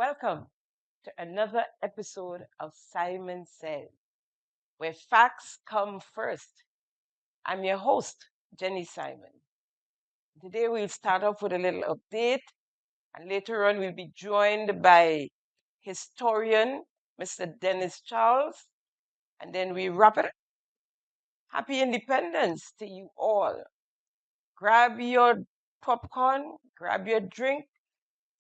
Welcome to another episode of Simon Says, where facts come first. I'm your host, Jenny Simon. Today we'll start off with a little update, and later on we'll be joined by historian Mr. Dennis Charles, and then we wrap it up. Happy Independence to you all. Grab your popcorn, grab your drink,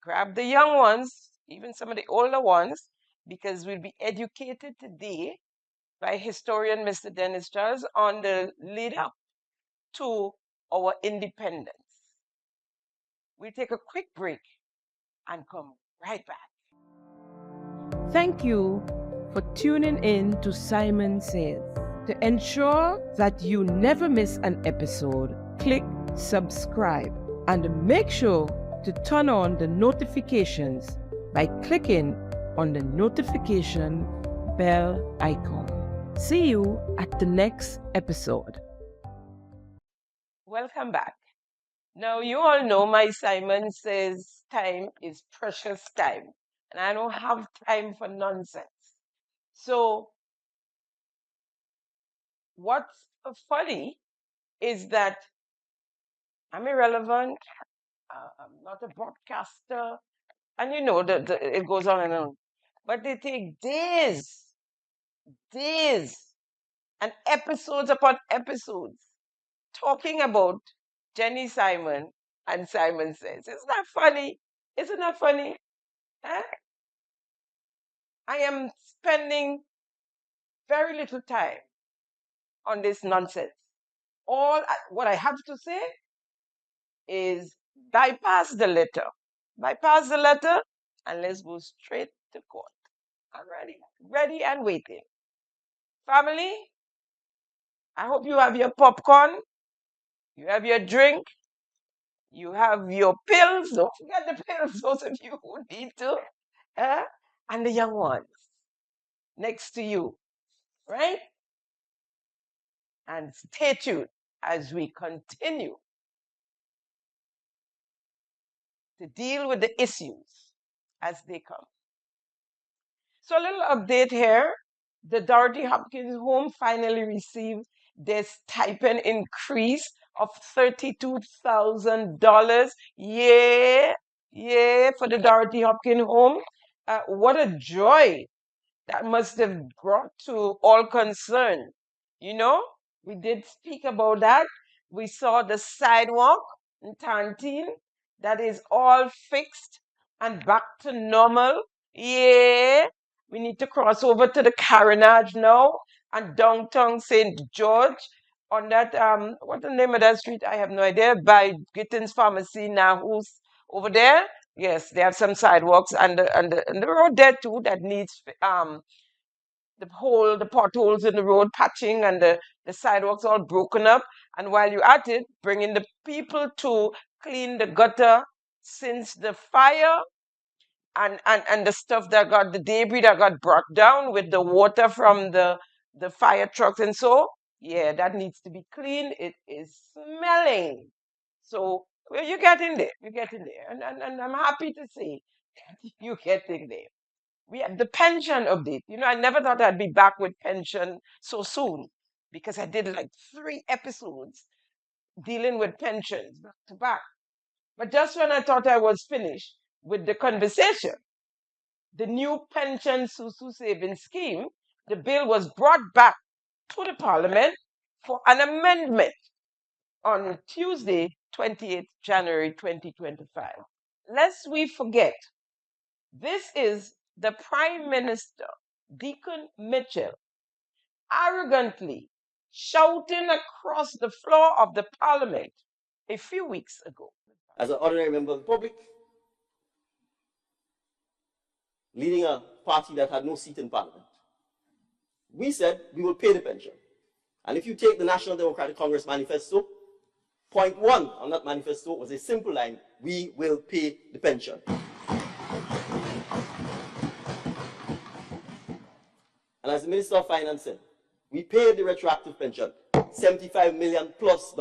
grab the young ones, even some of the older ones, because we'll be educated today by historian Mr. Dennis Charles on the lead up to our independence. We'll take a quick break and come right back. Thank you for tuning in to Simon Says. To ensure that you never miss an episode, click subscribe and make sure to turn on the notifications by clicking on the notification bell icon. See you at the next episode. Welcome back. Now, you all know my Simon Says time is precious time, and I don't have time for nonsense. So, what's funny is that I'm irrelevant, I'm not a broadcaster, and you know, it goes on and on. But they take days, and episodes upon episodes talking about Jenny Simon and Simon Says. Isn't that funny? Isn't that funny? Eh? I am spending very little time on this nonsense. All what I have to say is bypass the letter. Bypass the letter and let's go straight to court. I'm ready and waiting. Family, I hope you have your popcorn, you have your drink, you have your pills. Don't forget the pills, those of you who need to. And the young ones next to you, right? And stay tuned as we continue to deal with the issues as they come. So a little update here. The Dorothy Hopkins home finally received their stipend increase of $32,000. Yeah, for the Dorothy Hopkins home. What a joy that must have brought to all concerned. You know, we did speak about that. We saw the sidewalk in Tantine that is all fixed and back to normal. Yeah, we need to cross over to the Carnage now and downtown St. George on that, what's the name of that street? I have no idea. By Gittins Pharmacy now, who's over there? Yes, they have some sidewalks and the road there too that needs the potholes in the road patching and the sidewalks all broken up. And while you're at it, bringing the people to clean the gutter since the fire and the stuff that got the debris that got brought down with the water from the fire trucks and so. Yeah, that needs to be cleaned. It is smelling. So well, you're getting there. You're getting there. And I'm happy to see you're getting there. We have the pension update. You know, I never thought I'd be back with pension so soon because I did like 3 episodes dealing with pensions back to back. But just when I thought I was finished with the conversation, the new pension Susu savings scheme, the bill was brought back to the Parliament for an amendment on Tuesday, 28th January 2025. Lest we forget, this is the Prime Minister, Deacon Mitchell, arrogantly shouting across the floor of the Parliament a few weeks ago. As an ordinary member of the public, leading a party that had no seat in Parliament, we said we will pay the pension. And if you take the National Democratic Congress manifesto, point 1 on that manifesto was a simple line: we will pay the pension. And as the Minister of Finance said, we paid the retroactive pension, $75 million plus.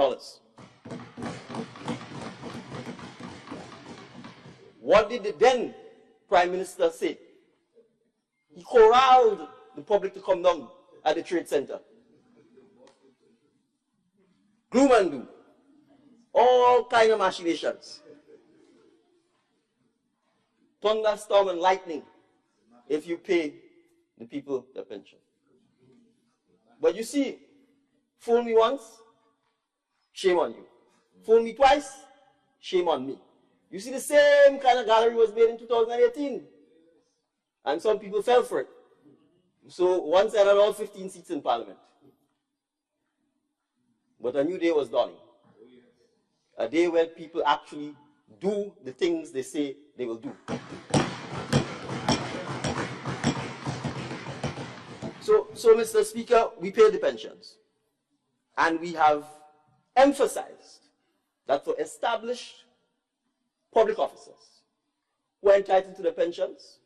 What did the then Prime Minister say? He corralled the public to come down at the Trade Center. Gloom and doom. All kind of machinations. Thunderstorm and lightning if you pay the people their pension. But you see, fool me once, shame on you. Fool me twice, shame on me. You see, the same kind of gallery was made in 2018. And some people fell for it. So one side had all 15 seats in Parliament. But a new day was dawning. A day where people actually do the things they say they will do. So Mr. Speaker, we pay the pensions. And we have emphasized that for established public officers who are entitled to their pensions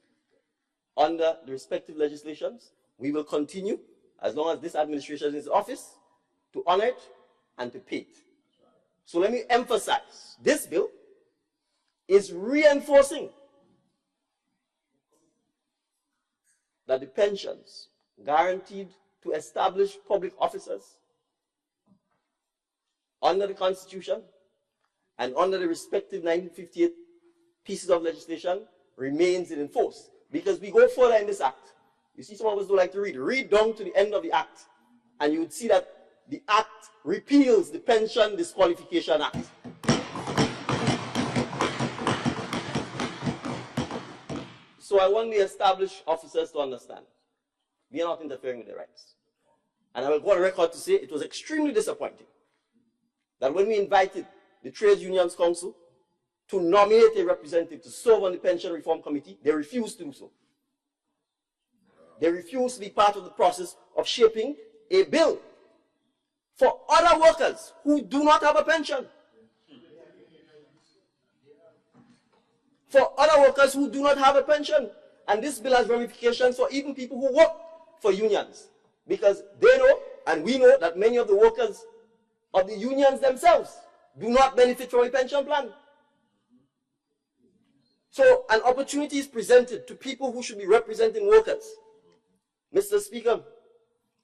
under the respective legislations, we will continue, as long as this administration is in office, to honor it and to pay it. So let me emphasize, this bill is reinforcing that the pensions guaranteed to established public officers under the Constitution and under the respective 1958 pieces of legislation remains in force. Because we go further in this act. You see, some of us don't like to read. Read down to the end of the act, and you would see that the act repeals the Pension Disqualification Act. So I want the established officers to understand, we are not interfering with their rights. And I will go on record to say it was extremely disappointing that when we invited the Trades Unions Council to nominate a representative to serve on the Pension Reform Committee, they refused to do so. They refused to be part of the process of shaping a bill for other workers who do not have a pension. For other workers who do not have a pension. And this bill has ramifications for even people who work for unions. Because they know, and we know, that many of the workers of the unions themselves do not benefit from a pension plan. So an opportunity is presented to people who should be representing workers. Mr. Speaker,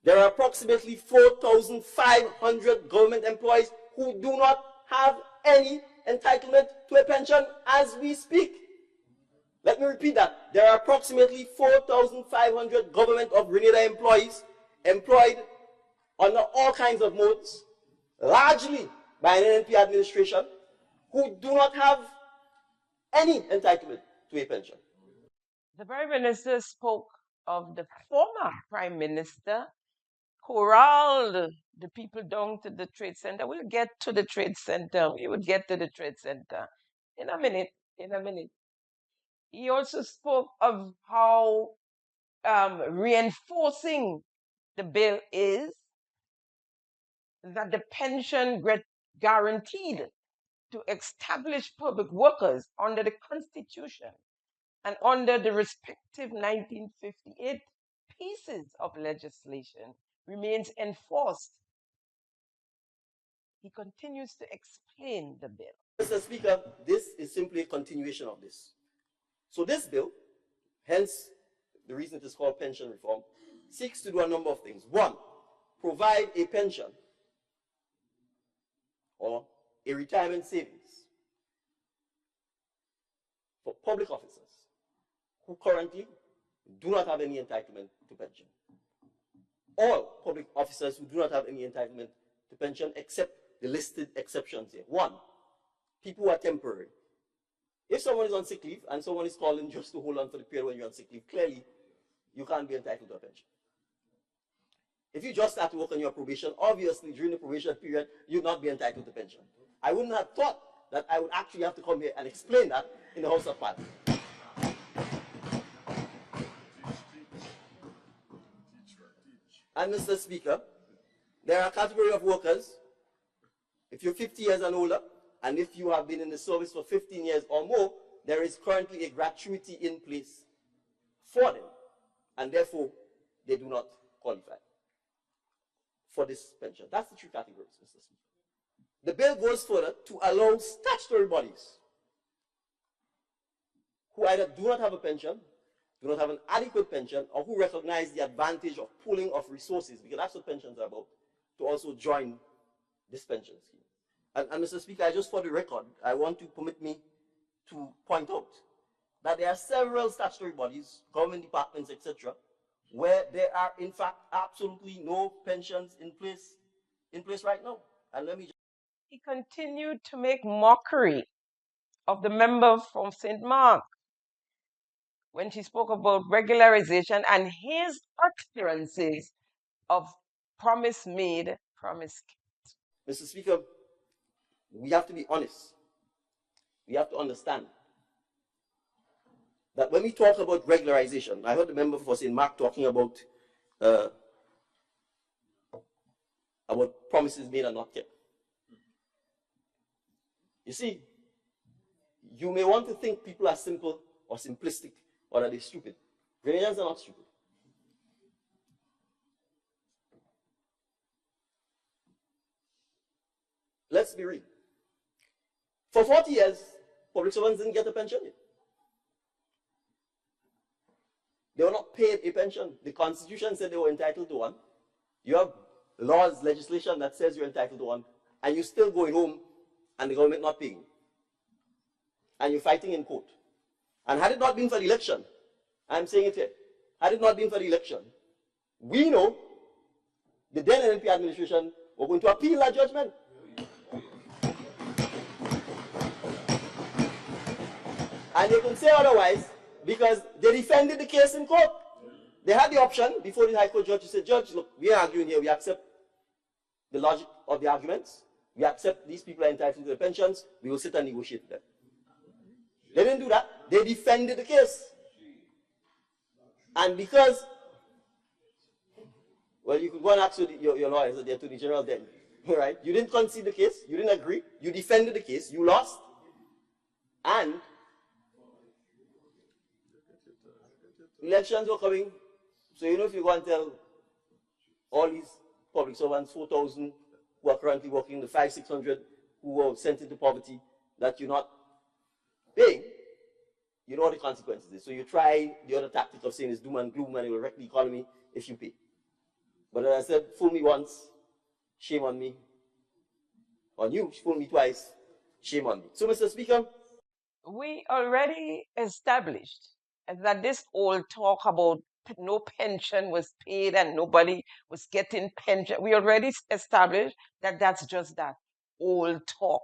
there are approximately 4,500 government employees who do not have any entitlement to a pension as we speak. Let me repeat that. There are approximately 4,500 Government of Grenada employees employed under all kinds of modes, largely by an NNP administration, who do not have any entitlement to a pension. The Prime Minister spoke of the former Prime Minister corralled the people down to the Trade Center. We'll get to the Trade Center. We would get to the Trade Center in a minute. He also spoke of how reinforcing the bill is that the pension guaranteed to established public workers under the Constitution and under the respective 1958 pieces of legislation remains enforced. He continues to explain the bill. Mr. Speaker, this is simply a continuation of this. So this bill, hence the reason it is called pension reform, seeks to do a number of things. One, provide a pension or a retirement savings for public officers who currently do not have any entitlement to pension. All public officers who do not have any entitlement to pension except the listed exceptions here. One, people who are temporary. If someone is on sick leave and someone is calling just to hold on for the period when you're on sick leave, clearly you can't be entitled to a pension. If you just start to work on your probation, obviously during the probation period, you'll not be entitled to pension. I wouldn't have thought that I would actually have to come here and explain that in the House of Parliament. And Mr. Speaker, there are a category of workers, if you're 50 years and older, and if you have been in the service for 15 years or more, there is currently a gratuity in place for them, and therefore they do not qualify for this pension. That's the three categories, Mr. Speaker. The bill goes further to allow statutory bodies who either do not have a pension, do not have an adequate pension, or who recognize the advantage of pooling of resources, because that's what pensions are about, to also join this pension scheme. And Mr. Speaker, just for the record, I want to permit me to point out that there are several statutory bodies, government departments, etc., where there are in fact absolutely no pensions in place right now. And let me just... He continued to make mockery of the member from St. Mark when she spoke about regularization and his utterances of promise made, promise kept. Mr. Speaker, we have to be honest. We have to understand that when we talk about regularization, I heard the member for St. Mark talking about promises made and not kept. You see, you may want to think people are simple or simplistic or that they're stupid. Grenadians are not stupid. Let's be real. For 40 years, public servants didn't get a pension yet. They were not paid a pension. The Constitution said they were entitled to one. You have laws, legislation that says you're entitled to one, and you're still going home and the government not paying. And you're fighting in court. And had it not been for the election, I'm saying it here, had it not been for the election, we know the then NNP administration were going to appeal that judgment. And they could say otherwise because they defended the case in court. They had the option before the High Court judge to say, Judge, look, we are arguing here, we accept the logic of the arguments, we accept these people are entitled to their pensions, we will sit and negotiate with them. They didn't do that. They defended the case. And because, well, you could go and ask your lawyers, the Attorney General then, right? You didn't concede the case, you didn't agree, you defended the case, you lost, and elections were coming. So you know, if you go and tell all these public servants, 4,000 who are currently working, the 500-600 who were sent into poverty, that you're not paying, you know what the consequences is. So you try the other tactic of saying it's doom and gloom and it will wreck the economy if you pay. But as I said, fool me once, shame on me. On you, fool me twice, shame on me. So, Mr. Speaker, we already established that this old talk about no pension was paid and nobody was getting pension, we already established that that's just that old talk,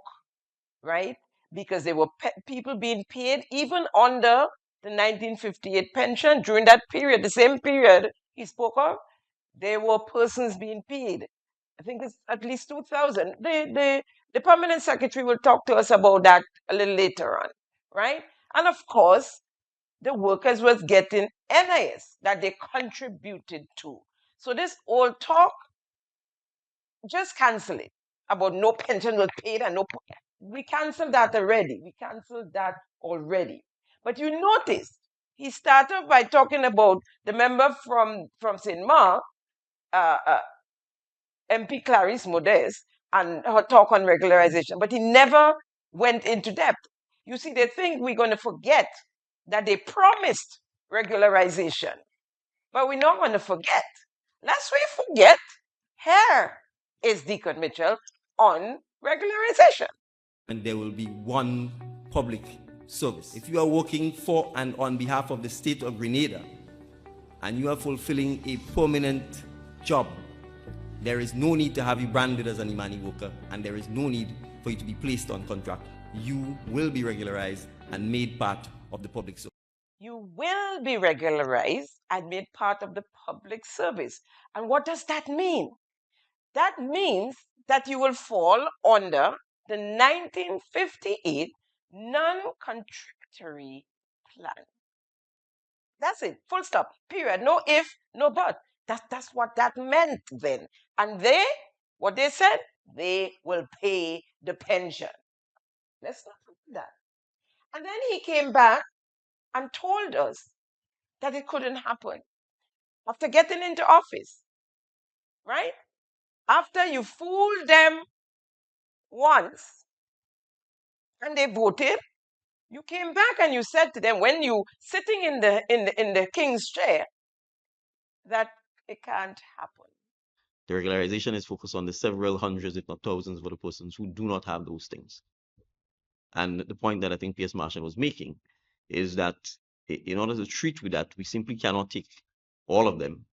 right? Because there were people being paid even under the 1958 pension during that period, the same period he spoke of, there were persons being paid. I think it's at least 2,000. The permanent secretary will talk to us about that a little later on, right? And of course, the workers was getting NIS that they contributed to. So this old talk, just cancel it about no pension was paid and no. We canceled that already. We canceled that already. But you notice he started by talking about the member from St. Mark, MP Clarice Modeste, and her talk on regularization, but he never went into depth. You see, they think we're going to forget that they promised regularization, but we're not going to forget. Lest we forget, here is Deacon Mitchell on regularization. And there will be one public service. If you are working for and on behalf of the state of Grenada, and you are fulfilling a permanent job, there is no need to have you branded as an Imani worker, and there is no need for you to be placed on contract. You will be regularized and made part of the public service. You will be regularized and made part of the public service. And what does that mean? That means that you will fall under the 1958 non-contributory plan. That's it, full stop, period. No if, no but. That's what that meant then. And what they said, they will pay the pension. Let's not forget that. And then he came back and told us that it couldn't happen after getting into office, right? After you fooled them once and they voted, You came back and you said to them, when you sitting in the king's chair, that it can't happen. The regularization is focused on the several hundreds, if not thousands, of other persons who do not have those things. And the point that I think P.S. Marshall was making is that in order to treat with that, we simply cannot take all of them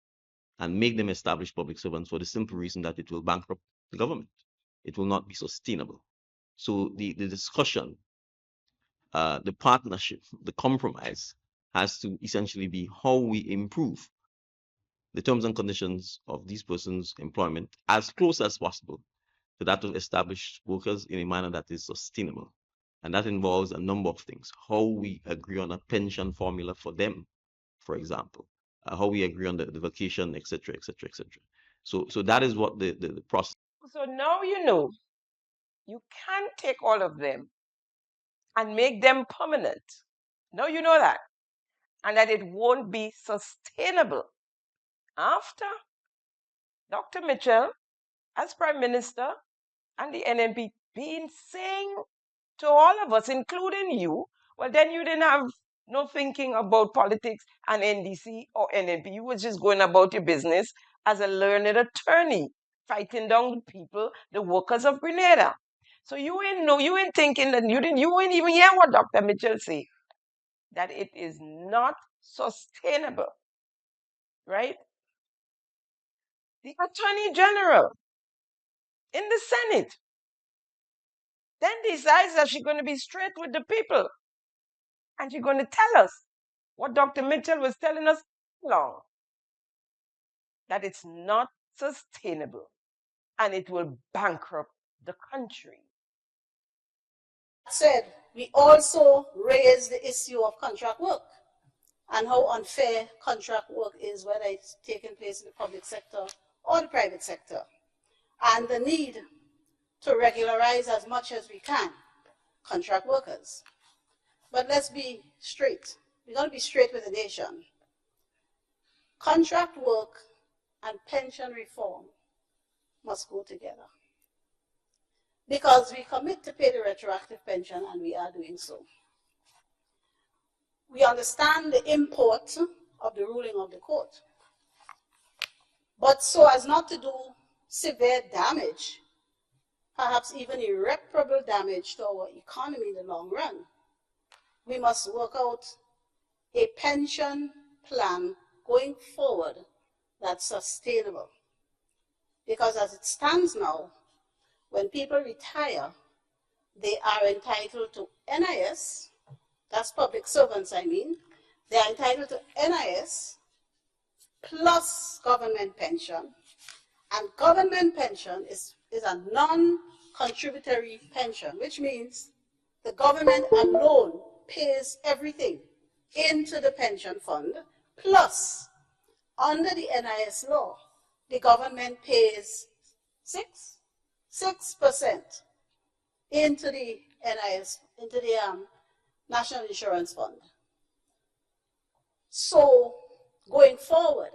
and make them established public servants for the simple reason that it will bankrupt the government. It will not be sustainable. So the discussion, the partnership, the compromise has to essentially be how we improve the terms and conditions of these persons' employment as close as possible to that of established workers in a manner that is sustainable. And that involves a number of things. How we agree on a pension formula for them, for example, how we agree on the vacation, etc., etc., etc. So that is what the process. So now you know you can't take all of them and make them permanent. Now you know that. And that it won't be sustainable. After Dr. Mitchell, as Prime Minister, and the NMP been saying to all of us, including you, well, then you didn't have no thinking about politics and NDC or NMP. You was just going about your business as a learned attorney, fighting down the people, the workers of Grenada. So you ain't thinking that you ain't even hear what Dr. Mitchell said, that it is not sustainable, right? The Attorney General in the Senate then decides that she's going to be straight with the people. And she's going to tell us what Dr. Mitchell was telling us long, that it's not sustainable and it will bankrupt the country. That said, we also raised the issue of contract work and how unfair contract work is, whether it's taking place in the public sector or the private sector, and the need to regularize as much as we can contract workers. But let's be straight. We're going to be straight with the nation. Contract work and pension reform must go together, because we commit to pay the retroactive pension, and we are doing so. We understand the import of the ruling of the court, but so as not to do severe damage, perhaps even irreparable damage to our economy in the long run, we must work out a pension plan going forward that's sustainable. Because as it stands now, when people retire, they are entitled to NIS, that's public servants I mean, they are entitled to NIS plus government pension, and government pension is a non-contributory pension, which means the government alone pays everything into the pension fund, plus under the NIS law, the government pays 6% into the NIS, into the National Insurance Fund. So going forward,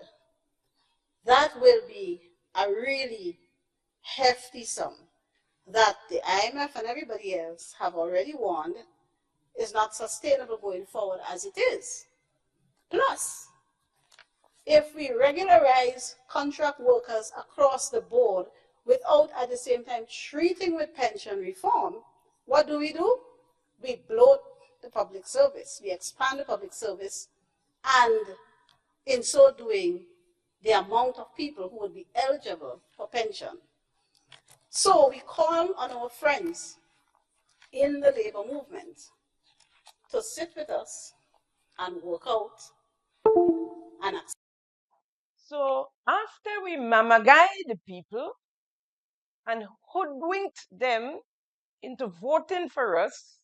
that will be a really hefty sum that the IMF and everybody else have already warned is not sustainable going forward as it is. Plus, if we regularize contract workers across the board without at the same time treating with pension reform, what do? We bloat the public service. We expand the public service, and in so doing, the amount of people who would be eligible for pension. So we call on our friends in the labor movement to sit with us and work out and accept. So after we mamagai the people and hoodwinked them into voting for us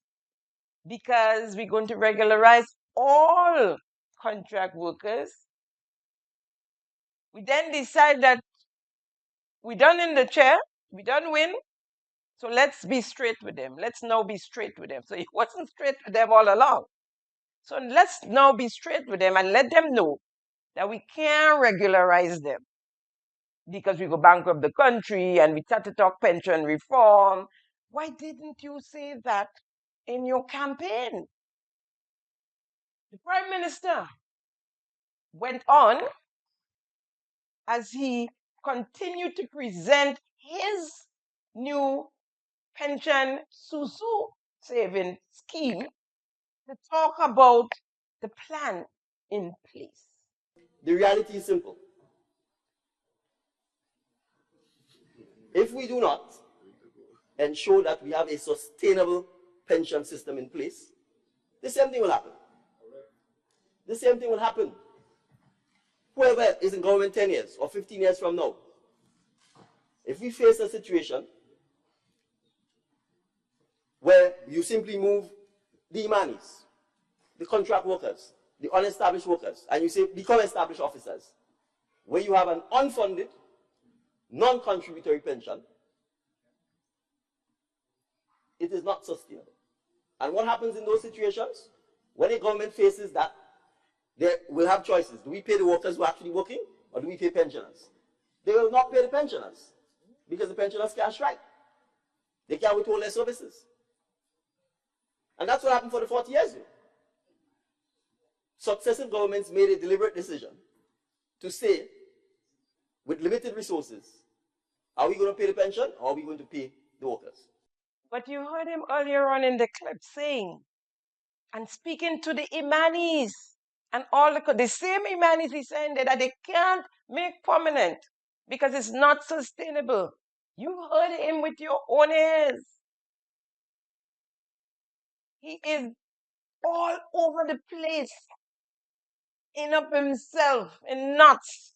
because we're going to regularize all contract workers, we then decide that we done in the chair, we done win, so let's be straight with them. Let's now be straight with them. So it wasn't straight with them all along. So let's now be straight with them and let them know that we can't regularize them because we go bankrupt the country and we start to talk pension reform. Why didn't you say that in your campaign? The Prime Minister went on as he continued to present his new pension Susu saving scheme to talk about the plan in place. The reality is simple. If we do not ensure that we have a sustainable pension system in place, the same thing will happen. The same thing will happen. Whoever is in government 10 years or 15 years from now, if we face a situation where you simply move the Imanis, the contract workers, the unestablished workers, and you say become established officers, where you have an unfunded, non-contributory pension, it is not sustainable. And what happens in those situations? When a government faces that, they will have choices. Do we pay the workers who are actually working, or do we pay pensioners? They will not pay the pensioners, because the pensioners can't strike. They can't withhold their services. And that's what happened for the 40 years ago. Successive governments made a deliberate decision to say, with limited resources, are we going to pay the pension, or are we going to pay the workers? But you heard him earlier on in the clip saying and speaking to the Imanis and all the same Imanis he's saying that they can't make permanent because it's not sustainable. You heard him with your own ears. He is all over the place, in of himself, in knots,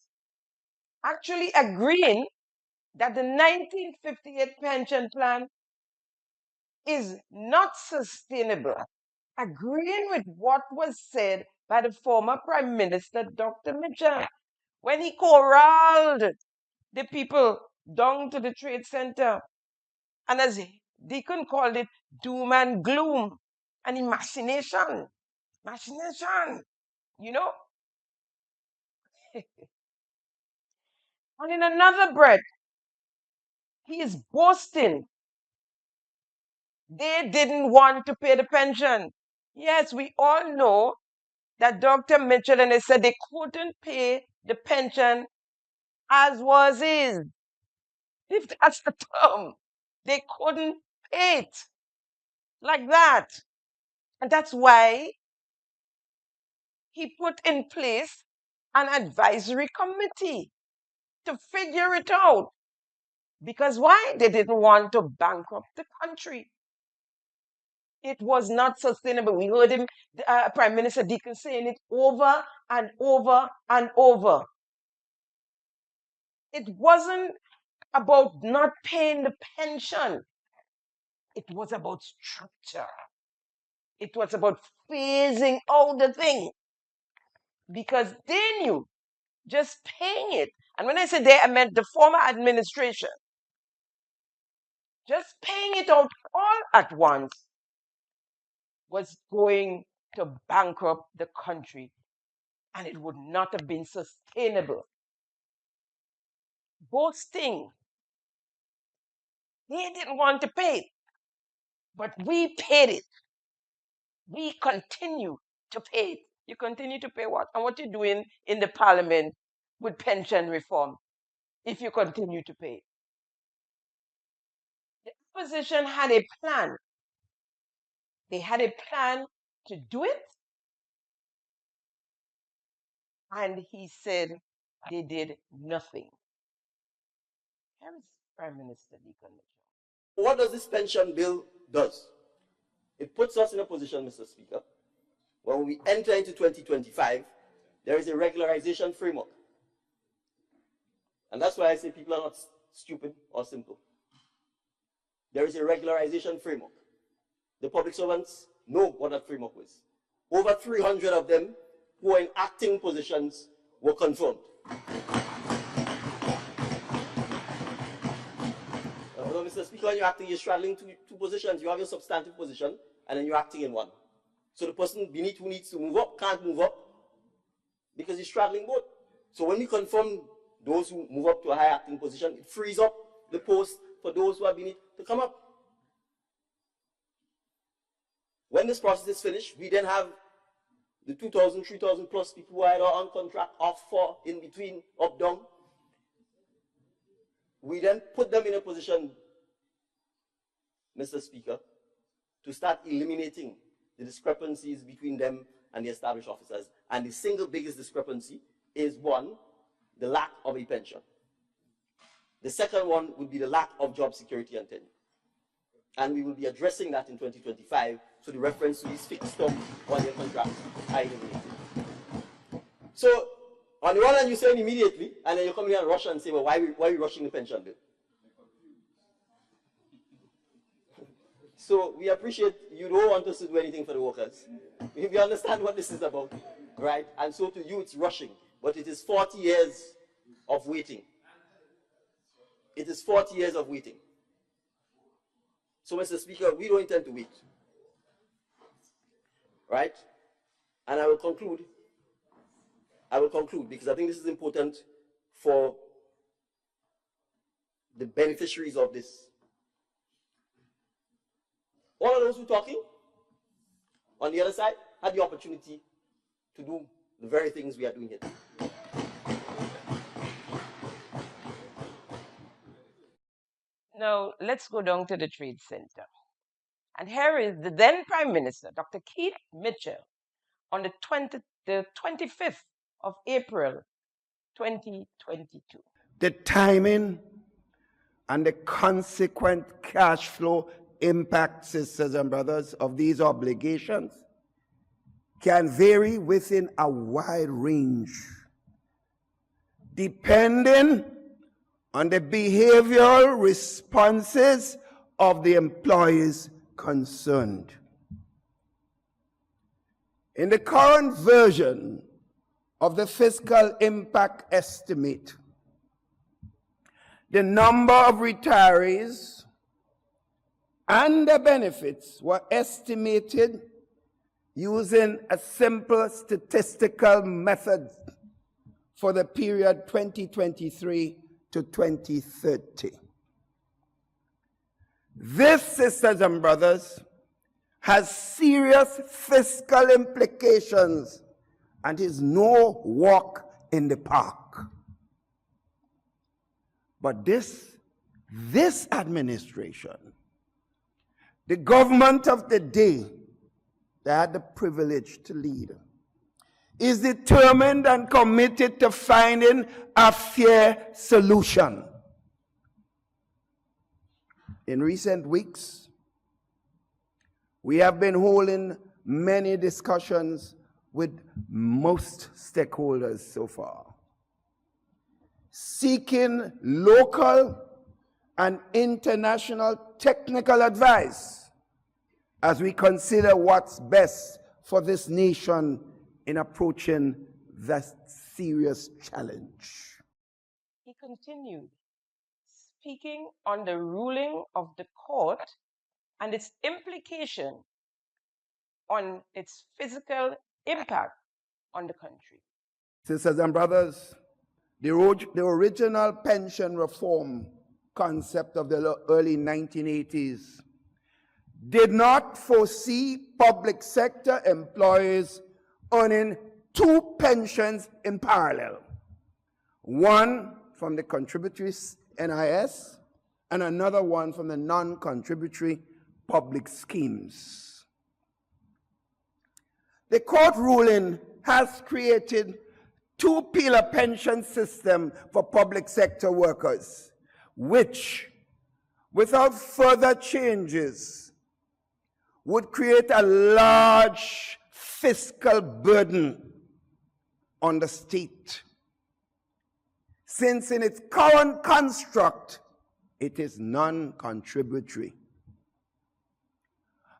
actually agreeing that the 1958 pension plan is not sustainable, agreeing with what was said by the former Prime Minister, Dr. Mitchell, when he corralled the people down to the Trade Center, and as Deacon called it, doom and gloom and machination, you know. And in another breath, he is boasting they didn't want to pay the pension. Yes, we all know that Dr. Mitchell and they said they couldn't pay the pension as was is. If that's the term, they couldn't pay it like that. And that's why he put in place an advisory committee to figure it out. Because why? They didn't want to bankrupt the country. It was not sustainable. We heard him, Prime Minister Deacon, saying it over and over and over. It wasn't about not paying the pension. It was about structure. It was about phasing out the thing. Because they knew just paying it. And when I say they, I meant the former administration. Just paying it out all at once was going to bankrupt the country. And it would not have been sustainable. Boasting. They didn't want to pay it. But we paid it. We continue to pay it. You continue to pay what? And what you're doing in the parliament with pension reform if you continue to pay it. The opposition had a plan. They had a plan to do it. And he said they did nothing. Here is Prime Minister Deacon Mitchell. What does this pension bill do? It puts us in a position, Mr. Speaker, when we enter into 2025, there is a regularization framework. And that's why I say people are not stupid or simple. There is a regularization framework. The public servants know what that framework is. Over 300 of them who are in acting positions were confirmed. Mr. Speaker, when you're acting, you're straddling two positions. You have your substantive position, and then you're acting in one. So the person beneath who needs to move up can't move up because he's straddling both. So when we confirm those who move up to a high acting position, it frees up the post for those who are beneath to come up. When this process is finished, we then have the 2,000, 3,000 plus people who are either on contract, off for, in between, up, down. We then put them in a position, Mr. Speaker, to start eliminating the discrepancies between them and the established officers. And the single biggest discrepancy is, one, the lack of a pension. The second one would be the lack of job security and tenure. And we will be addressing that in 2025, so the reference to these fixed-term one-year contracts are eliminated. So, on the one hand, you're saying immediately, and then you come here and rush and say, well, why are we rushing the pension bill? So, we appreciate you don't want us to do anything for the workers. We understand what this is about, right? And so to you, it's rushing. But it is 40 years of waiting. It is 40 years of waiting. So, Mr. Speaker, we don't intend to wait. Right? And I will conclude because I think this is important for the beneficiaries of this. All of those who are talking on the other side had the opportunity to do the very things we are doing here. Now, let's go down to the Trade Center. And here is the then Prime Minister, Dr. Keith Mitchell, on the 25th of April, 2022. The timing and the consequent cash flow impact, sisters and brothers, of these obligations can vary within a wide range, depending on the behavioral responses of the employees concerned. In the current version of the fiscal impact estimate, the number of retirees and the benefits were estimated using a simple statistical method for the period 2023 to 2030. This, sisters and brothers, has serious fiscal implications and is no walk in the park. But this administration, the government of the day that I had the privilege to lead, is determined and committed to finding a fair solution. In recent weeks, we have been holding many discussions with most stakeholders so far, seeking local and international technical advice as we consider what's best for this nation in approaching that serious challenge. He continued, speaking on the ruling of the court and its implication on its physical impact on the country. Sisters and brothers, the original pension reform concept of the early 1980s did not foresee public sector employees earning two pensions in parallel, one from the contributory NIS and another one from the non-contributory public schemes. The court ruling has created two-pillar pension system for public sector workers, which, without further changes, would create a large fiscal burden on the state, since in its current construct, it is non-contributory.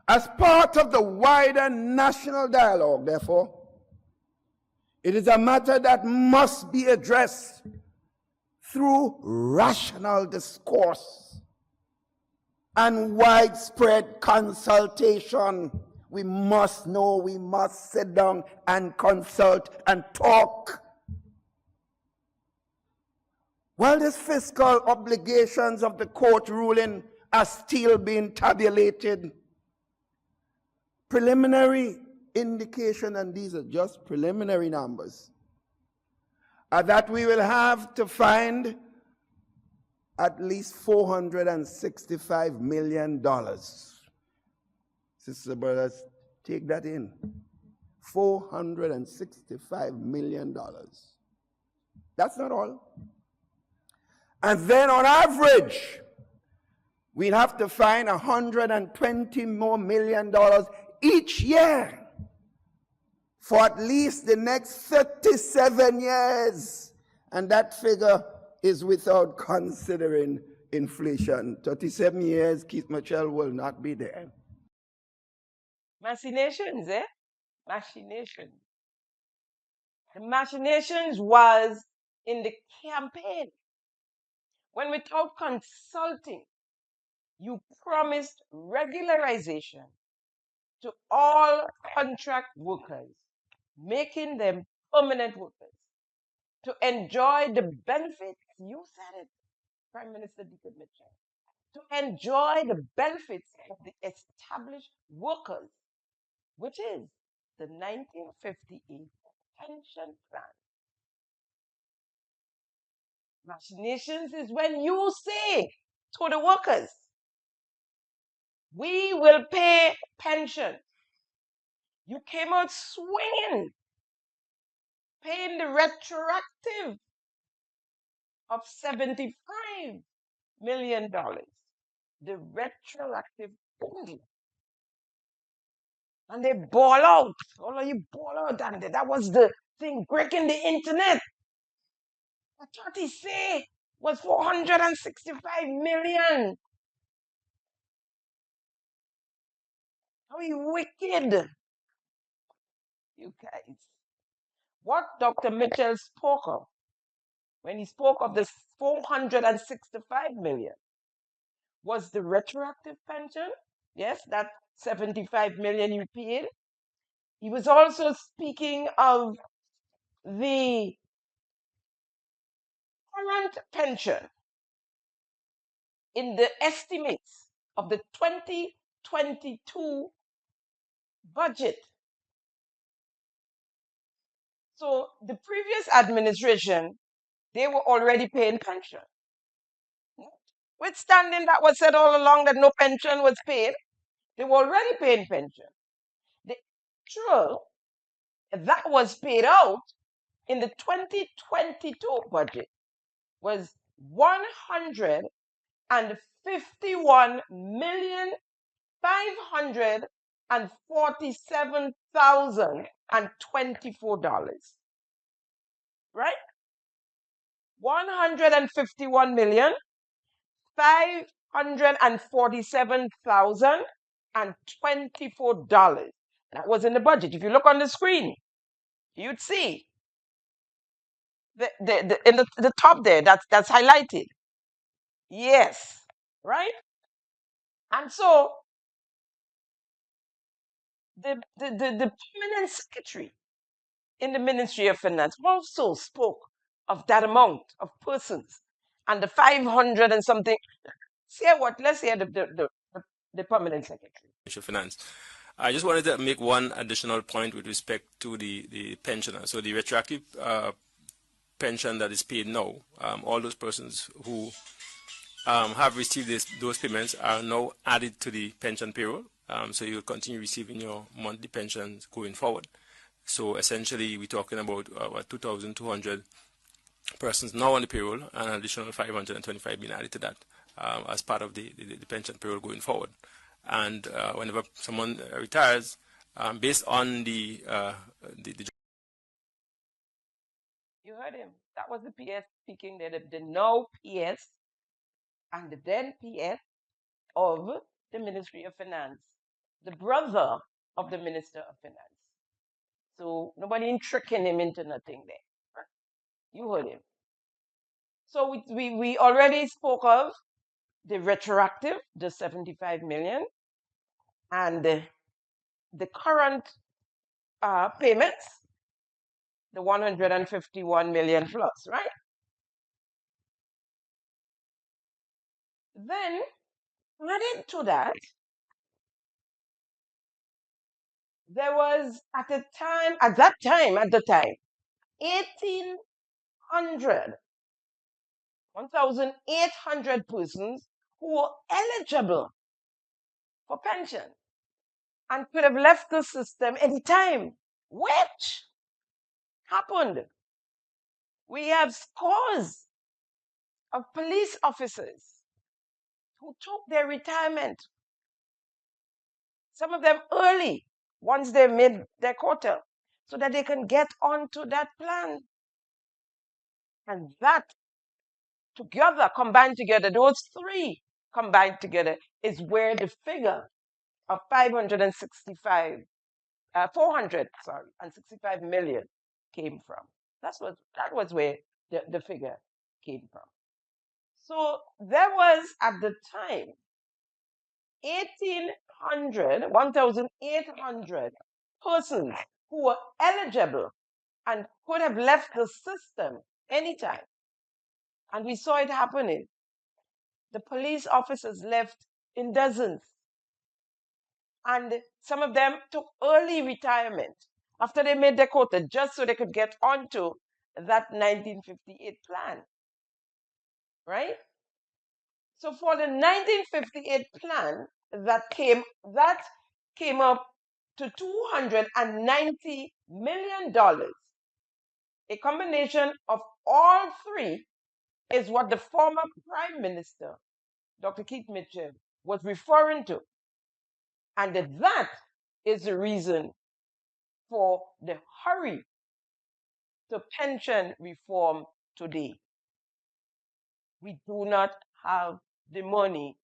As part of the wider national dialogue, therefore, it is a matter that must be addressed through rational discourse and widespread consultation. We must know, we must sit down and consult and talk. While these fiscal obligations of the court ruling are still being tabulated, preliminary indication, and these are just preliminary numbers, are that we will have to find at least $465 million. Sisters and brothers, take that in. $465 million. That's not all. And then on average, we'll have to find $120 more million each year for at least the next 37 years. And that figure is without considering inflation. 37 years, Keith Mitchell will not be there. Machinations, eh? Machinations. The machinations was in the campaign. When without consulting, you promised regularization to all contract workers, making them permanent workers, to enjoy the benefits, you said it, Prime Minister Deacon Mitchell, to enjoy the benefits of the established workers, which is the 1958 pension plan. Machinations is when you say to the workers, we will pay pension. You came out swinging, paying the retroactive of $75 million. The retroactive only. And they ball out. All of you ball out. And that was the thing breaking the internet. I thought he say was 465 million. How you wicked. You guys. What Dr. Mitchell spoke of when he spoke of the 465 million was the retroactive pension. Yes, that 75 million you paid. He was also speaking of the current pension in the estimates of the 2022 budget. So the previous administration, they were already paying pension. Withstanding that was said all along that no pension was paid, they were already paying pension. The actual that was paid out in the 2022 budget was 151,547,024. Right? 151,547,024. That was in the budget. If you look on the screen, you'd see in the top there, that's highlighted. Yes, right? And so the permanent secretary in the Ministry of Finance also spoke of that amount of persons and the 500 and something. Let's hear the permanent secretary. Ministry of Finance. I just wanted to make one additional point with respect to the pensioner. So the retroactive pension that is paid now, all those persons who have received those payments are now added to the pension payroll. So you'll continue receiving your monthly pensions going forward. So essentially, we're talking about 2,200 persons now on the payroll, and an additional 525 being added to that as part of the pension payroll going forward. And whenever someone retires, based on the You heard him. That was the PS speaking there, the now PS and the then PS of the Ministry of Finance, the brother of the Minister of Finance. So nobody tricking him into nothing there. You heard him. So we already spoke of the retroactive, the 75 million, and the current payments, the 151 million plus, right? Then added to that, there was at the time, 1,800 persons who were eligible for pension and could have left the system anytime, which happened. We have scores of police officers who took their retirement, some of them early, once they made their quota, so that they can get onto that plan. And that together, combined together, those three combined together, is where the figure of 465 million came from. That was where the figure came from. So there was at the time 1,800 persons who were eligible and could have left the system anytime. And we saw it happening. The police officers left in dozens. And some of them took early retirement after they made their quota, just so they could get onto that 1958 plan. Right? So for the 1958 plan that came up to $290 million. A combination of all three is what the former Prime Minister, Dr. Keith Mitchell, was referring to. And that is the reason for the hurry to pension reform today. We do not have the money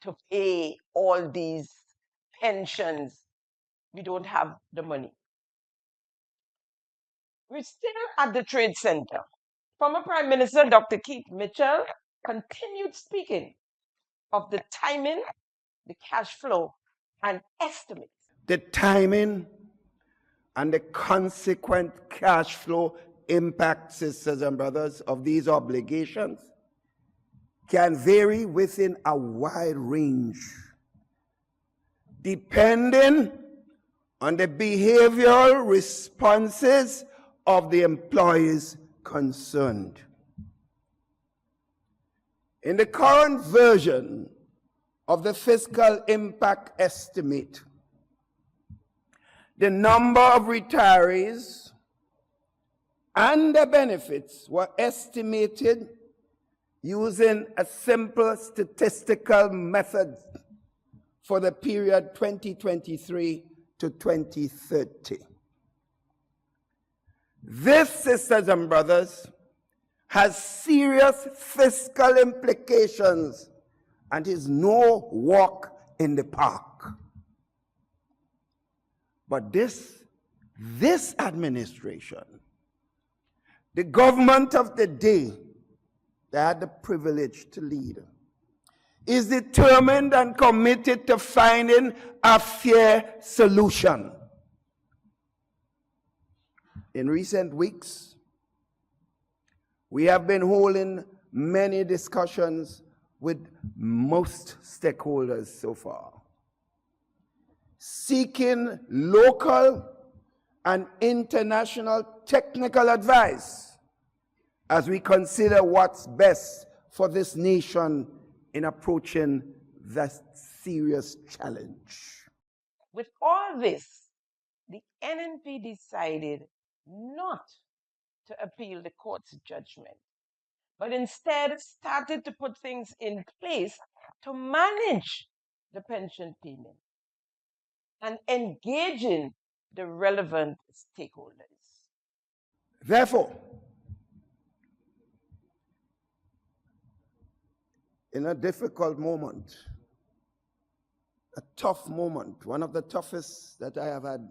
to pay all these pensions. We don't have the money. We're still at the Trade Center. Former Prime Minister Dr. Keith Mitchell continued speaking of the timing, the cash flow, and estimates. The timing and the consequent cash flow impact, sisters and brothers, of these obligations can vary within a wide range, depending on the behavioral responses of the employees concerned. In the current version of the fiscal impact estimate, the number of retirees and the benefits were estimated using a simple statistical method for the period 2023 to 2030. This, sisters and brothers, has serious fiscal implications and is no walk in the park. But this administration, the government of the day that I had the privilege to lead, is determined and committed to finding a fair solution. In recent weeks, we have been holding many discussions with most stakeholders so far, seeking local and international technical advice as we consider what's best for this nation in approaching that serious challenge. With all this, the NNP decided not to appeal the court's judgment, but instead started to put things in place to manage the pension payment and engaging the relevant stakeholders. Therefore, in a difficult moment, a tough moment, one of the toughest that I have had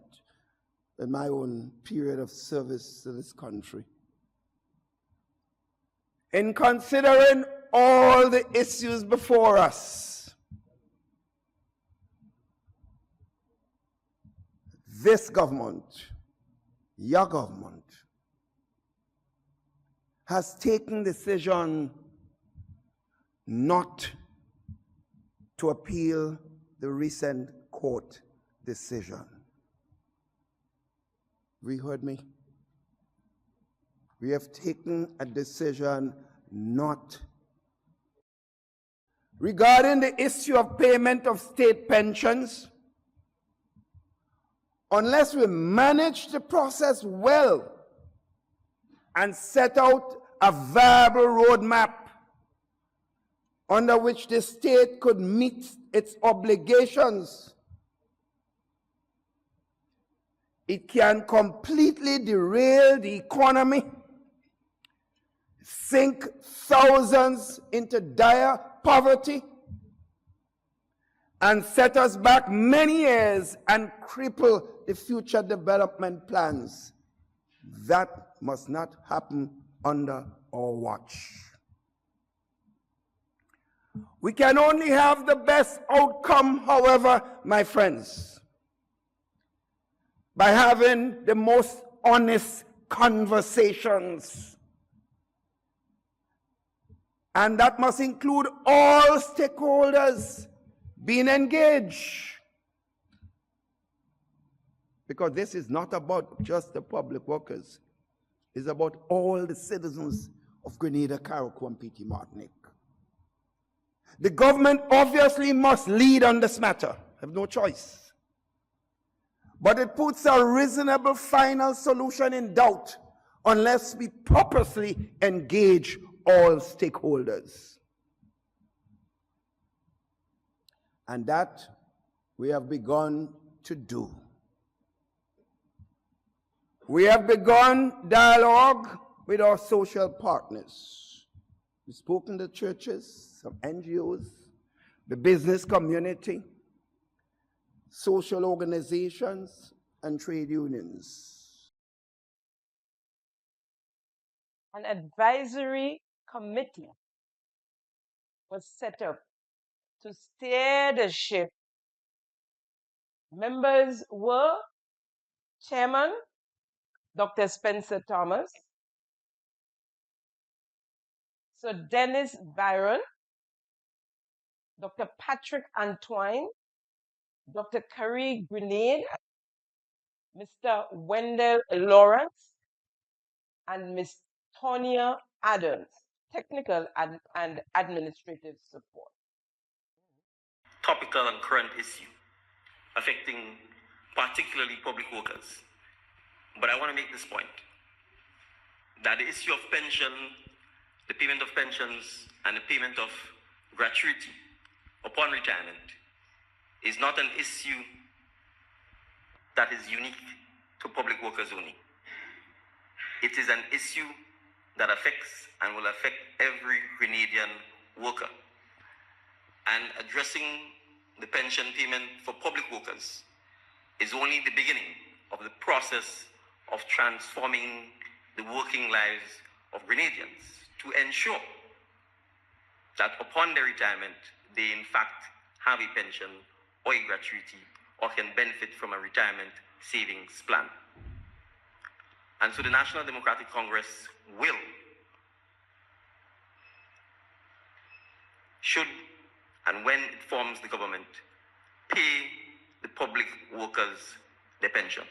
in my own period of service to this country, in considering all the issues before us, this government, your government, has taken the decision not to appeal the recent court decision. We heard me. We have taken a decision not. Regarding the issue of payment of state pensions, unless we manage the process well and set out a viable roadmap under which the state could meet its obligations, it can completely derail the economy, sink thousands into dire poverty, and set us back many years and cripple the future development plans. That must not happen under our watch. We can only have the best outcome, however, my friends, by having the most honest conversations. And that must include all stakeholders being engaged. Because this is not about just the public workers. It's about all the citizens of Grenada, Carriacou, and Petite Martinique. The government obviously must lead on this matter. Have no choice. But it puts a reasonable final solution in doubt unless we purposely engage all stakeholders. And that we have begun to do. We have begun dialogue with our social partners. We've spoken to churches, some NGOs, the business community, social organizations, and trade unions. An advisory committee was set up to steer the ship. Members were Chairman Dr. Spencer Thomas, Sir Dennis Byron, Dr. Patrick Antoine, Dr. Carrie Grenade, Mr. Wendell Lawrence, and Ms. Tonya Adams, technical and administrative support. Topical and current issue affecting particularly public workers. But I want to make this point, that the issue of pension, the payment of pensions, and the payment of gratuity upon retirement is not an issue that is unique to public workers only. It is an issue that affects and will affect every Grenadian worker. And addressing the pension payment for public workers is only the beginning of the process of transforming the working lives of Grenadians to ensure that upon their retirement, they in fact have a pension or a gratuity or can benefit from a retirement savings plan. And so the National Democratic Congress will, should, and when it forms the government, pay the public workers their pension.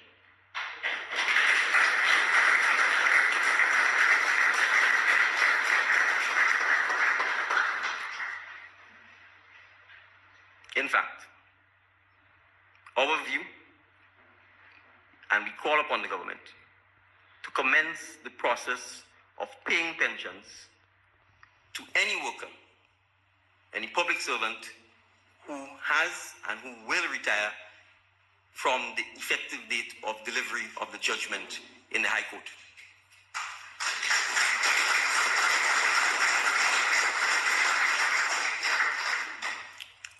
In fact, our view, and we call upon the government to commence the process of paying pensions to any worker, any public servant who has and who will retire from the effective date of delivery of the judgment in the High Court.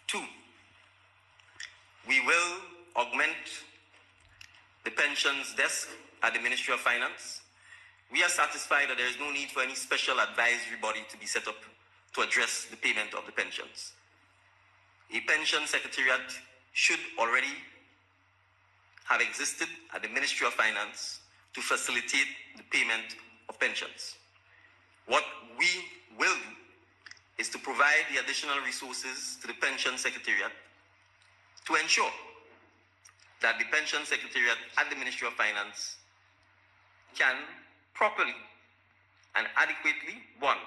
Two, we will augment the pensions desk at the Ministry of Finance. We are satisfied that there is no need for any special advisory body to be set up to address the payment of the pensions. A pension secretariat should already have existed at the Ministry of Finance to facilitate the payment of pensions. What we will do is to provide the additional resources to the pension secretariat to ensure that the pension secretariat at the Ministry of Finance can properly and adequately, one,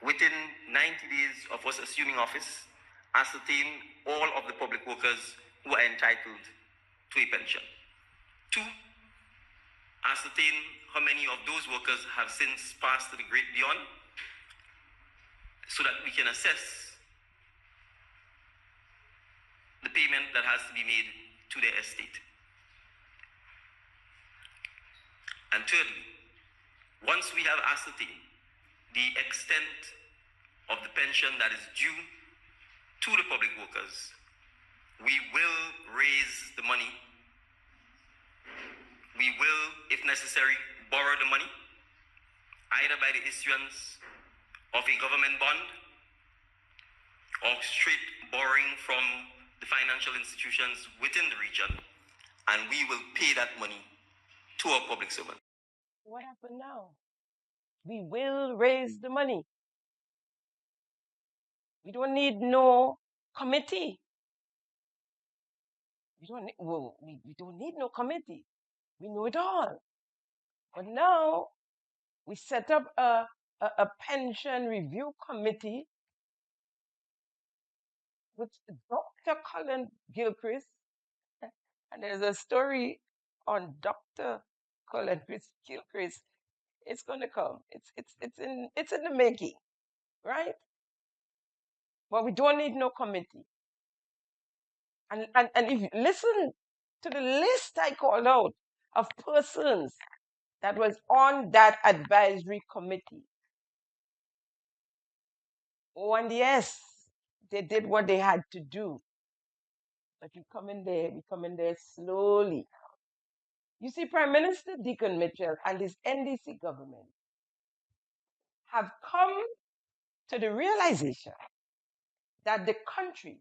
within 90 days of us assuming office, ascertain all of the public workers who are entitled to a pension. Two, ascertain how many of those workers have since passed to the great beyond, so that we can assess the payment that has to be made to their estate. And thirdly, once we have ascertained the extent of the pension that is due to the public workers, we will raise the money. We will, if necessary, borrow the money, either by the issuance of a government bond or straight borrowing from the financial institutions within the region, and we will pay that money to our public servants. What happened now? We will raise the money. We don't need no committee. We don't need no committee. We know it all. But now we set up a pension review committee with Dr. Colin Gilchrist. And there's a story on Dr. Colin Gilchrist. It's going to come. It's in the making, right? But we don't need no committee. And if you listen to the list I called out of persons that was on that advisory committee, oh, and yes, they did what they had to do. But we come in there slowly. You see, Prime Minister Deacon Mitchell and his NDC government have come to the realization that the country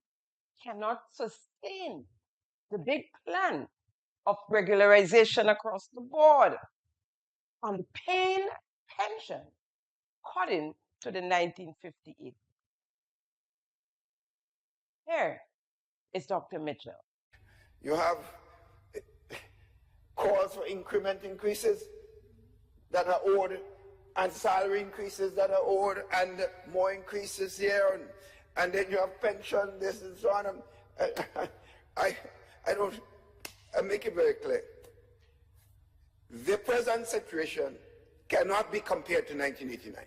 cannot sustain the big plan of regularization across the board on paying pension according to the 1958. Here is Dr. Mitchell. You have calls for increment increases that are owed, and salary increases that are owed, and more increases here, and then you have pension, this and so on. I make it very clear. The present situation cannot be compared to 1989.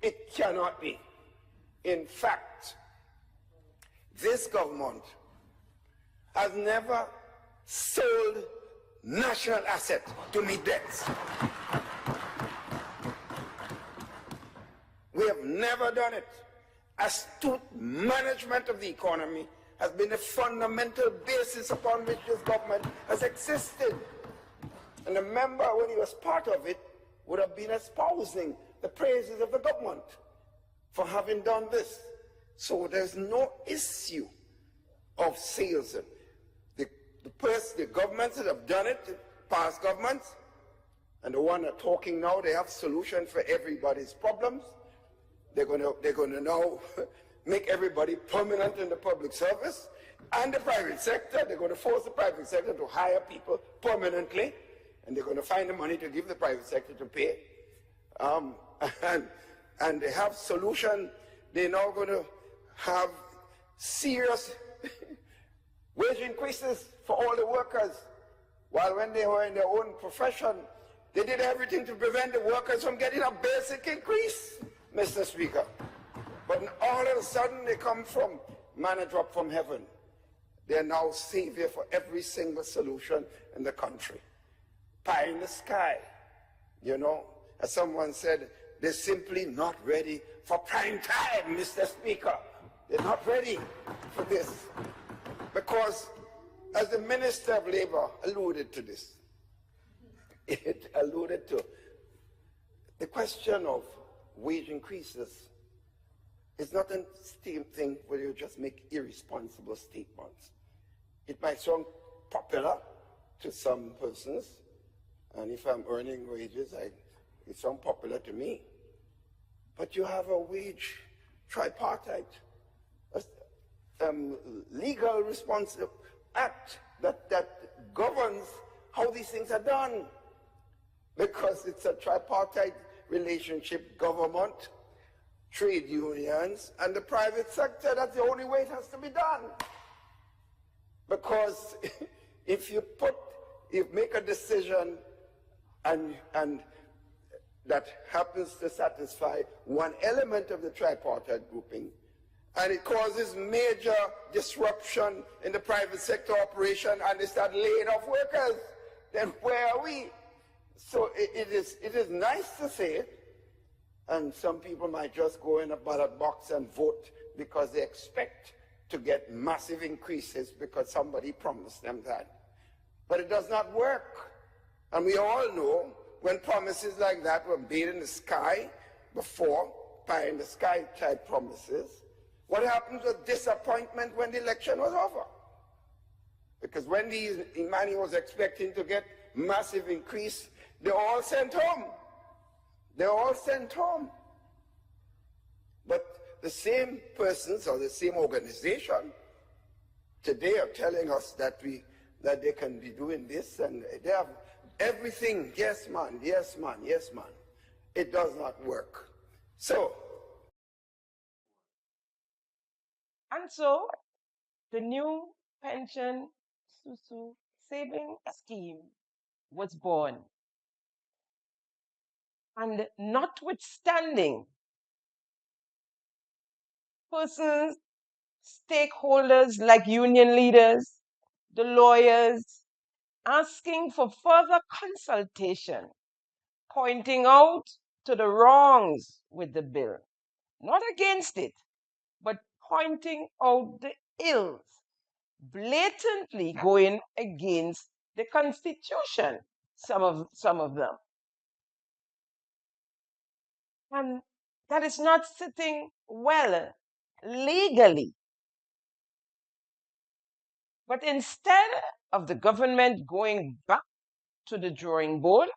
It cannot be. In fact, this government has never sold national asset to meet debts. We have never done it. Astute management of the economy has been a fundamental basis upon which this government has existed. And a member, when he was part of it, would have been espousing the praises of the government for having done this. So there's no issue of sales. The governments that have done it, the past governments, and the one that are talking now, they have solutions for everybody's problems. They're going to now make everybody permanent in the public service and the private sector. They're going to force the private sector to hire people permanently, and they're going to find the money to give the private sector to pay. And they have solution. They're now going to have serious wage increases for all the workers, while when they were in their own profession, they did everything to prevent the workers from getting a basic increase, Mr. Speaker. But all of a sudden they come from manna drop from heaven. They're now savior for every single solution in the country. Pie in the sky, you know. As someone said, they're simply not ready for prime time, Mr. Speaker. They're not ready for this. Because, as the Minister of Labor alluded to this, it alluded to the question of wage increases. It's not a thing where you just make irresponsible statements. It might sound popular to some persons, and if I'm earning wages, it sounds popular to me. But you have a wage tripartite, legal responsive act that governs these things are done. Because it's a tripartite relationship, government, trade unions, and the private sector. That's the only way it has to be done. Because if you make a decision and that happens to satisfy one element of the tripartite grouping, and it causes major disruption in the private sector operation, and they start laying off workers, then where are we? So it is nice to say it, and some people might just go in a ballot box and vote because they expect to get massive increases because somebody promised them that. But it does not work. And we all know when promises like that were made in the sky before, pie in the sky type promises, what happened was disappointment when the election was over. Because when the Imani was expecting to get massive increase, they all sent home. They all sent home. But the same persons or the same organization today are telling us that they can be doing this and they have everything. Yes, man, yes, man, yes, man. It does not work. So the new pension Susu saving scheme was born. And notwithstanding persons, stakeholders like union leaders, the lawyers, asking for further consultation, pointing out to the wrongs with the bill, not against it, but pointing out the ills, blatantly going against the Constitution, some of them. And that is not sitting well legally. But instead of the government going back to the drawing board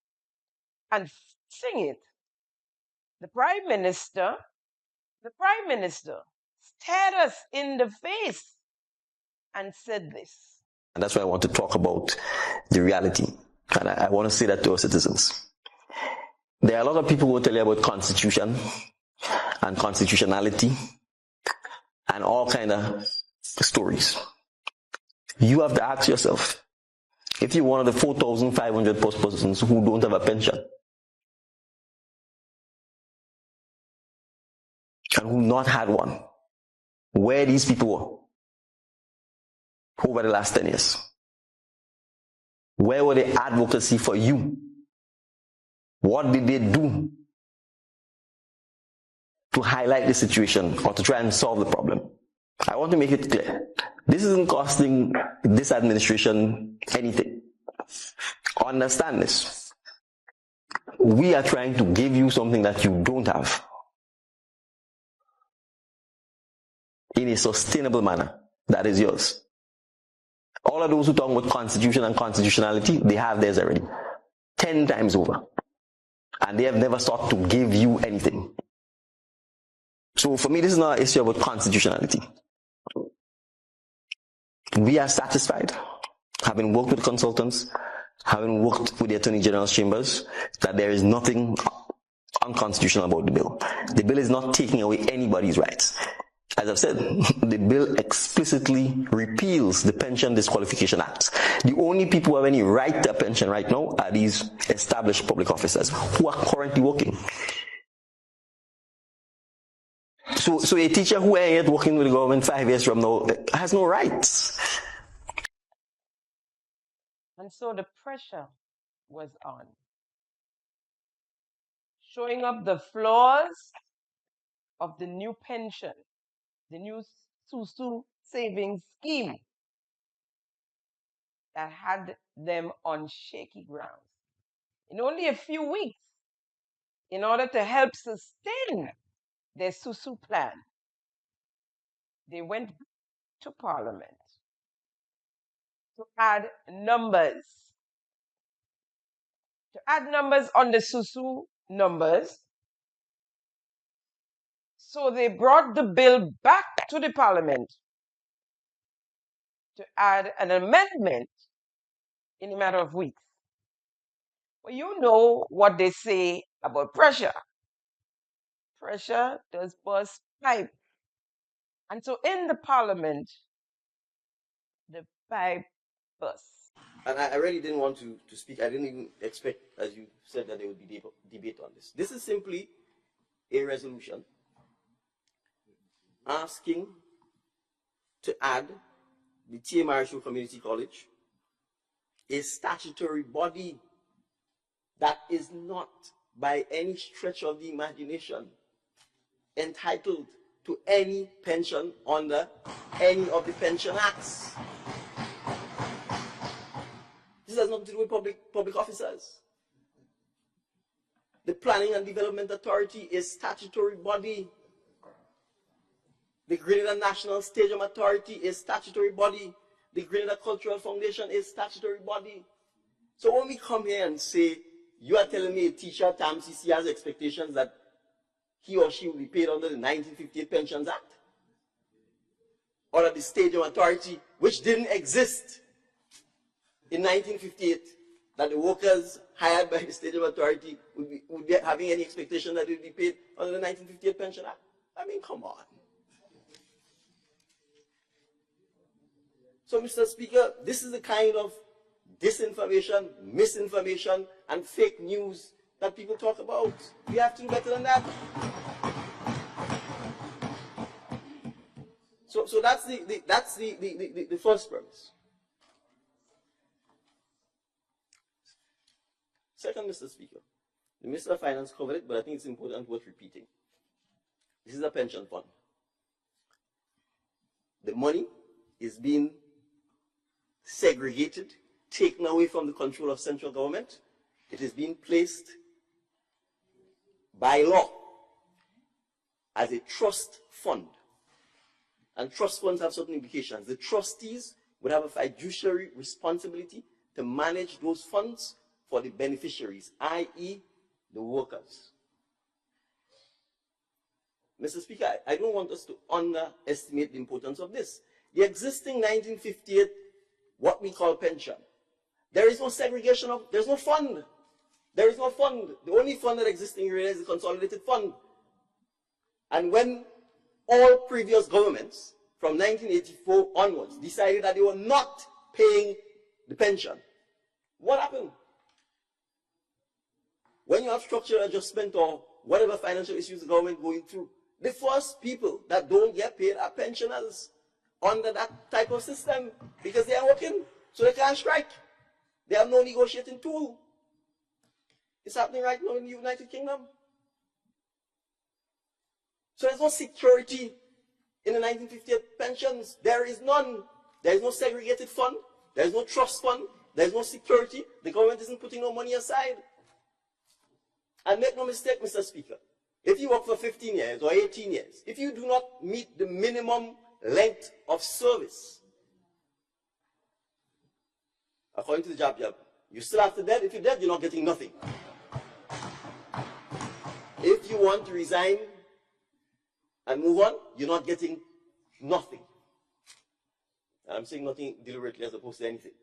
and fixing it, the Prime Minister stared us in the face and said this. And that's why I want to talk about the reality. And I want to say that to our citizens. There are a lot of people who will tell you about constitution and constitutionality and all kind of stories. You have to ask yourself, if you're one of the 4,500 plus persons who don't have a pension and who not had one, where these people were over the last 10 years? Where were the advocacy for you? What did they do to highlight the situation or to try and solve the problem? I want to make it clear. This isn't costing this administration anything. Understand this. We are trying to give you something that you don't have in a sustainable manner that is yours. All of those who talk about constitution and constitutionality, they have theirs already. 10 times over. And they have never sought to give you anything. So for me, this is not an issue about constitutionality. We are satisfied, having worked with consultants, having worked with the Attorney General's chambers, that there is nothing unconstitutional about the bill. The bill is not taking away anybody's rights. As I've said, the bill explicitly repeals the Pension Disqualification Act. The only people who have any right to a pension right now are these established public officers who are currently working. So a teacher who ain't working with the government 5 years from now has no rights. And so the pressure was on, showing up the flaws of the new pension, the new Susu savings scheme that had them on shaky grounds. In only a few weeks, in order to help sustain their Susu plan, they went to Parliament to add numbers on the Susu numbers. So they brought the bill back to the Parliament to add an amendment in a matter of weeks. Well, you know what they say about pressure. Pressure does burst pipe. And so in the Parliament, the pipe burst. And I really didn't want to speak. I didn't even expect, as you said, that there would be debate on this. This is simply a resolution asking to add the TMRSU Community College, a statutory body that is not, by any stretch of the imagination, entitled to any pension under any of the pension acts. This has nothing to do with public officers. The Planning and Development Authority is statutory body. The Grenada National Stadium Authority is statutory body. The Grenada Cultural Foundation is statutory body. So when we come here and say, you are telling me a teacher at TAMCC has expectations that he or she will be paid under the 1958 Pensions Act, or that the Stadium Authority, which didn't exist in 1958, that the workers hired by the Stadium Authority would be having any expectation that they would be paid under the 1958 Pension Act. I mean, come on. So, Mr. Speaker, this is the kind of disinformation, misinformation, and fake news that people talk about. We have to do better than that. So that's the first premise. Second, Mr. Speaker, the Minister of Finance covered it, but I think it's important worth repeating. This is a pension fund. The money is being segregated, taken away from the control of central government. It is being placed by law as a trust fund. And trust funds have certain implications. The trustees would have a fiduciary responsibility to manage those funds for the beneficiaries, i.e., the workers. Mr. Speaker, I don't want us to underestimate the importance of this. The existing 1958, what we call pension, there is no segregation of, there's no fund. There is no fund. The only fund that exists in Grenada is the consolidated fund. And when all previous governments from 1984 onwards decided that they were not paying the pension, what happened? When you have structural adjustment or whatever financial issues the government going through, the first people that don't get paid are pensioners under that type of system because they are working, so they can't strike. They have no negotiating tool. It's happening right now in the United Kingdom. So there's no security in the 1958 pensions. There is none. There is no segregated fund. There is no trust fund. There is no security. The government isn't putting no money aside. And make no mistake, Mr. Speaker, if you work for 15 years or 18 years, if you do not meet the minimum length of service, according to the job, you still have to dead. If you're dead, you're not getting nothing. If you want to resign and move on, you're not getting nothing. And I'm saying nothing deliberately as opposed to anything.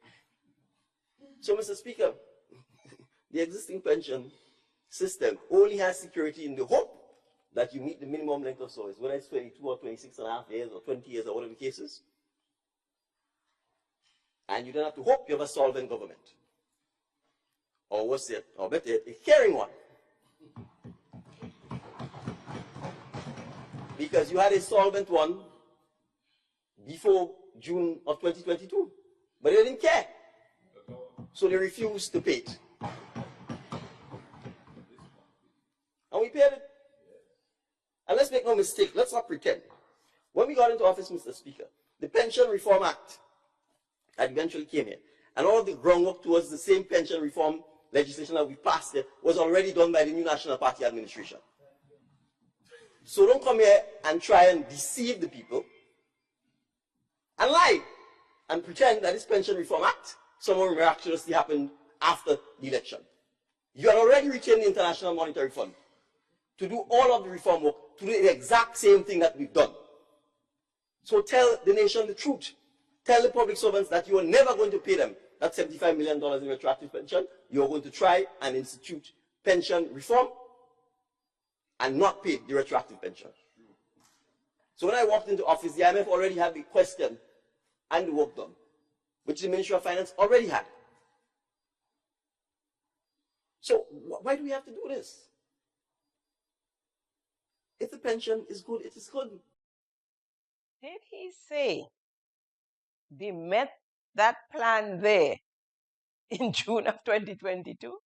So, Mr. Speaker, the existing pension system only has security in the hope that you meet the minimum length of service, whether it's 22 or 26 and a half years or 20 years or whatever the case is. And you don't have to hope you have a solvent government. Or what's it? Or better, a caring one. Because you had a solvent one before June of 2022. But they didn't care. So they refused to pay it. And we paid it. And let's make no mistake, let's not pretend. When we got into office, Mr. Speaker, the Pension Reform Act that eventually came here, and all the groundwork towards the same pension reform legislation that we passed there was already done by the new National Party administration. So don't come here and try and deceive the people and lie and pretend that this Pension Reform Act somehow miraculously happened after the election. You had already retained the International Monetary Fund to do all of the reform work, to do the exact same thing that we've done. So tell the nation the truth. Tell the public servants that you are never going to pay them that $75 million in retroactive pension, you're going to try and institute pension reform and not pay the retroactive pension. So when I walked into office, the IMF already had the question and the work done, which the Ministry of Finance already had. So why do we have to do this? If the pension is good, it is good. Did he say they met that plan there in June of 2022?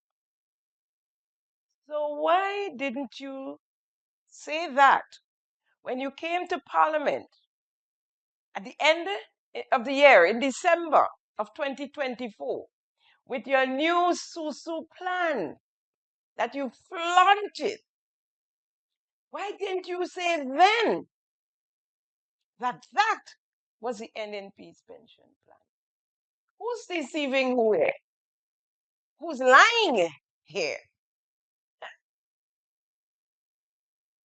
So why didn't you say that when you came to Parliament at the end of the year, in December of 2024, with your new SUSU plan that you flaunted? Why didn't you say then that that was the NNP's pension plan? Who's deceiving who here? Who's lying here?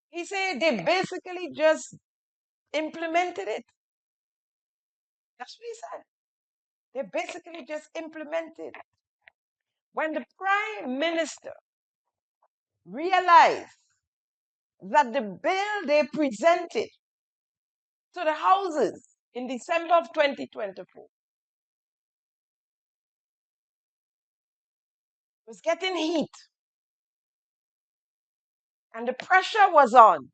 He said they basically just implemented it. That's what he said. They basically just implemented. When the Prime Minister realized that the bill they presented to the Houses in December of 2024 was getting heat, and the pressure was on,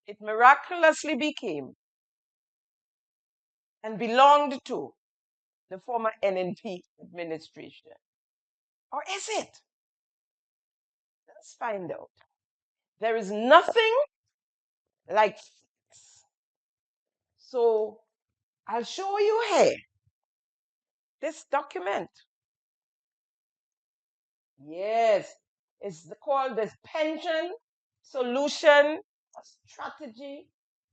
it miraculously became and belonged to the former NNP administration. Or is it? Let's find out. There is nothing like this. So I'll show you here this document. Yes, it's called the Pension Solution Strategy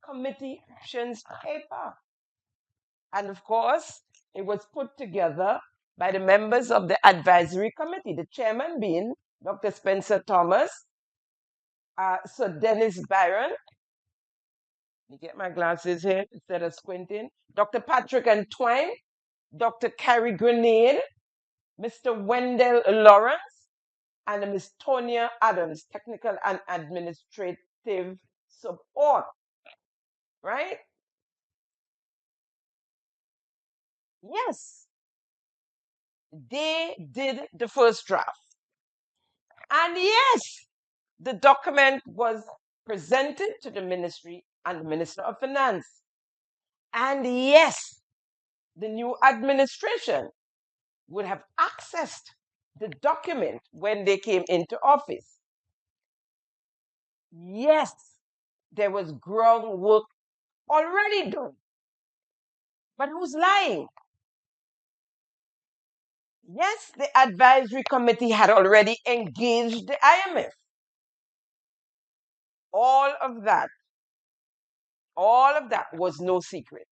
Committee Actions Paper. And of course, it was put together by the members of the advisory committee, the chairman being Dr. Spencer Thomas, Sir Dennis Byron. Let me get my glasses here instead of squinting. Dr. Patrick Entwine, Dr. Carrie Grenade, Mr. Wendell Lawrence, and Ms. Tonya Adams, technical and administrative support. Right? Yes, they did the first draft. And yes, the document was presented to the ministry and the Minister of Finance. And yes, the new administration would have accessed the document when they came into office. Yes, there was groundwork already done. But who's lying? Yes, the advisory committee had already engaged the IMF. All of that was no secret.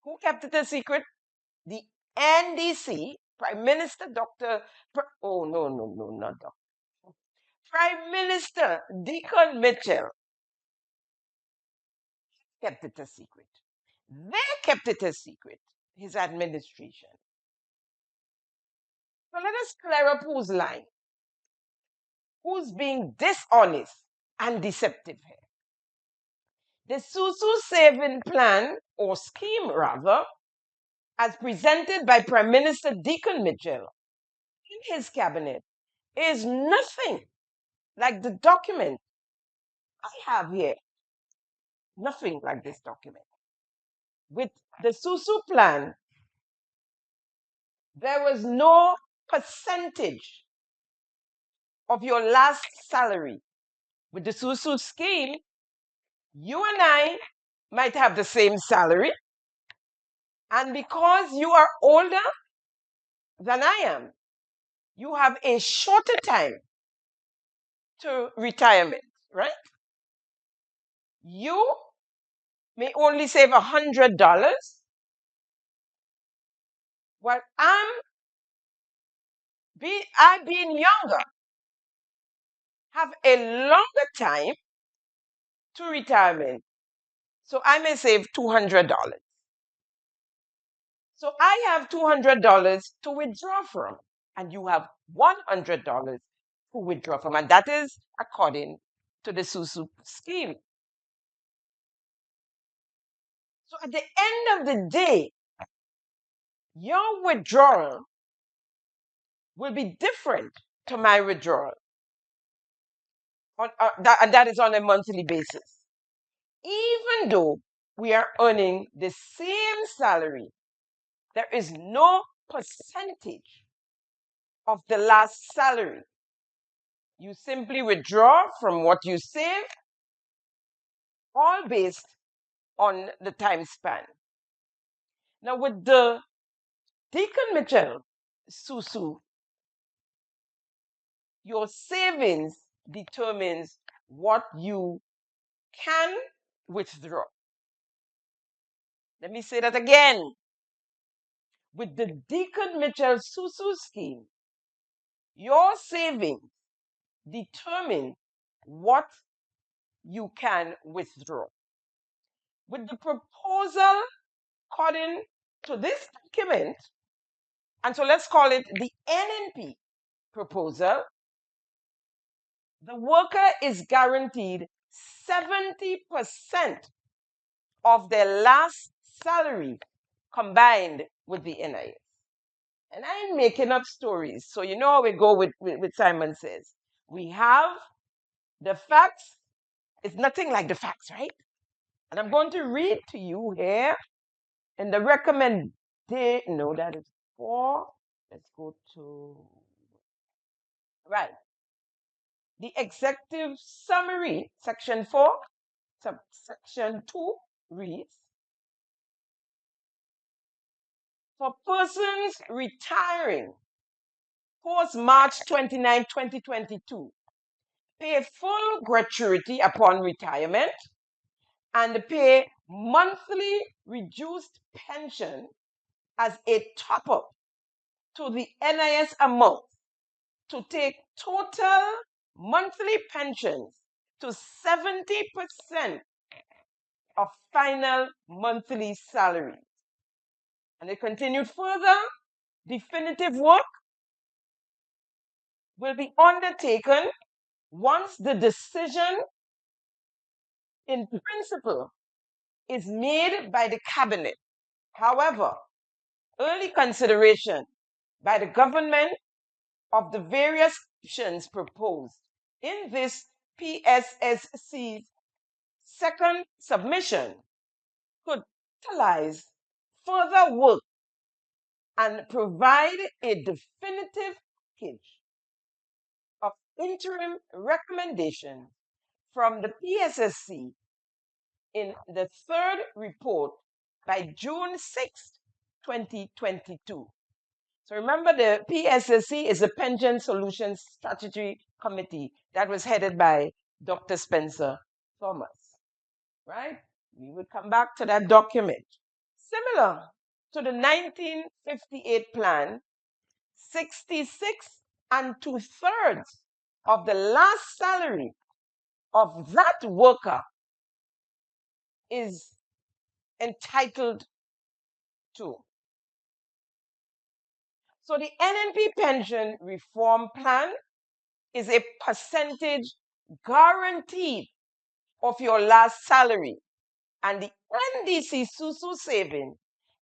Who kept it a secret? The NDC, Prime Minister oh, no, not Dr. Prime Minister Deacon Mitchell kept it a secret. They kept it a secret, his administration. So let us clear up who's lying, who's being dishonest and deceptive here. The SUSU saving plan, or scheme rather, as presented by Prime Minister Deacon Mitchell in his cabinet, is nothing like the document I have here. Nothing like this document. With the SUSU plan, there was no percentage of your last salary. With the SUSU scheme, you and I might have the same salary, and because you are older than I am, you have a shorter time to retirement, right? You may only save $100, while I being younger, have a longer time to retirement. So I may save $200. So I have $200 to withdraw from, and you have $100 to withdraw from, and that is according to the SUSU scheme. So at the end of the day, your withdrawal will be different to my withdrawal, and that is on a monthly basis. Even though we are earning the same salary, there is no percentage of the last salary. You simply withdraw from what you save, all based on the time span. Now, with the Deacon Mitchell Susu, your savings determines what you can withdraw. Let me say that again. With the Deacon Mitchell Susu scheme, your savings determine what you can withdraw. With the proposal according to this document, and so let's call it the NNP proposal, the worker is guaranteed 70% of their last salary combined with the NIS. And I'm making up stories. So you know how we go with Simon Says. We have the facts. It's nothing like the facts, right? And I'm going to read to you here in the recommendation. No, that is 4. Let's go to, right. The executive summary, section 4, subsection 2 reads, for persons retiring post March 29, 2022, pay full gratuity upon retirement and pay monthly reduced pension as a top-up to the NIS amount to take total monthly pensions to 70% of final monthly salary. And it continued further, definitive work will be undertaken once the decision in principle is made by the cabinet. However, early consideration by the government of the various options proposed in this PSSC's second submission could utilize further work and provide a definitive package of interim recommendations from the PSSC in the third report by June 6, 2022. So remember, the PSSC is a Pension Solutions Strategy Committee that was headed by Dr. Spencer Thomas, right? We will come back to that document. Similar to the 1958 plan, 66 and 2/3 of the last salary of that worker is entitled to. So the NNP pension reform plan is a percentage guaranteed of your last salary. And the NDC SUSU saving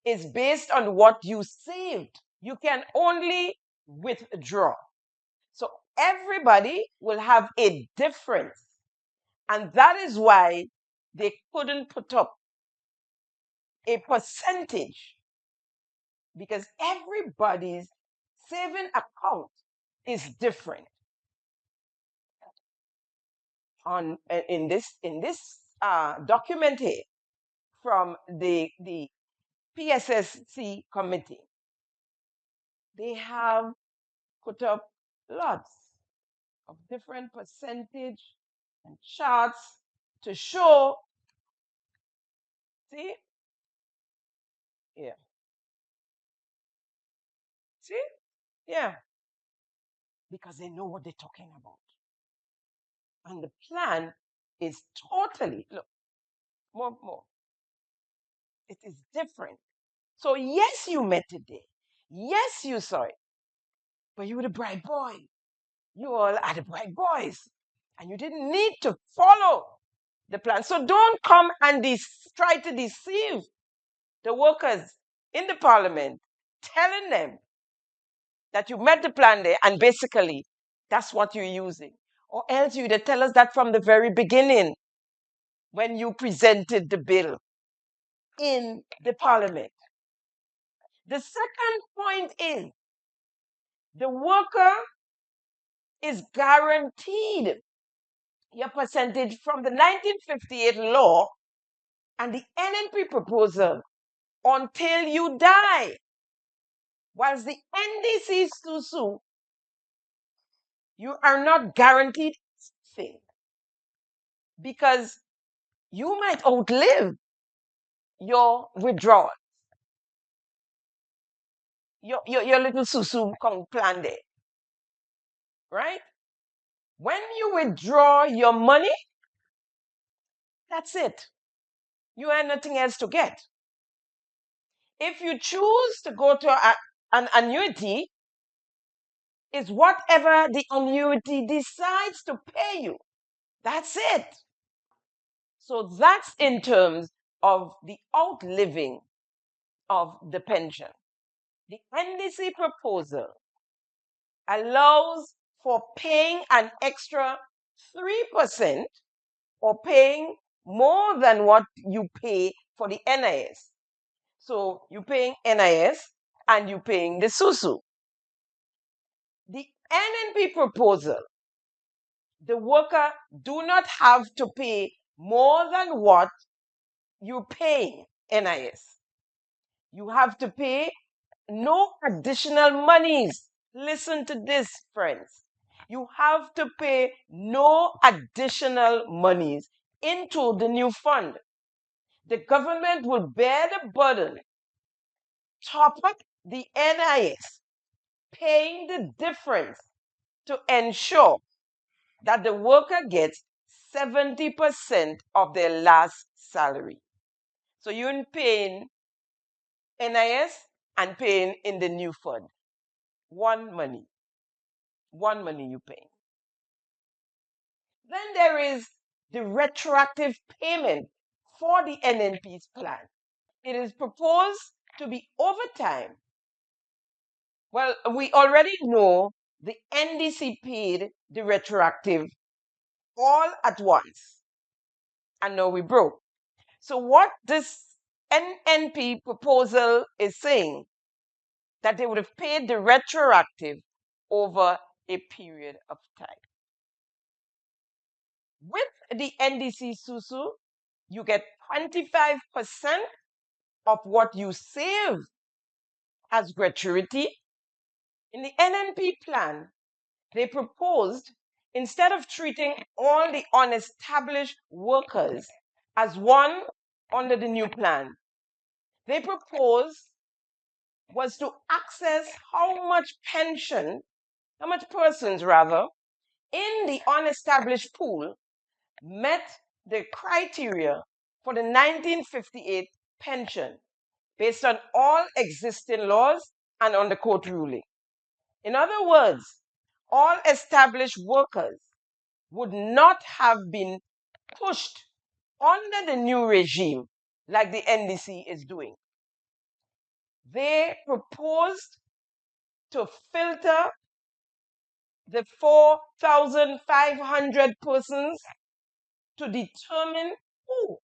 is based on what you saved. You can only withdraw. So everybody will have a difference. And that is why they couldn't put up a percentage, because everybody's saving account is different. In this document here from the PSSC committee, they have put up lots of different percentage and charts to show. See? Yeah. See? Yeah. Because they know what they're talking about. And the plan is totally, look, more. It is different So yes, you met today. Yes, you saw it. But you were the bright boy. You all are the bright boys. And you didn't need to follow the plan. So don't come and try to deceive the workers in the parliament, telling them that you met the plan there and basically that's what you're using. Or else you'd tell us that from the very beginning when you presented the bill in the parliament. The second point is the worker is guaranteed your percentage from the 1958 law and the NNP proposal until you die. Whilst the NDC SUSU, you are not guaranteed anything because you might outlive your withdrawal, your little SUSU plan there, right? When you withdraw your money, that's it. You have nothing else to get. If you choose to go to an annuity, is whatever the annuity decides to pay you. That's it. So that's in terms of the outliving of the pension. The NDC proposal allows for paying an extra 3% or paying more than what you pay for the NIS. So you're paying NIS and you're paying the SUSU. The NNP proposal, the worker do not have to pay more than what you're paying NIS. You have to pay no additional monies. Listen to this, friends. You have to pay no additional monies into the new fund. The government will bear the burden, top up the NIS, paying the difference to ensure that the worker gets 70% of their last salary. So you're paying NIS and paying in the new fund. One money you pay. Then there is the retroactive payment for the NNP's plan. It is proposed to be over time. Well, we already know the NDC paid the retroactive all at once. And now we broke. So what this NNP proposal is saying, that they would have paid the retroactive over a period of time. With the NDC SUSU, you get 25% of what you save as gratuity. In the NNP plan, they proposed, instead of treating all the unestablished workers as one under the new plan, they proposed was to access how much persons rather, in the unestablished pool met the criteria for the 1958 pension based on all existing laws and on the court ruling. In other words, all established workers would not have been pushed under the new regime like the NDC is doing. They proposed to filter the 4,500 persons to determine who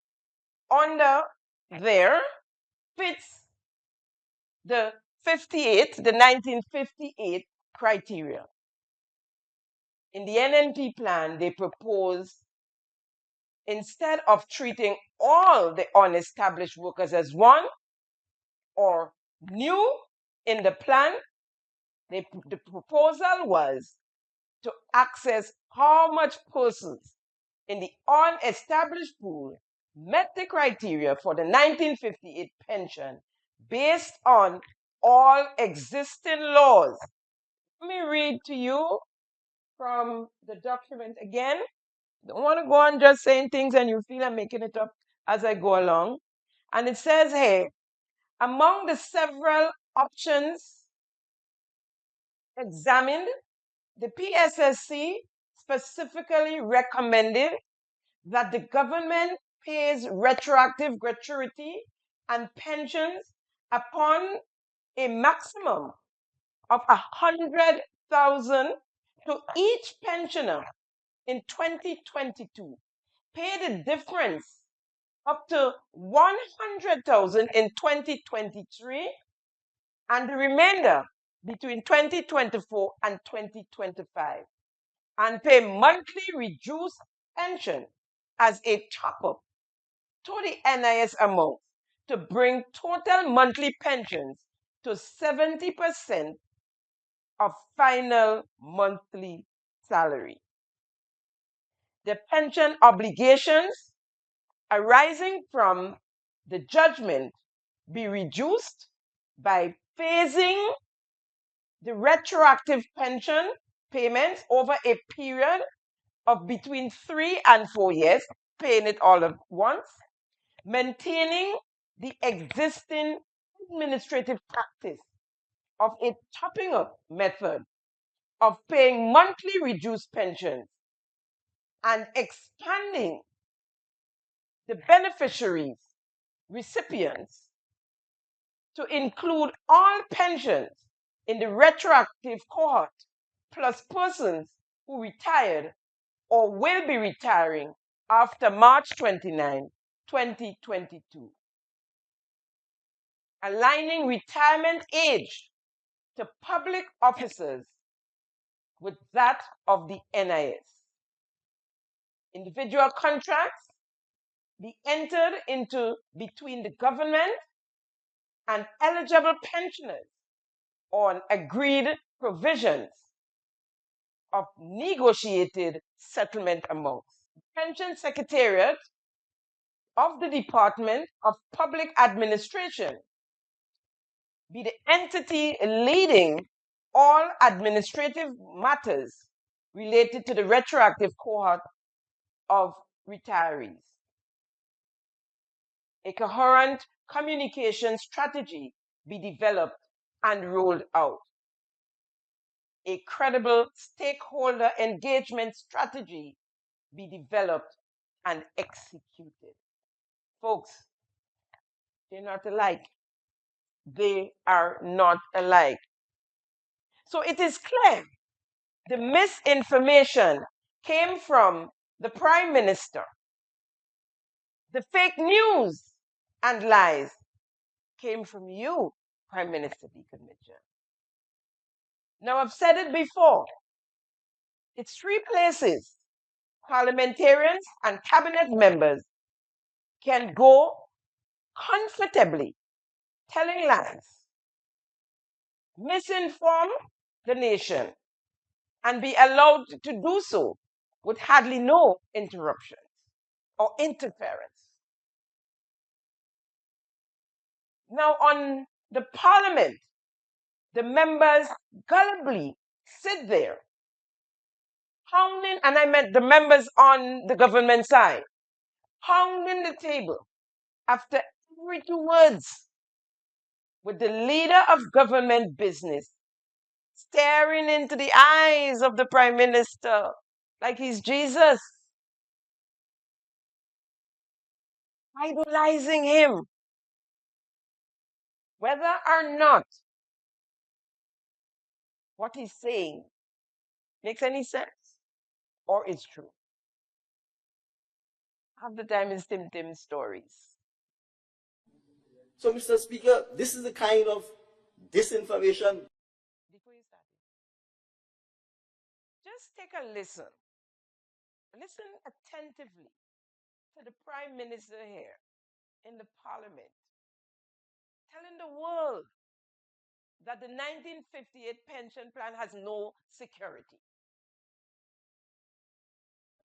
under there fits the 1958 criteria. In the NNP plan, they propose, instead of treating all the unestablished workers as one or new in the plan, the proposal was to access how much persons in the unestablished pool met the criteria for the 1958 pension based on all existing laws. Let me read to you from the document again. Don't want to go on just saying things and you feel I'm making it up as I go along. And it says here, Among the several options examined, the PSSC specifically recommended that the government pays retroactive gratuity and pensions upon a maximum of 100,000 to each pensioner in 2022, pay the difference up to 100,000 in 2023, and the remainder between 2024 and 2025, and pay monthly reduced pension as a top-up to the NIS amount to bring total monthly pensions to 70% of final monthly salary. The pension obligations arising from the judgment be reduced by phasing the retroactive pension payments over a period of between 3 and 4 years, paying it all at once, maintaining the existing administrative practice of a topping up method of paying monthly reduced pensions, and expanding the beneficiaries, recipients, to include all pensions in the retroactive cohort, plus persons who retired or will be retiring after March 29, 2022. Aligning retirement age to public officers with that of the NIS. Individual contracts be entered into between the government and eligible pensioners on agreed provisions of negotiated settlement amounts. Pension Secretariat of the Department of Public Administration be the entity leading all administrative matters related to the retroactive cohort of retirees. A coherent communication strategy be developed and rolled out. A credible stakeholder engagement strategy be developed and executed. Folks, they're not alike. They are not alike. So it is clear the misinformation came from the Prime Minister. The fake news and lies came from you, Prime Minister Deacon Mitchell. Now, I've said it before. It's 3 places parliamentarians and cabinet members can go comfortably telling lies, misinform the nation, and be allowed to do so with hardly no interruptions or interference. Now, on the parliament, the members gullibly sit there, pounding, and I meant the members on the government side, pounding the table after every 2 words with the leader of government business staring into the eyes of the Prime Minister like he's Jesus, idolizing him, whether or not what he's saying makes any sense or is true. Half the time it's Tim Tim stories. So, Mr. Speaker, this is the kind of disinformation. Before you start, just take a listen. Listen attentively to the Prime Minister here in the Parliament telling the world that the 1958 pension plan has no security.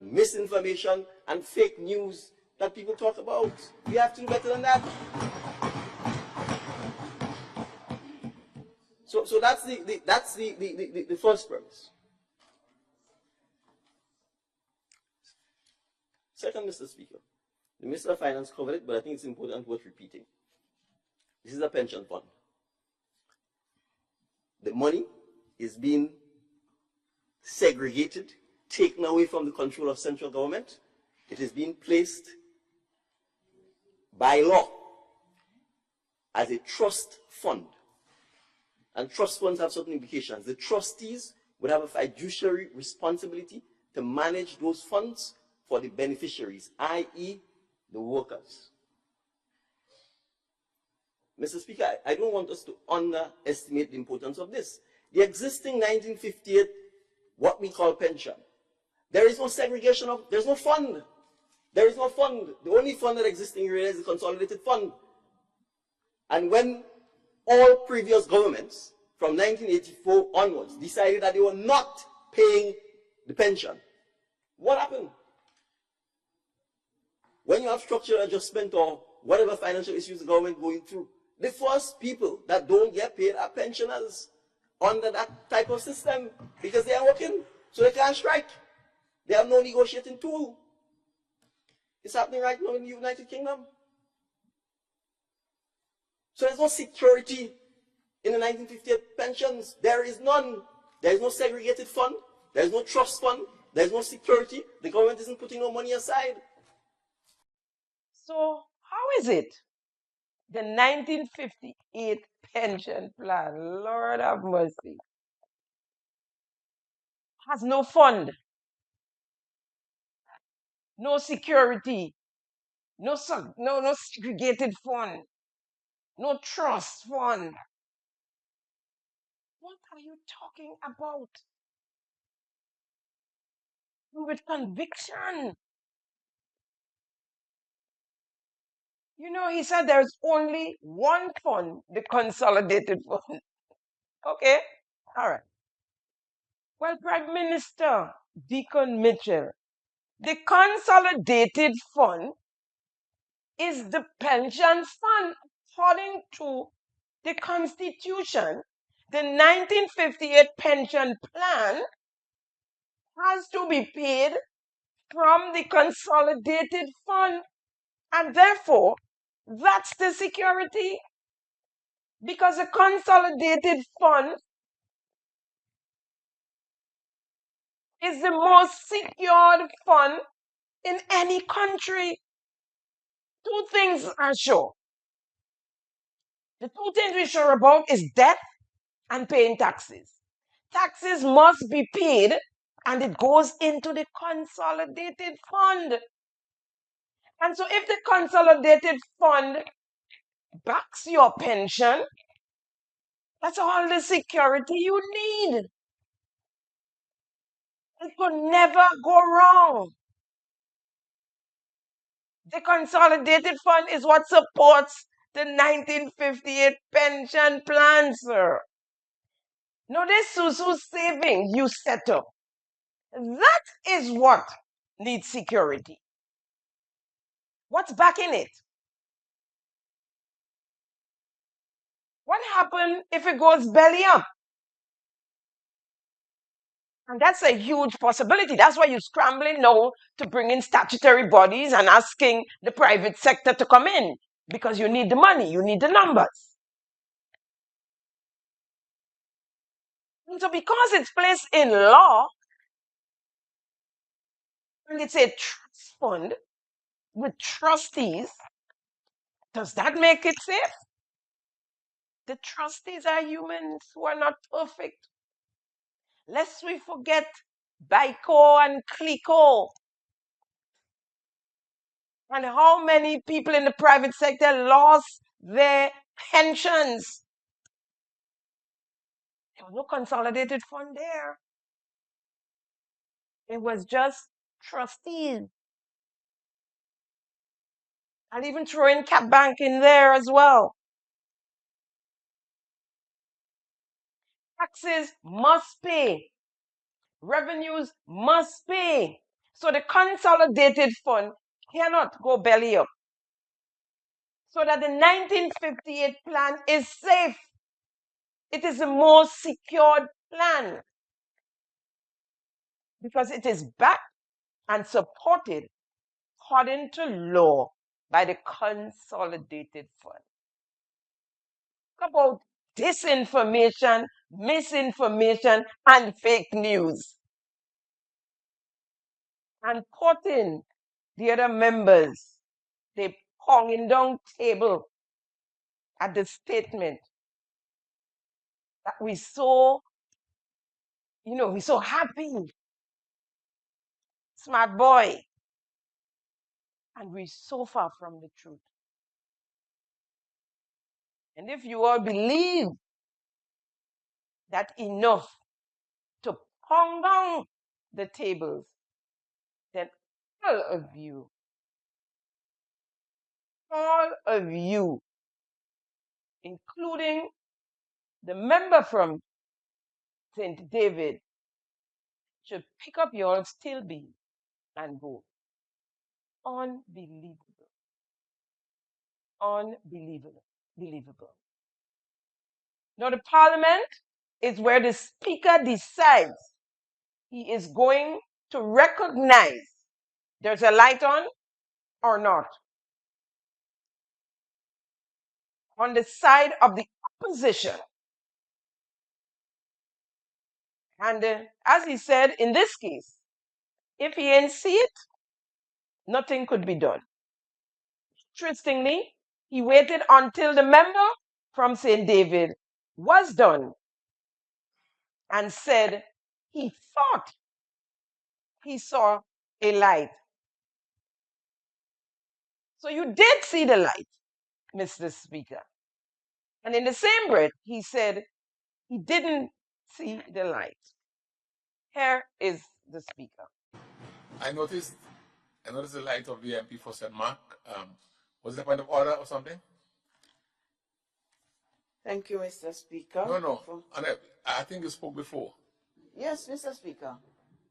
Misinformation and fake news that people talk about. We have to do better than that. So that's the first premise. Second, Mr. Speaker, the Minister of Finance covered it, but I think it's important worth repeating. This is a pension fund. The money is being segregated, taken away from the control of central government. It is being placed by law as a trust fund. And trust funds have certain implications. The trustees would have a fiduciary responsibility to manage those funds for the beneficiaries, i.e., the workers. Mr. Speaker, I don't want us to underestimate the importance of this. The existing 1958, what we call pension, there is no segregation of, there's no fund. There is no fund. The only fund that exists in here is the consolidated fund. And when all previous governments from 1984 onwards decided that they were not paying the pension, what happened? When you have structural adjustment or whatever financial issues the government going through, the first people that don't get paid are pensioners under that type of system because they are working, so they can't strike. They have no negotiating tool. It's happening right now in the United Kingdom. So there's no security in the 1958 pensions. There is none. There is no segregated fund. There is no trust fund. There is no security. The government isn't putting no money aside. So how is it the 1958 pension plan, Lord have mercy, has no fund, no security, no segregated fund, no trust fund? What are you talking about? With conviction. You know, he said there's only one fund, the consolidated fund. Okay, all right. Well, Prime Minister Deacon Mitchell, the consolidated fund is the pension fund. According to the Constitution, the 1958 pension plan has to be paid from the consolidated fund. And therefore, that's the security. Because a consolidated fund is the most secured fund in any country. Two things are sure. The two things we're sure about is death and paying taxes. Taxes must be paid and it goes into the consolidated fund. And so if the consolidated fund backs your pension, that's all the security you need. It could never go wrong. The consolidated fund is what supports the 1958 pension plan, sir. Now, this Susu savings you set up, that is what needs security. What's backing it? What happens if it goes belly up? And that's a huge possibility. That's why you're scrambling now to bring in statutory bodies and asking the private sector to come in because you need the money, you need the numbers. And so because it's placed in law, and it's a trust fund with trustees, does that make it safe? The trustees are humans who are not perfect. Lest we forget Baiko and Clico. And how many people in the private sector lost their pensions. There was no consolidated fund there. It was just trustees. I'll even throw in Cap Bank in there as well. Taxes must pay. Revenues must pay. So the consolidated fund cannot go belly up. So that the 1958 plan is safe. It is the most secured plan because it is backed and supported according to law by the consolidated fund. about disinformation, misinformation, and fake news. And quoting the other members, they pounding down table at the statement that we so, we so happy, smart boy, and we're so far from the truth. And if you all believe that enough to pound down the tables, then all of you, including the member from St. David, should pick up your steel beam and go. Unbelievable. Unbelievable. Believable. Now, the parliament is where the speaker decides he is going to recognize there's a light or not. On the side of the opposition. And as he said, in this case, if he ain't see it, nothing could be done. Interestingly, he waited until the member from St. David was done and said he thought he saw a light. So you did see the light, Mr. Speaker. And in the same breath, he said he didn't see the light. Here is the Speaker. I noticed the light of the MP for St. Mark. Was it a point of order or something? Thank you, Mr. Speaker. No. And I think you spoke before. Yes, Mr. Speaker.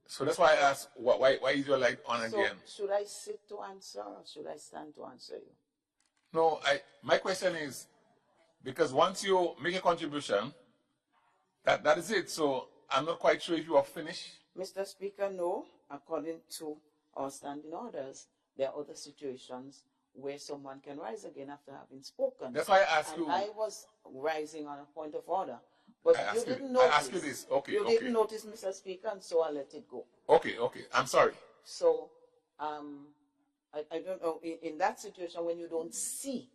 So that's why I asked, why is your light on So, again? should I sit to answer or should I stand to answer you? No, my question is, because once you make a contribution, that is it. So I'm not quite sure if you are finished. Mr. Speaker, no. According to our standing orders, there are other situations where someone can rise again after having spoken. That's why I asked you. I was rising on a point of order. But you didn't I notice. asked you this. Okay. You didn't notice, Mr. Speaker, and so I let it go. Okay. I'm sorry. So, I don't know, in that situation when you don't see,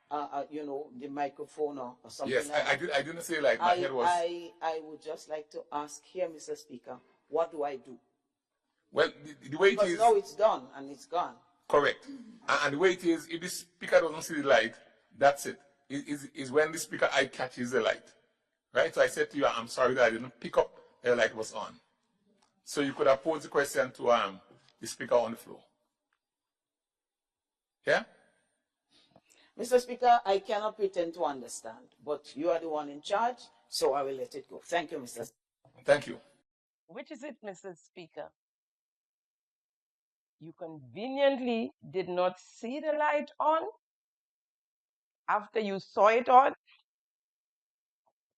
the microphone or something yes, like that. I didn't say like my head was. I would just like to ask here, Mr. Speaker, what do I do? Well, the way it Because is. now it's done and it's gone. Correct. And the way it is, if the speaker doesn't see the light, that's it. Is when the speaker eye catches the light. Right? So I said to you, I'm sorry that I didn't pick up the light was on. So you could have posed the question to the speaker on the floor. Yeah? Mr. Speaker, I cannot pretend to understand, but you are the one in charge, so I will let it go. Thank you, Mr. Speaker. Thank you. Which is it, Mr. Speaker? You conveniently did not see the light on after you saw it on?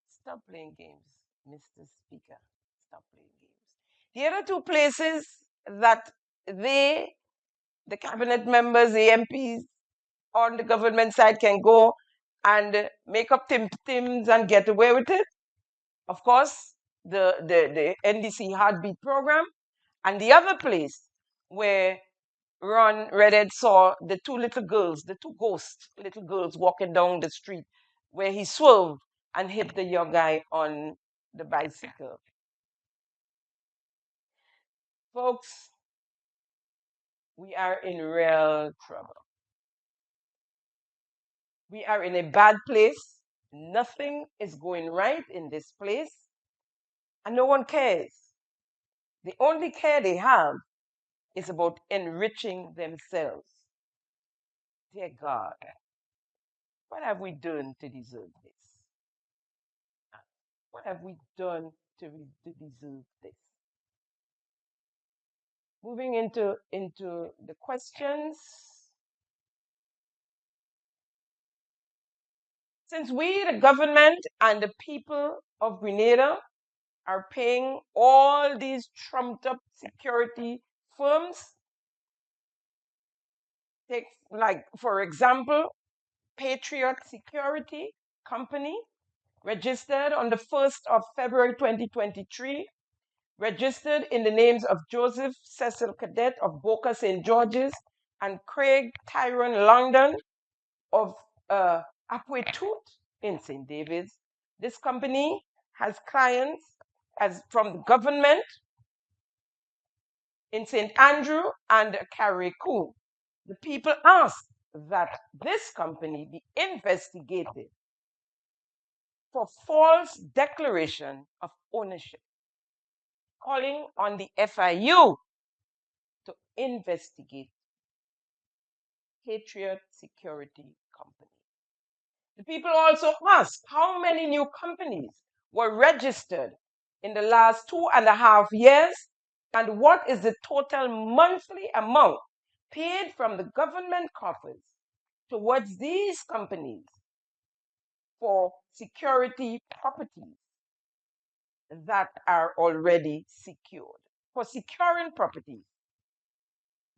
Stop playing games, Mr. Speaker. Stop playing games. The other two places that the cabinet members, the MPs on the government side can go and make up tims and get away with it. Of course, the NDC heartbeat program, and the other place where Ron Redhead saw the two ghost little girls walking down the street, where he swerved and hit the young guy on the bicycle. Folks, we are in real trouble. We are in a bad place. Nothing is going right in this place, and no one cares. The only care they have is about enriching themselves. Dear God, what have we done to deserve this? What have we done to deserve this? Moving into the questions. Since we, the government and the people of Grenada, are paying all these trumped up security firms, take, like, for example, Patriot Security, company, registered on the 1st of February 2023, registered in the names of Joseph Cecil Cadet of Boca St. George's and Craig Tyrone London of Apwetut in St. David's. This company has clients from the government in St. Andrew and Carriacou. The people asked that this company be investigated for false declaration of ownership, calling on the FIU to investigate Patriot Security Company. The people also asked how many new companies were registered in the last 2.5 years and what is the total monthly amount paid from the government coffers towards these companies for security properties that are already secured, for securing properties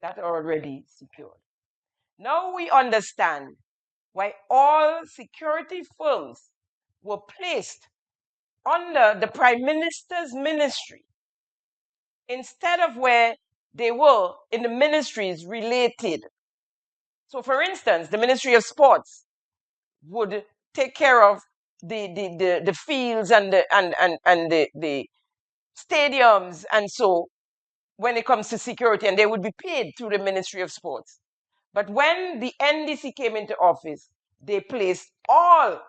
that are already secured. Now we understand why all security firms were placed under the Prime Minister's ministry instead of where they were in the ministries related. So, for instance, the Ministry of Sports would take care of the fields and the stadiums, and so when it comes to security, and they would be paid through the Ministry of Sports. But when the NDC came into office, they placed all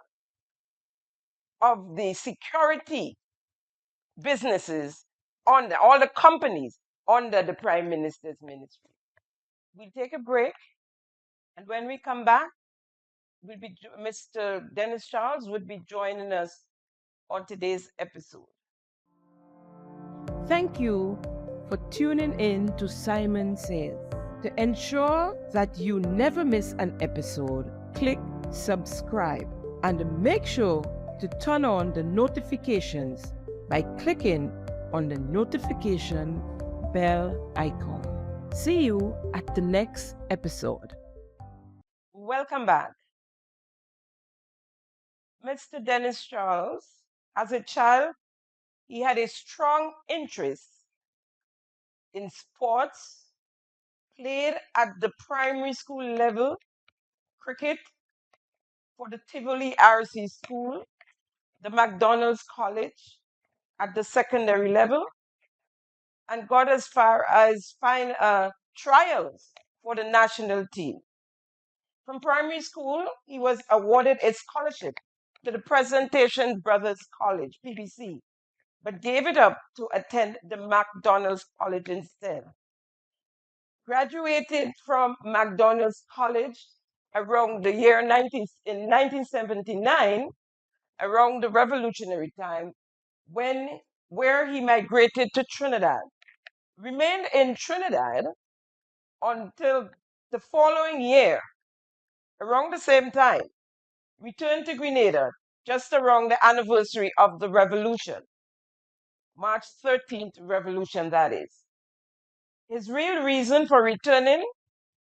of the security businesses under, all the companies under the Prime Minister's ministry. We'll take a break, and when we come back, Mr. Dennis Charles would be joining us on today's episode. Thank you for tuning in to Simon Says. To ensure that you never miss an episode, click subscribe and make sure to turn on the notifications by clicking on the notification bell icon. See you at the next episode. Welcome back. Mr. Dennis Charles, as a child, he had a strong interest in sports, played at the primary school level, cricket for the Tivoli RC School, the McDonald's College at the secondary level, and got as far as trials for the national team. From primary school, he was awarded a scholarship to the Presentation Brothers College, PBC, but gave it up to attend the McDonald's College instead. Graduated from McDonald's College around the year in 1979, around the revolutionary time, where he migrated to Trinidad. Remained in Trinidad until the following year, around the same time, returned to Grenada just around the anniversary of the revolution, March 13th revolution, that is. His real reason for returning,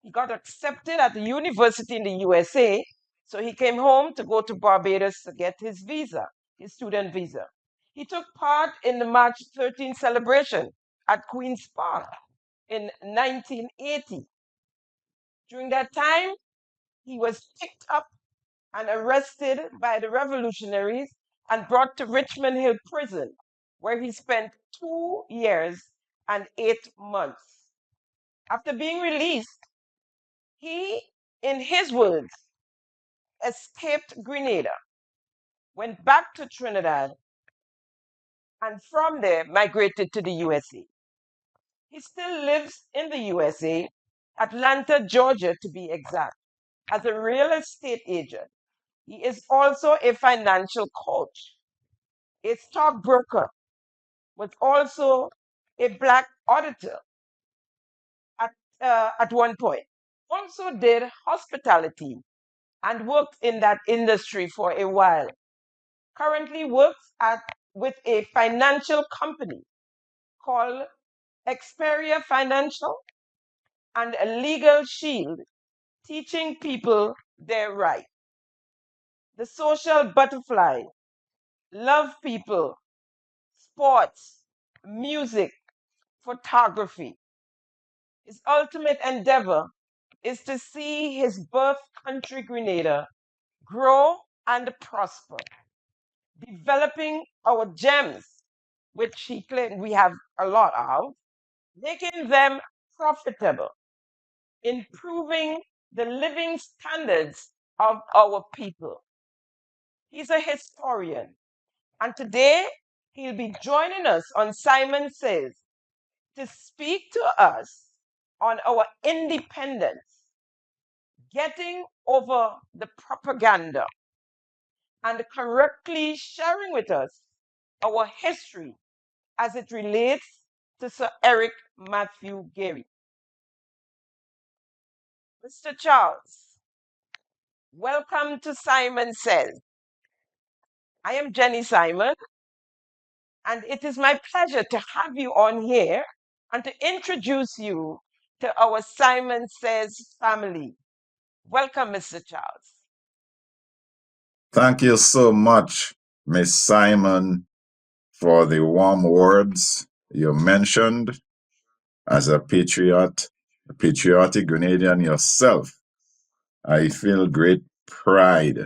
he got accepted at the university in the USA, so he came home to go to Barbados to get his visa, his student visa. He took part in the March 13th celebration at Queen's Park in 1980. During that time, he was picked up and arrested by the revolutionaries and brought to Richmond Hill Prison, where he spent 2 years and 8 months. After being released, he, in his words, escaped Grenada, went back to Trinidad, and from there migrated to the USA. He still lives in the USA, Atlanta, Georgia to be exact, as a real estate agent. He is also a financial coach, a stockbroker, was also a black auditor at one point. Also did hospitality and worked in that industry for a while. Currently works with a financial company called Xperia Financial and a Legal Shield, teaching people their rights. The social butterfly, love people, sports, music, photography. His ultimate endeavor is to see his birth country, Grenada, grow and prosper, developing our gems, which he claimed we have a lot of, making them profitable, improving the living standards of our people. He's a historian, and today he'll be joining us on Simon Says to speak to us on our independence, getting over the propaganda, and correctly sharing with us our history as it relates to Sir Eric Matthew Gary. Mr. Charles, welcome to Simon Says. I am Jenny Simon, and it is my pleasure to have you on here and to introduce you to our Simon Says family. Welcome, Mr. Charles. Thank you so much, Miss Simon, for the warm words you mentioned. As a patriot, a patriotic Grenadian yourself, I feel great pride,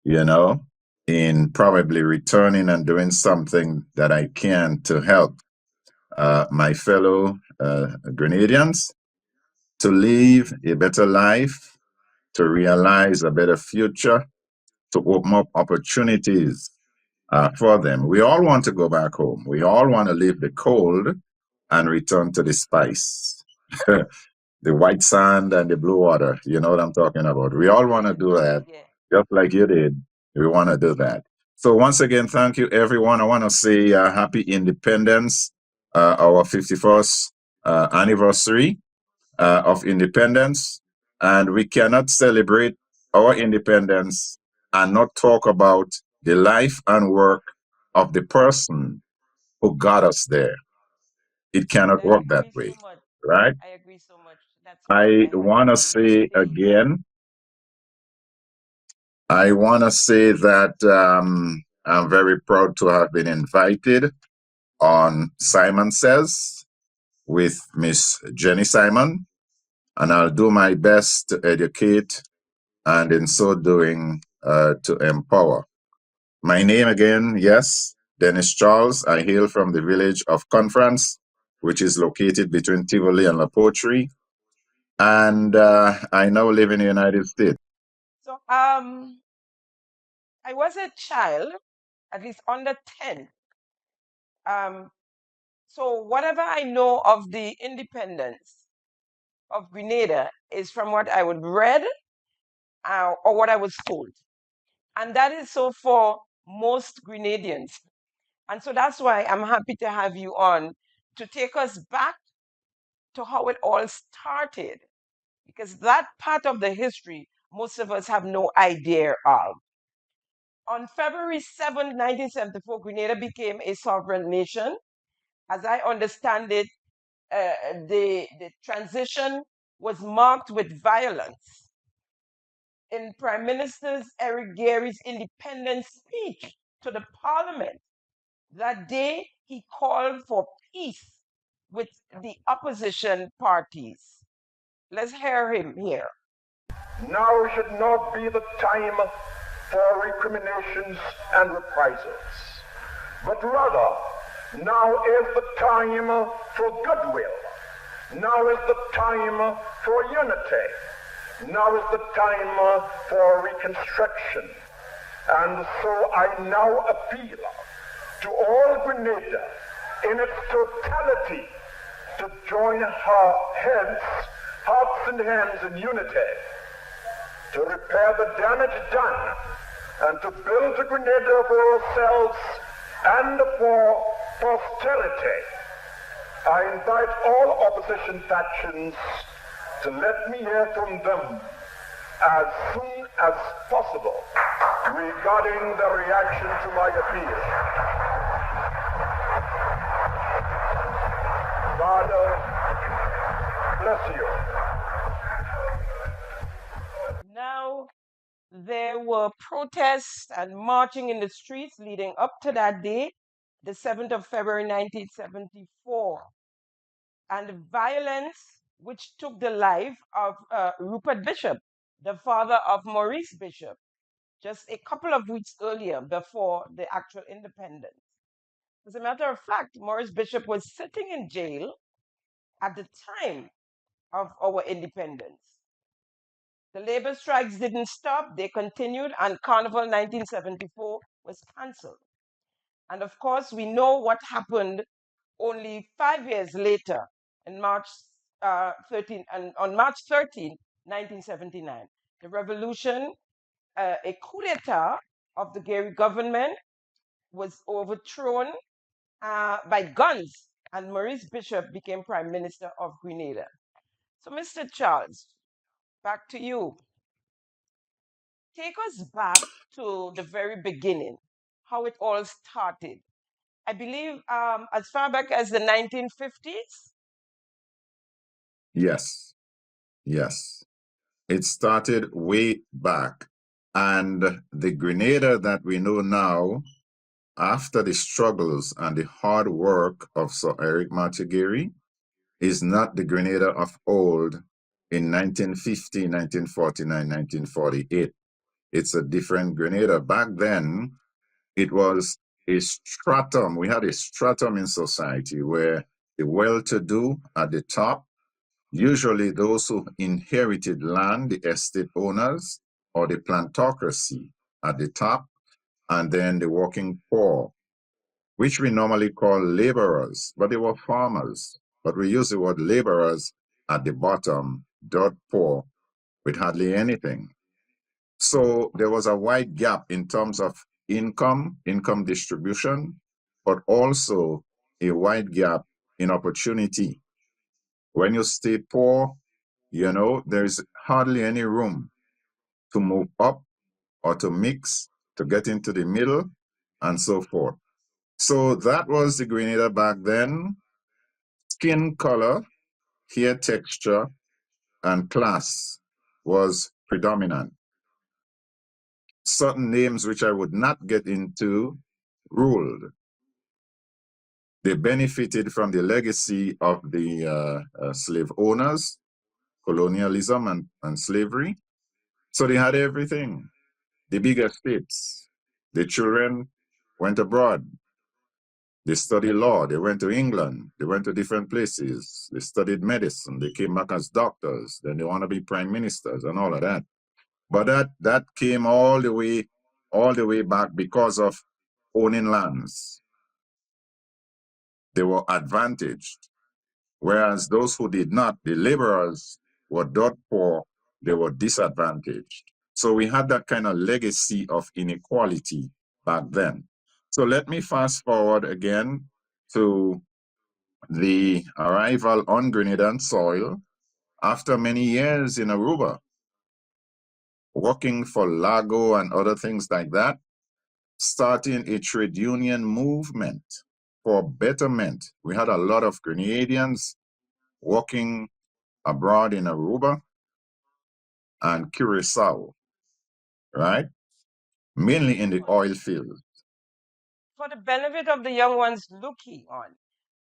you know, in probably returning and doing something that I can to help my fellow Grenadians to live a better life, to realize a better future, to open up opportunities for them. We all want to go back home. We all want to leave the cold and return to the spice, the white sand and the blue water. You know what I'm talking about. We all want to do that, Yeah. just like you did. We want to do that. So once again, thank you, everyone. I want to say happy independence, our 51st anniversary of independence. And we cannot celebrate our independence and not talk about the life and work of the person who got us there. It cannot I work that agree way, so much. right? I agree so much. That's why I I had want to you on say yesterday. again, I want to say that I'm very proud to have been invited on Simon Says with Miss Jenny Simon, and I'll do my best to educate and in so doing to empower. My name again, yes, Dennis Charles. I hail from the village of Conference, which is located between Tivoli and La Poterie, and I now live in the United States. So I was a child, at least under 10. Um so whatever I know of the independence of Grenada is from what I would read or what I was told. And that is so for most Grenadians. And so that's why I'm happy to have you on to take us back to how it all started, because that part of the history most of us have no idea of. On February 7, 1974, Grenada became a sovereign nation. As I understand it, the transition was marked with violence. In Prime Minister Eric Gary's independence speech to the Parliament that day, he called for peace with the opposition parties. Let's hear him here. Now should not be the time for recriminations and reprisals, but rather now is the time for goodwill. Now is the time for unity. Now is the time for reconstruction. And so I now appeal to all Grenada in its totality to join her heads, hearts and hands in unity to repair the damage done and to build a Grenada for ourselves and for posterity. I invite all opposition factions to let me hear from them as soon as possible regarding the reaction to my appeal. God bless you. Now, there were protests and marching in the streets leading up to that day, the 7th of February 1974. And the violence which took the life of Rupert Bishop, the father of Maurice Bishop, just a couple of weeks earlier before the actual independence. As a matter of fact, Maurice Bishop was sitting in jail at the time of our independence. The labor strikes didn't stop, they continued, and Carnival 1974 was cancelled. And of course, we know what happened only 5 years later, in March 13, and on March 13, 1979. The revolution, a coup d'etat of the Gary government, was overthrown by guns, and Maurice Bishop became Prime Minister of Grenada. So, Mr. Charles, back to you. Take us back to the very beginning, how it all started. I believe as far back as the 1950s. Yes, yes. It started way back. And the Grenada that we know now, after the struggles and the hard work of Sir Eric Martigary, is not the Grenada of old in 1950, 1949, 1948. It's a different Grenada. Back then, it was a stratum. We had a stratum in society where the well-to-do at the top, usually those who inherited land, the estate owners, or the plantocracy at the top, and then the working poor, which we normally call laborers, but they were farmers. But we use the word laborers at the bottom, dirt poor, with hardly anything. So there was a wide gap in terms of income distribution, but also a wide gap in opportunity. When you stay poor, there's hardly any room to move up or to mix, to get into the middle, and so forth. So that was the Grenada back then. Skin color, hair texture, and class was predominant. Certain names which I would not get into ruled. They benefited from the legacy of the slave owners, colonialism and slavery. So they had everything. The big estates. The children went abroad. They studied law. They went to England. They went to different places. They studied medicine. They came back as doctors. Then they want to be prime ministers and all of that. But that came all the way back because of owning lands. They were advantaged. Whereas those who did not, the laborers, were dirt poor, they were disadvantaged. So we had that kind of legacy of inequality back then. So let me fast forward again to the arrival on Grenadian soil after many years in Aruba, working for Lago and other things like that, starting a trade union movement for betterment. We had a lot of Grenadians working abroad in Aruba and Curacao, right? Mainly in the oil field. For the benefit of the young ones looking on,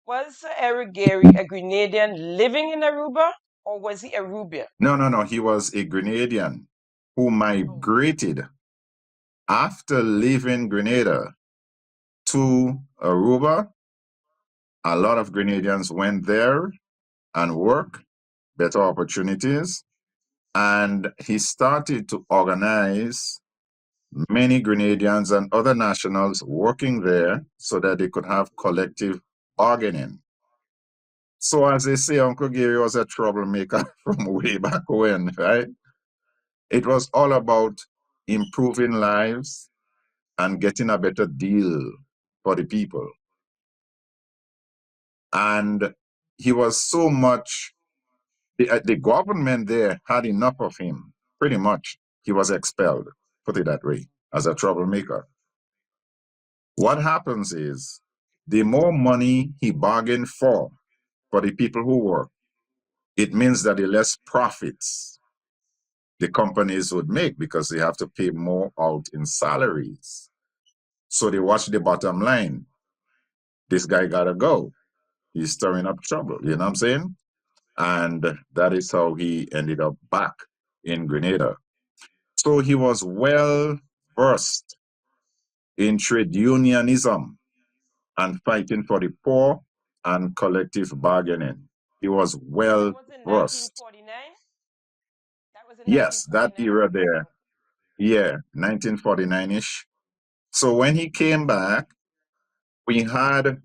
was Eric Gary a Grenadian living in Aruba, or was he Arubian? No. He was a Grenadian who migrated after leaving Grenada to Aruba. A lot of Grenadians went there and worked, better opportunities, and he started to organize many Grenadians and other nationals working there so that they could have collective bargaining. So as they say, Uncle Gary was a troublemaker from way back when, right? It was all about improving lives and getting a better deal for the people. And he was so much, the government there had enough of him, pretty much. He was expelled, put it that way, as a troublemaker. What happens is, the more money he bargained for the people who work, it means that the less profits the companies would make because they have to pay more out in salaries. So they watch the bottom line. This guy gotta go. He's stirring up trouble. You know what I'm saying? And that is how he ended up back in Grenada. So he was well versed in trade unionism and fighting for the poor and collective bargaining. He was well That was in versed. 1949. That was in Yes, that 1949. era there. Yeah, 1949-ish. So when he came back, we had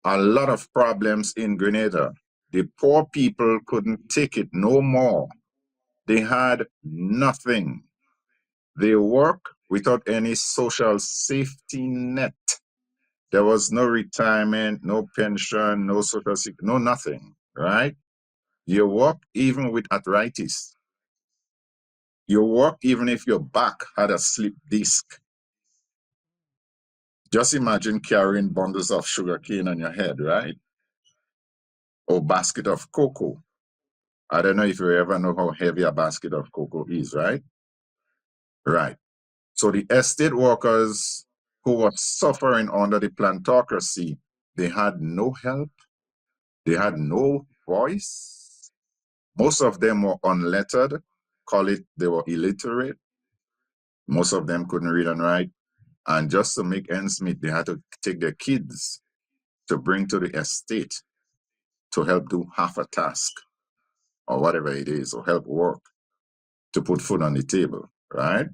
a lot of problems in Grenada. The poor people couldn't take it no more. They had nothing. They work without any social safety net. There was no retirement, no pension, no social security, no nothing, right? You work even with arthritis. You work even if your back had a slip disc. Just imagine carrying bundles of sugar cane on your head, right? Or basket of cocoa. I don't know if you ever know how heavy a basket of cocoa is, right? Right. So the estate workers who were suffering under the plantocracy, they had no help. They had no voice. Most of them were unlettered. Call it, they were illiterate. Most of them couldn't read and write. And just to make ends meet, they had to take their kids to bring to the estate to help do half a task or whatever it is, or help work to put food on the table, right?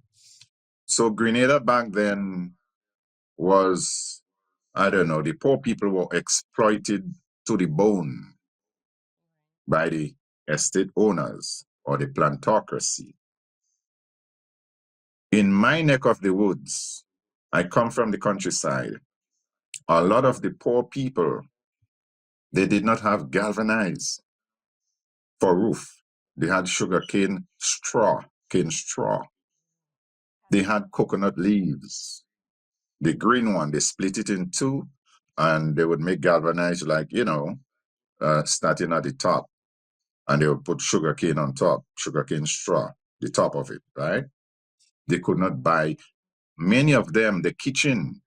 So Grenada back then was, I don't know, the poor people were exploited to the bone by the estate owners or the plantocracy. In my neck of the woods, I come from the countryside. A lot of the poor people, they did not have galvanized for roof. They had sugar cane straw. They had coconut leaves. The green one, they split it in two and they would make galvanized like, starting at the top. And they would put sugar cane on top, sugar cane straw, the top of it, right? They could not buy, many of them, the kitchens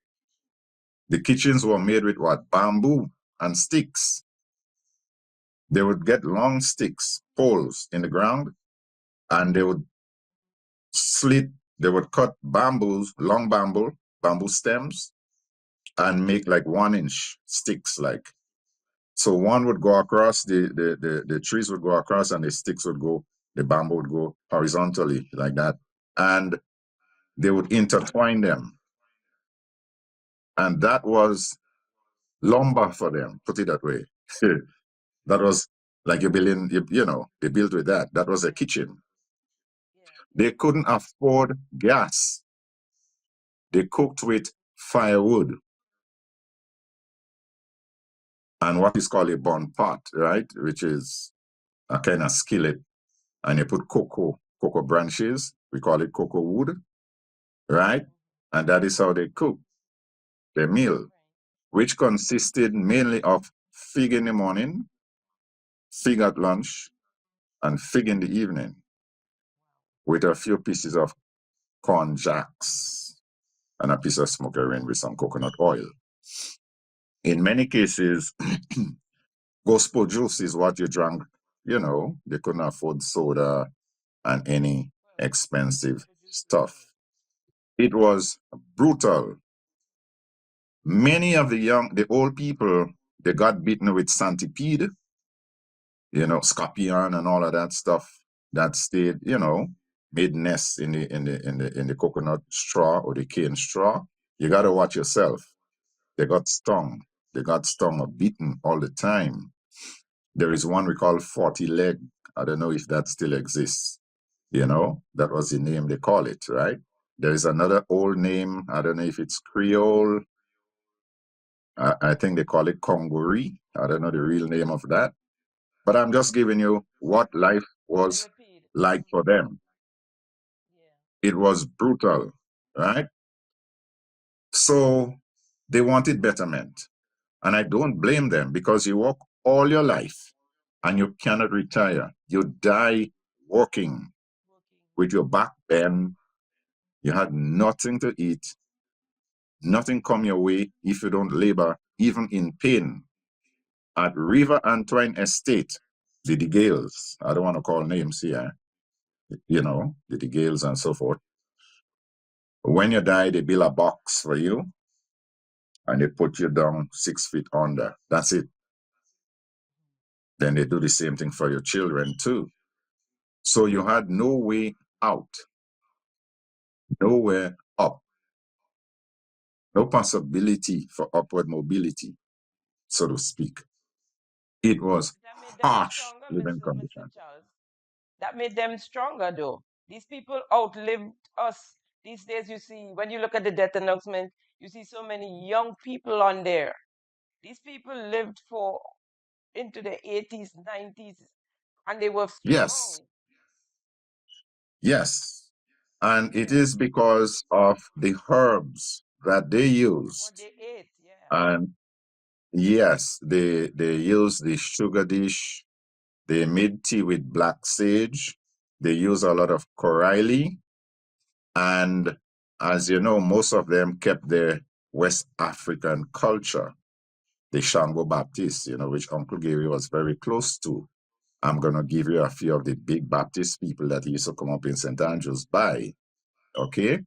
were made with what? Bamboo and sticks. They would get long sticks, poles in the ground, and they would they would cut long bamboo stems, and make like 1-inch sticks, like. So one would go across, the trees would go across, and the sticks would go, the bamboo would go horizontally like that. And they would intertwine them. And that was lumber for them, put it that way. That was like you're building, they built with that. That was a kitchen. They couldn't afford gas. They cooked with firewood and what is called a bun pot, right? Which is a kind of skillet. And you put cocoa branches. We call it cocoa wood, right? And that is how they cook their meal, which consisted mainly of fig in the morning, fig at lunch, and fig in the evening, with a few pieces of corn jacks and a piece of smokerine with some coconut oil. In many cases, gospel juice is what you drank. They couldn't afford soda and any expensive stuff. It was brutal. Many of the old people, they got beaten with centipede, scorpion and all of that stuff that stayed, made nests in the coconut straw or the cane straw. You got to watch yourself. They got stung. They got stung or beaten all the time. There is one we call 40 leg. I don't know if that still exists. That was the name they call it, right? There is another old name. I don't know if it's Creole. I think they call it Congoree. I don't know the real name of that. But I'm just giving you what life was like for them. It was brutal, right? So they wanted betterment. And I don't blame them, because you work all your life and you cannot retire. You die working. with your back bent. You had nothing to eat, nothing come your way if you don't labor, even in pain. At River Antoine Estate, the Gales, I don't want to call names here, you know, the Gales and so forth. When you die, they build a box for you and they put you down 6 feet under. That's it. Then they do the same thing for your children too. So you had no way out, nowhere up, no possibility for upward mobility, so to speak. It was That made them harsh stronger, living Mr. conditions. Charles. That made them stronger, though. These people outlived us. These days, you see, when you look at the death announcement, you see so many young people on there. These people lived for into the 80s, 90s, and they were Yes, strong. yes. And it Yeah, is because of the herbs that they and what used. they ate. Yeah, And yes, they used the sugar dish. They made tea with black sage. They use a lot of koraili. And as you know, most of them kept their West African culture, the Shango Baptists, you know, which Uncle Gary was very close to. I'm going to give you a few of the big Baptist people that used to come up in St. Andrews by, okay?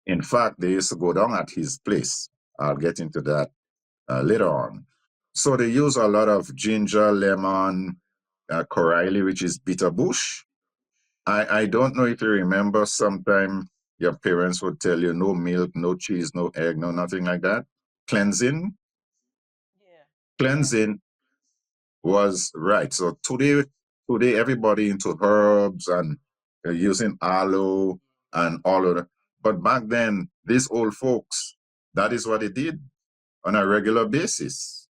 In fact, they used to go down at his place. I'll get into that later on. So they use a lot of ginger, lemon, koraili, which is bitter bush. I don't know if you remember, sometime your parents would tell you no milk, no cheese, no egg, no nothing like that. Cleansing. yeah, yeah. Cleansing was right. So today everybody into herbs and using aloe and all of that. But back then, these old folks, that is what they did on a regular basis.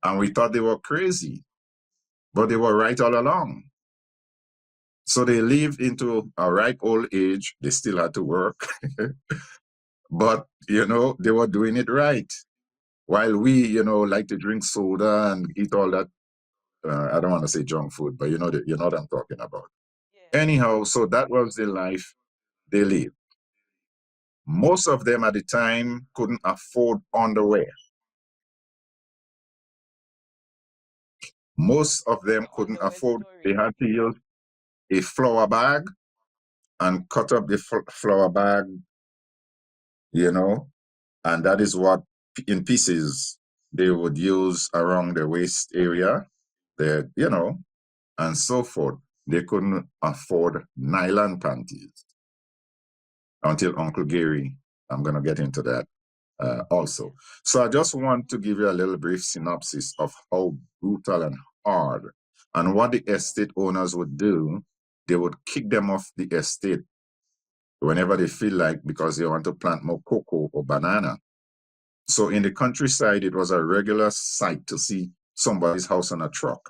And we thought they were crazy, but they were right all along. So they lived into a ripe old age. They still had to work, but, you know, they were doing it right. While we, you know, like to drink soda and eat all that, I don't want to say junk food, but you know what I'm talking about. Yeah. Anyhow, so that was the life they lived. Most of them at the time couldn't afford underwear. Most of That's them the couldn't underwear afford, they story. had to use a flour bag and cut up the flour bag, you know, and that is what in pieces they would use around the waist area, the, you know, and so forth. They couldn't afford nylon panties until Uncle Gary. I'm going to get into that also. So I just want to give you a little brief synopsis of how brutal and hard and what the estate owners would do. They would kick them off the estate whenever they feel like, because they want to plant more cocoa or banana. So in the countryside, it was a regular sight to see somebody's house on a truck.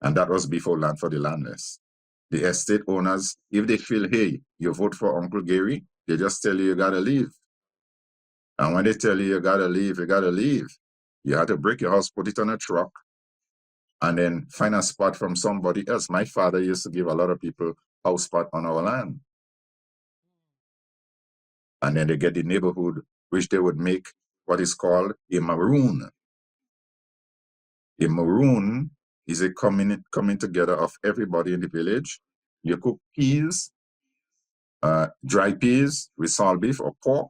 And that was before Land for the Landless. The estate owners, if they feel, hey, you vote for Uncle Gary, they just tell you gotta leave. And when they tell you gotta leave, you gotta leave. You have to break your house, put it on a truck, and then find a spot from somebody else. My father used to give a lot of people house spot on our land. And then they get the neighborhood, which they would make what is called a maroon. A maroon is a coming together of everybody in the village. You cook peas, dry peas with salt beef or pork,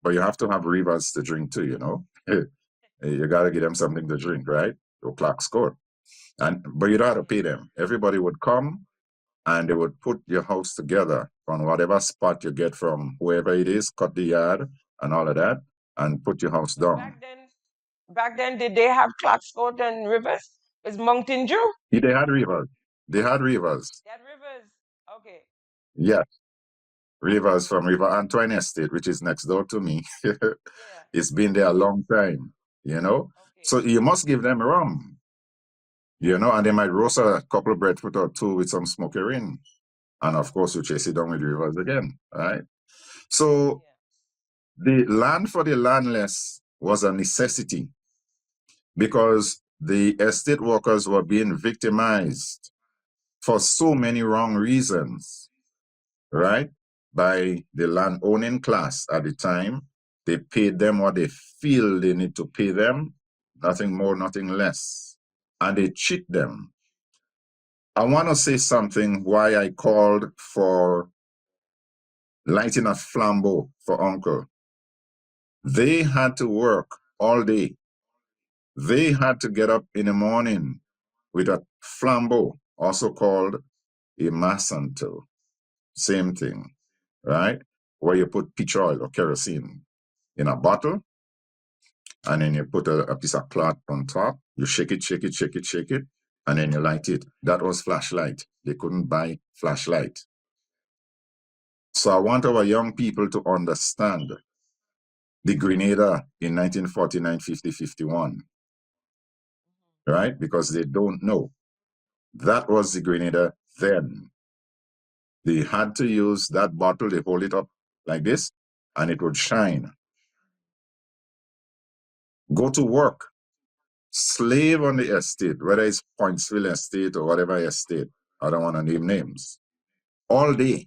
but you have to have rivers to drink too, you know. You got to give them something to drink, right? Your clock score. But you don't have to pay them. Everybody would come and they would put your house together on whatever spot you get from whoever it is, cut the yard and all of that, and put your house So down. back then, did they have Clarkscourt and rivers? Was Mountain Dew? They had rivers. They had rivers. They had rivers. Okay. Yes, rivers from River Antoine Estate, which is next door to me. Yeah. It's been there a long time, you know. So Okay. you must give them rum, you know, and they might roast a couple of breadfruit or two with some smoky ring. And of course, you chase it down with rivers again, right? Yeah. So Yeah. the land for the landless was a necessity because the estate workers were being victimized for so many wrong reasons, right? By the land-owning class at the time. They paid them what they feel they need to pay them, nothing more, nothing less. And they cheat them. I want to say something why I called for lighting a flambeau for Uncle. They had to work all day. They had to get up in the morning with a flambeau, also called a masanto. Same thing, right? Where you put peach oil or kerosene in a bottle, and then you put a piece of cloth on top. You shake it, shake it, shake it, shake it, and then you light it. That was flashlight. They couldn't buy flashlight. So I want our young people to understand the Grenada in 1949, 50, 51, right? Because they don't know. That was the Grenada then. They had to use that bottle, they hold it up like this, and it would shine. Go to work, slave on the estate, whether it's Pointsville Estate or whatever estate. I don't want to name names. All day,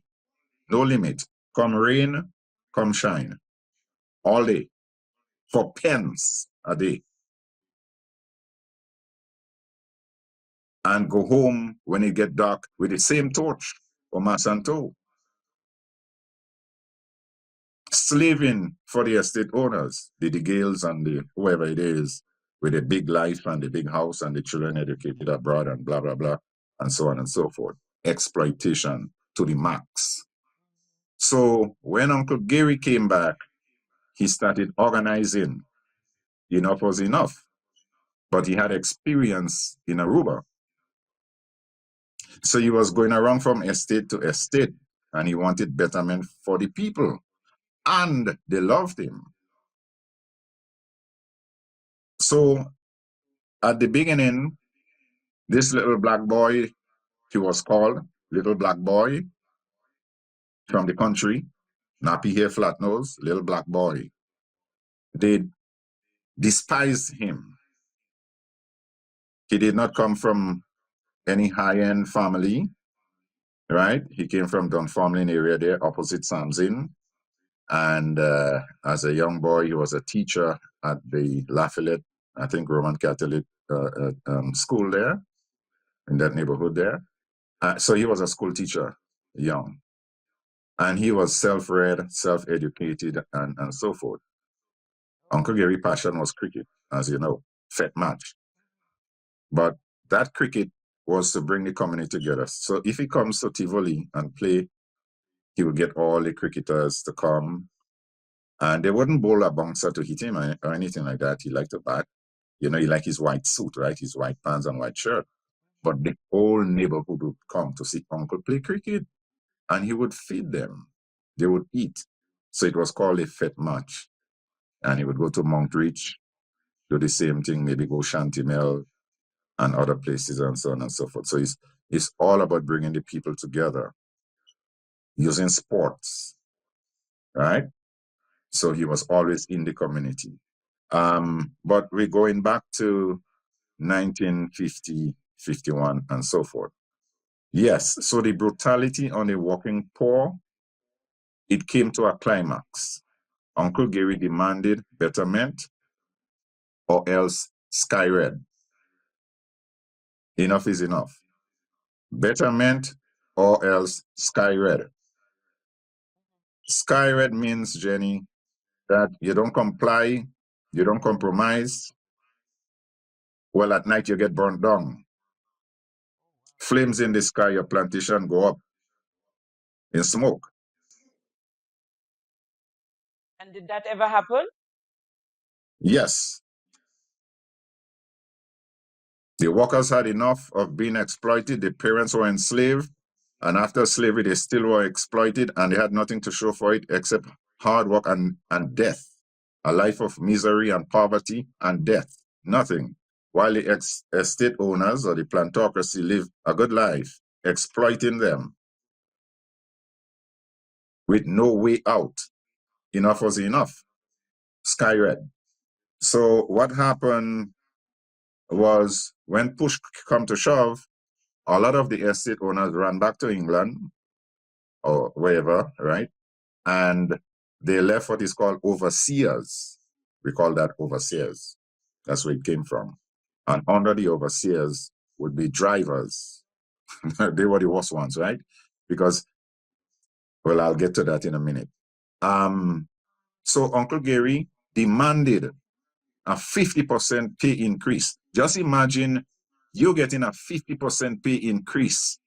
no limit. Come rain, come shine. All day. For pence a day. And go home when it get dark with the same torch for Masanto. Slaving for the estate owners, the Gales and the whoever it is, with a big life and the big house and the children educated abroad and blah, blah, blah, and so on and so forth. Exploitation to the max. So when Uncle Gary came back, he started organizing. Enough was enough. But he had experience in Aruba. So he was going around from estate to estate, and he wanted betterment for the people. And they loved him. So at the beginning, this little black boy, he was called Little Black Boy from the country, nappy hair, flat nose, little black boy. They despised him. He did not come from any high-end family, right? He came from Dunfermline area there, opposite Samson. And as a young boy, he was a teacher at the Lafayette, I think, Roman Catholic school there, in that neighborhood there. So he was a school teacher, young. And he was self-read, self-educated, and so forth. Uncle Gary's passion was cricket, as you know, fet match. But that cricket was to bring the community together. So if he comes to Tivoli and play, he would get all the cricketers to come. And they wouldn't bowl a bouncer to hit him or anything like that. He liked to bat. You know, he liked his white suit, right? His white pants and white shirt. But the whole neighborhood would come to see Uncle play cricket. And he would feed them. They would eat. So it was called a fet match. And he would go to Montreach, do the same thing, maybe go Shantimel and other places and so on and so forth. So it's all about bringing the people together using sports, right? So he was always in the community. But we're going back to 1950, 51, and so forth. Yes, so the brutality on the working poor, it came to a climax. Uncle Gary demanded betterment or else sky red. Enough is enough. Betterment or else sky red. Sky red means, Jenny, that you don't comply, you don't compromise. Well, at night you get burnt down. Flames in the sky, your plantation go up in smoke. And did that ever happen? Yes. The workers had enough of being exploited. The parents were enslaved. And after slavery, they still were exploited and they had nothing to show for it except hard work and death. A life of misery and poverty and death. Nothing. While the estate owners or the plantocracy lived a good life, exploiting them with no way out. Enough was enough. Sky red. So what happened was when push come to shove, a lot of the estate owners ran back to England or wherever, right? And they left what is called overseers. We call that overseers. That's where it came from. And under the overseers would be drivers. They were the worst ones, right? Because, well, I'll get to that in a minute. So Uncle Gary demanded a 50% pay increase. Just imagine you getting a 50% pay increase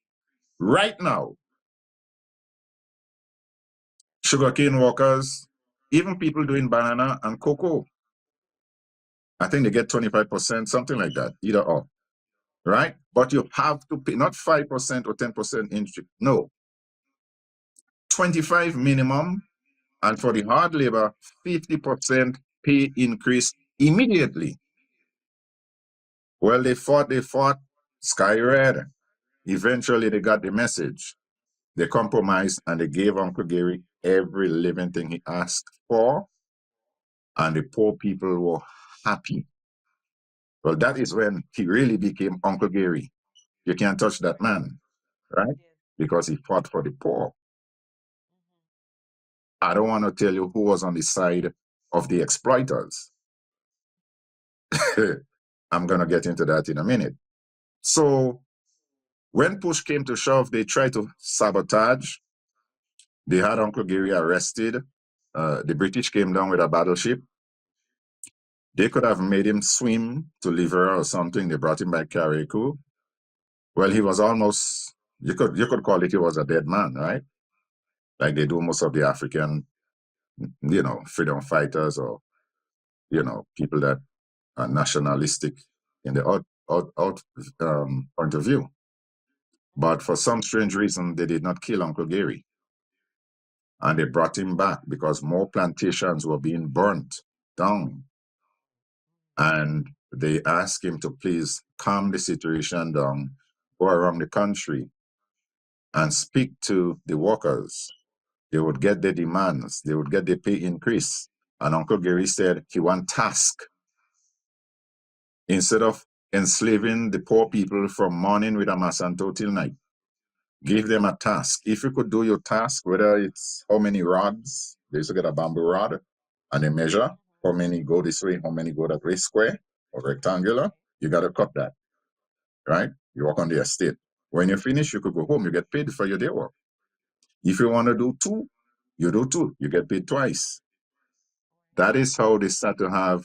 right now. Sugarcane workers, even people doing banana and cocoa, I think they get 25%, something like that, either or, right? But you have to pay not 5% or 10% interest. No, 25 minimum, and for the hard labor, 50% pay increase immediately. Well, they fought, sky red. Eventually, they got the message. They compromised and they gave Uncle Gary every living thing he asked for, and the poor people were happy. Well, that is when he really became Uncle Gary. You can't touch that man, right? Because he fought for the poor. I don't want to tell you who was on the side of the exploiters. I'm going to get into that in a minute. So when push came to shove, they tried to sabotage. They had Uncle Gary arrested. The British came down with a battleship. They could have made him swim to Liver or something. They brought him back Carriacou. Well, he was almost, you could call it he was a dead man, right? Like they do most of the African, freedom fighters or, people that are nationalistic in the point of view. But for some strange reason, they did not kill Uncle Gary. And they brought him back because more plantations were being burnt down. And they asked him to please calm the situation down, go around the country and speak to the workers. They would get their demands. They would get their pay increase. And Uncle Gary said he want task. Instead of enslaving the poor people from morning with a masanto till night, give them a task. If you could do your task, whether it's how many rods, they used to get a bamboo rod and they measure how many go this way, how many go that way, square or rectangular, you got to cut that, right? You work on the estate. When you finish, you could go home, you get paid for your day work. If you want to do two, you do two, you get paid twice. That is how they start to have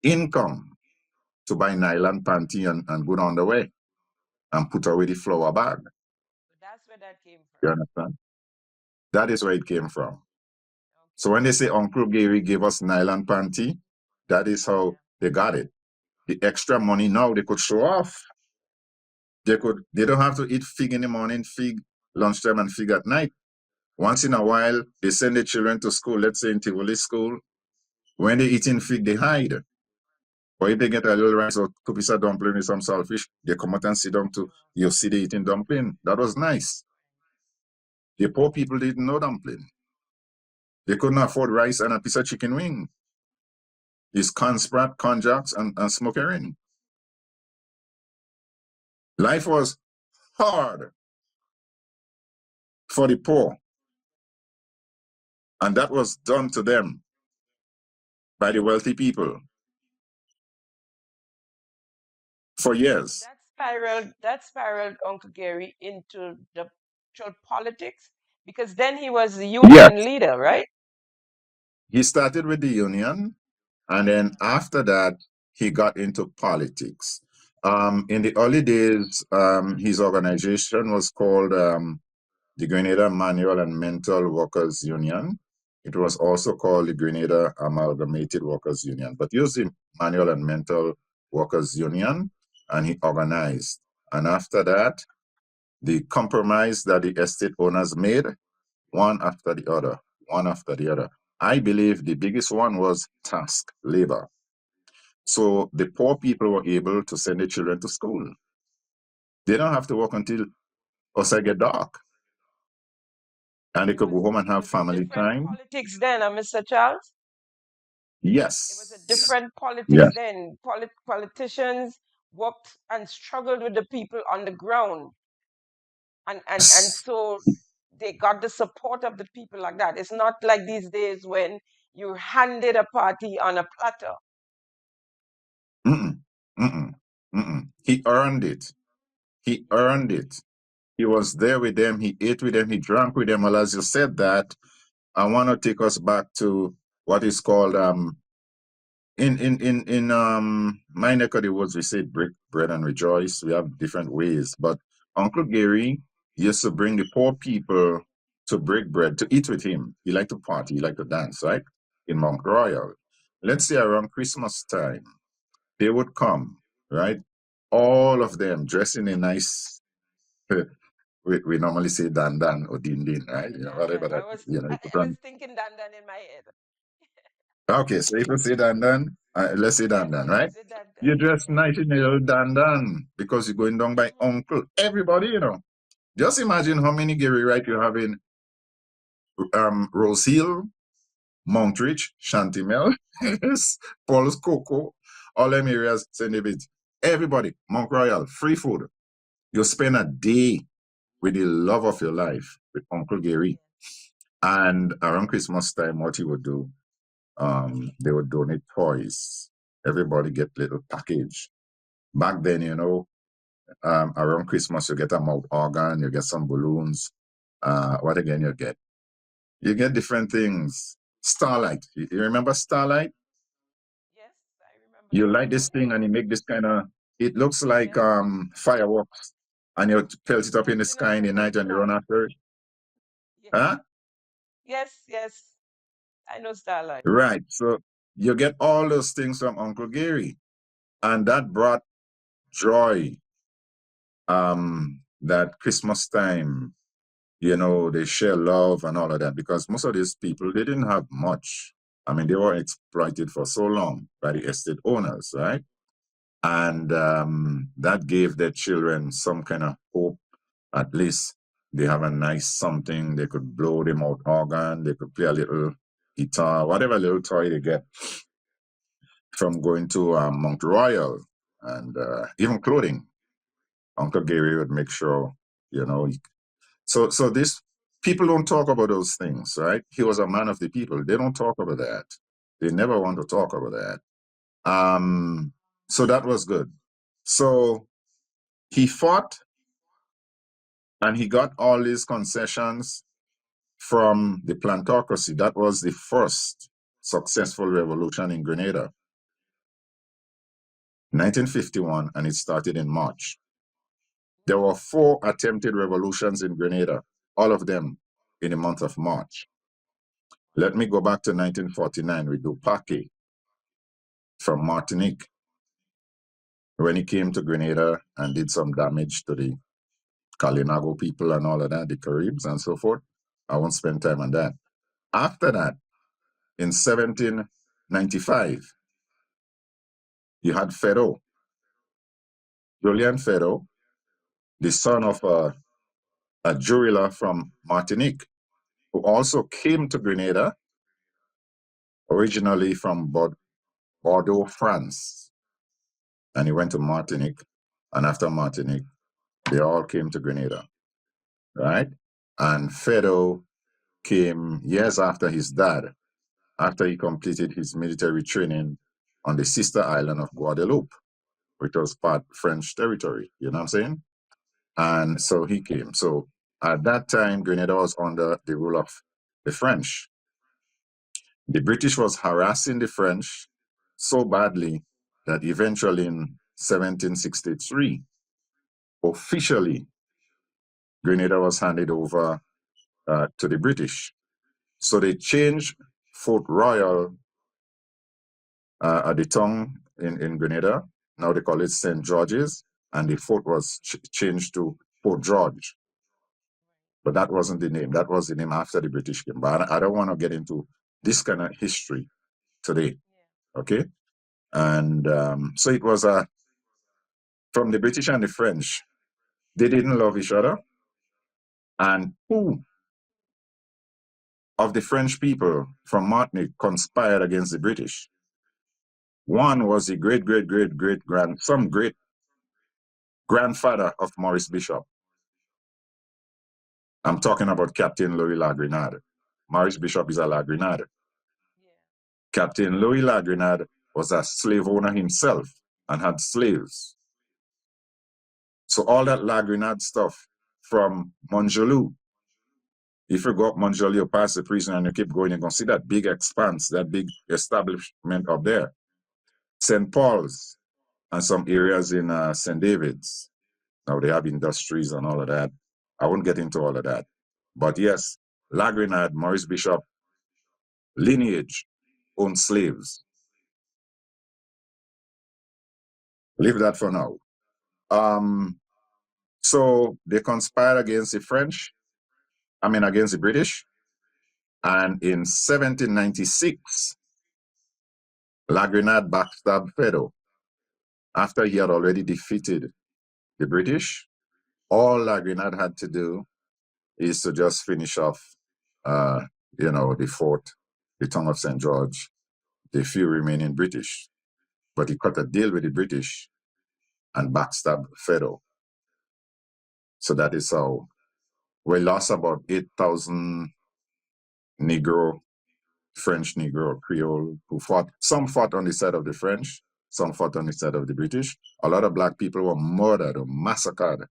income to buy nylon panty and good underwear and put away the flour bag. That's where that came from. You understand? That is where it came from. Okay. So when they say Uncle Gary gave us nylon panty, that is how they got it. The extra money now they could show off. They don't have to eat fig in the morning, fig lunchtime, and fig at night. Once in a while, they send their children to school, let's say in Tivoli school. When they eating fig, they hide. Or if they get a little rice or two pieces of dumpling with some saltfish, they come out and sit down to, you see they eating dumpling. That was nice. The poor people didn't know dumpling. They couldn't afford rice and a piece of chicken wing. It's corn sprat, corn jacks, and smoked herring. Life was hard for the poor. And that was done to them by the wealthy people for years. That spiraled Uncle Gary into the politics, because then he was the union leader, right? He started with the union, and then after that, he got into politics. In the early days, his organization was called the Grenada Manual and Mental Workers Union. It was also called the Grenada Amalgamated Workers Union, but used the Manual and Mental Workers Union, and he organized. And after that, the compromise that the estate owners made, one after the other, one after the other. I believe the biggest one was task labor. So the poor people were able to send their children to school. They don't have to work until outside get dark. And they could go home and have family time. Politics then, Mr. Charles? Yes. It was a different politics then. Politicians worked and struggled with the people on the ground. And so they got the support of the people like that. It's not like these days when you're handed a party on a platter. Mm-mm, mm-mm, mm-mm. He earned it. He earned it. He was there with them. He ate with them. He drank with them. Well, as you said that, I want to take us back to what is called in my neck of the woods we say break bread and rejoice. We have different ways, but Uncle Gary used to bring the poor people to break bread to eat with him. He liked to party, he liked to dance, right? In Mount Royal. Let's say around Christmas time, they would come, right? All of them dressed in a nice we normally say dan or din, right? You know, Dan whatever Dan. that you put I was on. thinking Dan Dan in my head. Okay, so if you say dan, let's say Yes, dan, yes, right? say Dan You Dan. dress nice in your dan because you're going down by uncle. Everybody, you know. Just imagine how many Gary Wright you have in Rose Hill, Montreach, Shantimel, Paul's Coco, all them areas, St. David's. Everybody, Mount Royal, free food. You spend a day with the love of your life with Uncle Gary. And around Christmas time, what he would do, they would donate toys. Everybody get little package. Back then, you know, around Christmas, you get a mouth organ, you get some balloons. What again you get? You get different things. Starlight. You remember Starlight? Yes, I remember You light this Starlight. thing and you make this kind of, it looks like Yes. fireworks. And you pelt it up in the Something sky on in the the night and you run rooftop. after it. Yes. Huh? Yes, yes. I know Starlight. Right. So you get all those things from Uncle Gary. And that brought joy. That Christmas time, you know, they share love and all of that because most of these people, they didn't have much. I mean, they were exploited for so long by the estate owners, right? And that gave their children some kind of hope. At least they have a nice something. They could blow them out organ. They could play a little guitar, whatever little toy they get from going to Mount Royal and even clothing. Uncle Gary would make sure, you know. So this people don't talk about those things, right? He was a man of the people. They don't talk about that. They never want to talk about that. So that was good. So he fought and he got all these concessions from the plantocracy. That was the first successful revolution in Grenada, 1951, and it started in March. There were 4 attempted revolutions in Grenada, all of them in the month of March. Let me go back to 1949 with Dupaque from Martinique, when he came to Grenada and did some damage to the Kalinago people and all of that, the Caribs and so forth. I won't spend time on that. After that, in 1795, you had Ferro, Julian Ferro, the son of a jurilla from Martinique, who also came to Grenada, originally from Bordeaux, France. And he went to Martinique. And after Martinique, they all came to Grenada, right? And Ferro came years after his dad, after he completed his military training on the sister island of Guadeloupe, which was part French territory. You know what I'm saying? And Yes. so he came. So at that time, Grenada was under the rule of the French. The British was harassing the French so badly that eventually in 1763, officially, Grenada was handed over to the British. So they changed Fort Royal at the town in Grenada. Now they call it St. George's, and the fort was changed to Fort George. But that wasn't the name. That was the name after the British came. But I don't want to get into this kind of history today. Okay? And so it was from the British and the French. They didn't love each other. And 2 of the French people from Martinique conspired against the British. One was the great, great, great, great grand, some great grandfather of Maurice Bishop. I'm talking about Captain Louis Lagrenade. Maurice Bishop is a Lagrenade. Yeah. Captain Louis Lagrenade was a slave owner himself and had slaves. So all that Lagrenade stuff from Montjaloux, if you go up Montjaloux, you pass the prison and you keep going, you're going to see that big expanse, that big establishment up there. St. Paul's and some areas in St. David's. Now they have industries and all of that. I won't get into all of that. But yes, Lagrenade, Maurice Bishop, lineage owned slaves. Leave that for now. So they conspired against the French, against the British. And in 1796, Lagrenade backstabbed Fedo. After he had already defeated the British, all Lagrenade had to do is to just finish off, the fort, the tongue of St. George, the few remaining British. But he cut a deal with the British and backstabbed Fedo. So that is how we lost about 8,000 Negro, French Negro, Creole, who fought. Some fought on the side of the French, some fought on the side of the British. A lot of black people were murdered or massacred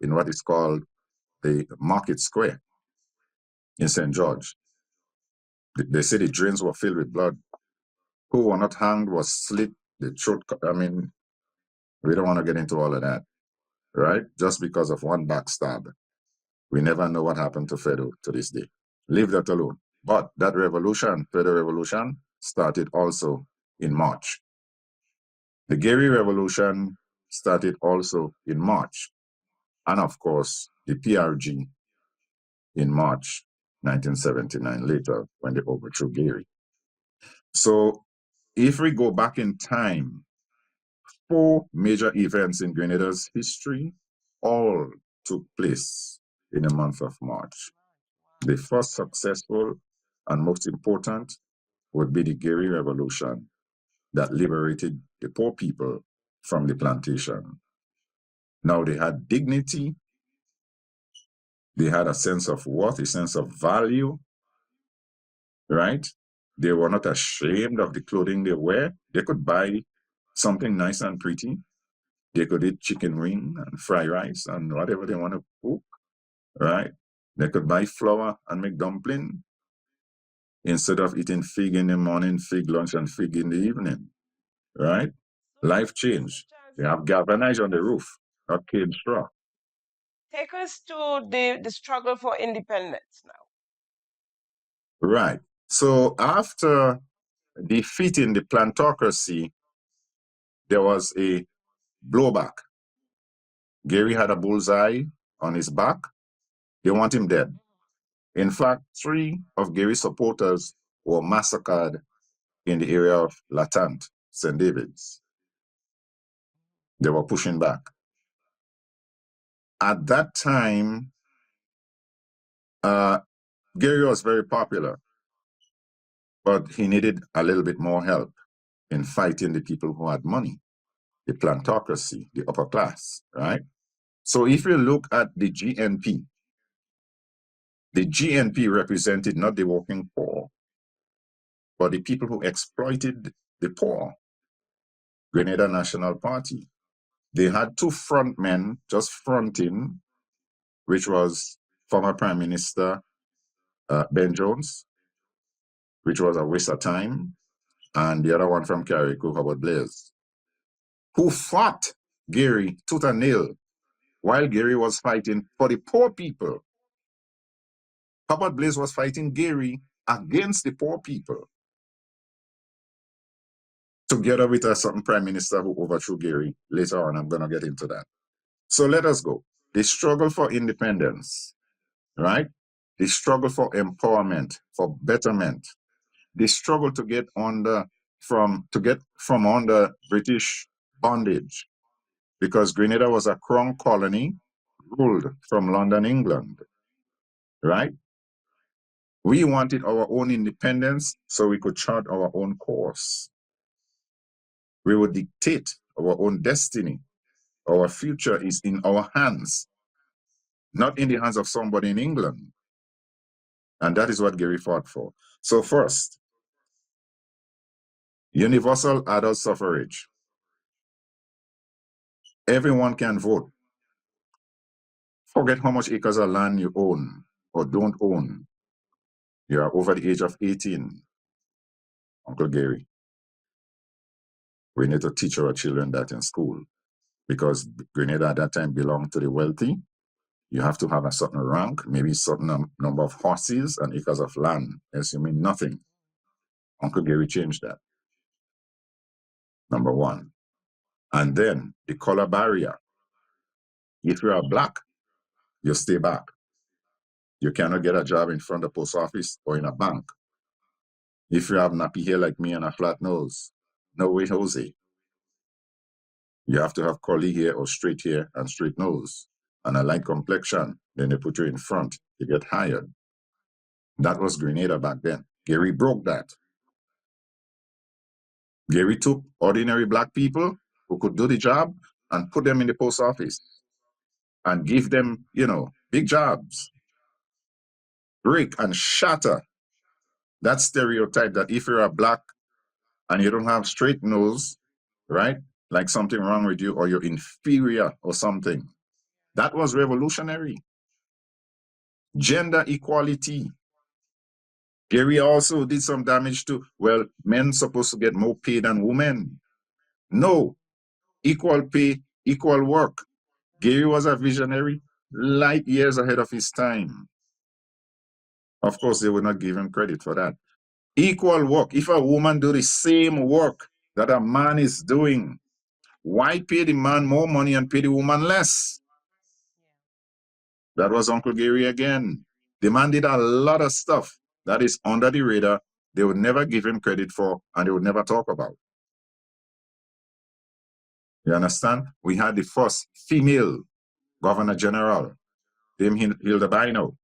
in what is called the Market Square in St. George. They say the drains were filled with blood. Who were not hanged was slit, the throat. We don't want to get into all of that, right? Just because of one backstab. We never know what happened to Fedo to this day. Leave that alone. But that revolution, Fedo Revolution, started also in March. The Gary Revolution started also in March. And of course, the PRG in March 1979, later when they overthrew Gary. So if we go back in time, 4 major events in Grenada's history all took place in the month of March. The first successful and most important would be the Gary Revolution that liberated the poor people from the plantation. Now they had dignity, they had a sense of worth, a sense of value, right? They were not ashamed of the clothing they wear. They could buy something nice and pretty. They could eat chicken wing and fried rice and whatever they want to cook, right? They could buy flour and make dumpling instead of eating fig in the morning, fig lunch, and fig in the evening, right? Life changed. They have galvanized on the roof, not cane straw. Take us to the struggle for independence now. Right. So after defeating the plantocracy, there was a blowback. Gary had a bullseye on his back. They want him dead. In fact, 3 of Gary's supporters were massacred in the area of Latant, St. David's. They were pushing back. At that time, Gary was very popular, but he needed a little bit more help in fighting the people who had money, the plantocracy, the upper class, right? So if you look at the GNP represented not the working poor, but the people who exploited the poor. Grenada National Party. They had 2 front men just fronting, which was former Prime Minister Ben Jones, which was a waste of time, and the other one from Carriacou, Howard Blaze, who fought Gary tooth and nail while Gary was fighting for the poor people. Howard Blaze was fighting Gary against the poor people, together with a certain Prime Minister who overthrew Gary. Later on, I'm going to get into that. So let us go. The struggle for independence, right? The struggle for empowerment, for betterment, the struggle to get from under British bondage, because Grenada was a crown colony ruled from London, England, right? We wanted our own independence so we could chart our own course. We would dictate our own destiny, Our future is in our hands, not in the hands of somebody in England. And that is what Gary fought for. So first, universal adult suffrage. Everyone can vote. Forget how much acres of land you own or don't own. You are over the age of 18. Uncle Gary, we need to teach our children that in school, because Grenada at that time belonged to the wealthy. You have to have a certain rank, maybe a certain number of horses and acres of land, else you mean nothing. Uncle Gary changed that. Number one. And then the color barrier. If you are black, you stay back. You cannot get a job in front of the post office or in a bank. If you have nappy hair like me and a flat nose, no way, Jose. You have to have curly hair or straight hair and straight nose and a light complexion. Then they put you in front. You get hired. That was Grenada back then. Gary broke that. Gary took ordinary black people who could do the job and put them in the post office and give them, big jobs. Break and shatter that stereotype that if you're a black and you don't have straight nose, right, like something wrong with you or you're inferior or something. That was revolutionary. Gender equality. Gary also did some damage to, well, men supposed to get more pay than women. No, equal pay, equal work. Gary was a visionary, light years ahead of his time. Of course, they would not give him credit for that. Equal work. If a woman do the same work that a man is doing, why pay the man more money and pay the woman less? That was Uncle Gary again. The man did a lot of stuff that is under the radar. They would never give him credit for, and they would never talk about. You understand? We had the first female Governor General, Dame Hilda Bino,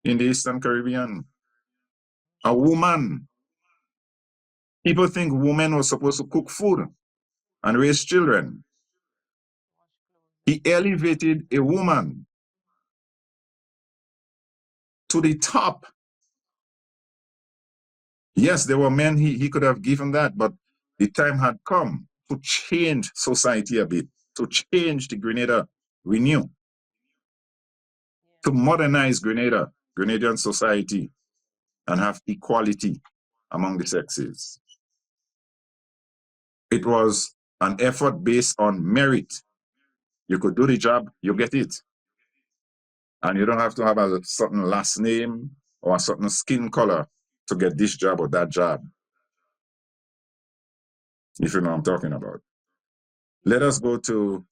in the Eastern Caribbean. A woman. People think women were supposed to cook food and raise children. He elevated a woman to the top. Yes, there were men he could have given that, but the time had come to change society a bit, to change the Grenada renew, to modernize Grenadian society, and have equality among the sexes. It was an effort based on merit. You could do the job, you get it. And you don't have to have a certain last name or a certain skin color to get this job or that job. If you know what I'm talking about. Let us go to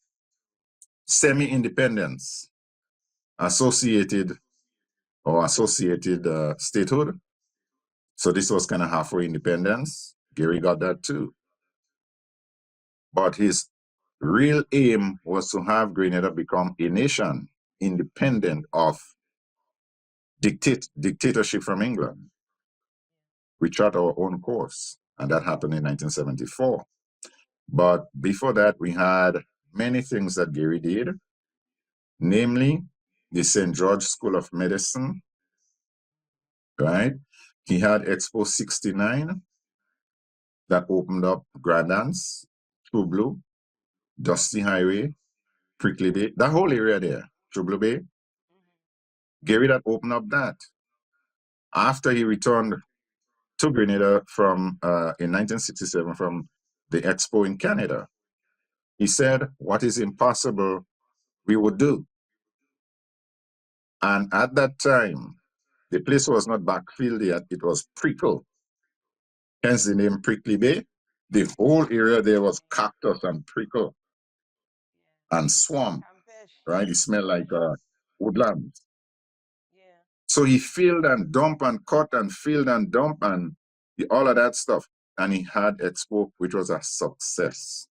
semi-independence, associated statehood. So this was kind of halfway independence. Gary got that too. But his real aim was to have Grenada become a nation independent of dictatorship from England. We chart our own course, and that happened in 1974. But before that, we had many things that Gary did, namely the St. George School of Medicine, right? He had Expo 69 that opened up Grand Anse, True Blue, Dusty Highway, Prickly Bay, that whole area there, True Blue Bay. Gary that opened up that. After he returned to Grenada in 1967 from the Expo in Canada, he said, what is impossible, we would do. And at that time, the place was not backfilled yet, it was prickle. Hence the name Prickly Bay. The whole area there was cactus and prickle and swamp, right? It smelled like woodland. So he filled and dumped and cut and filled and dumped and all of that stuff. And he had Expo, which was a success.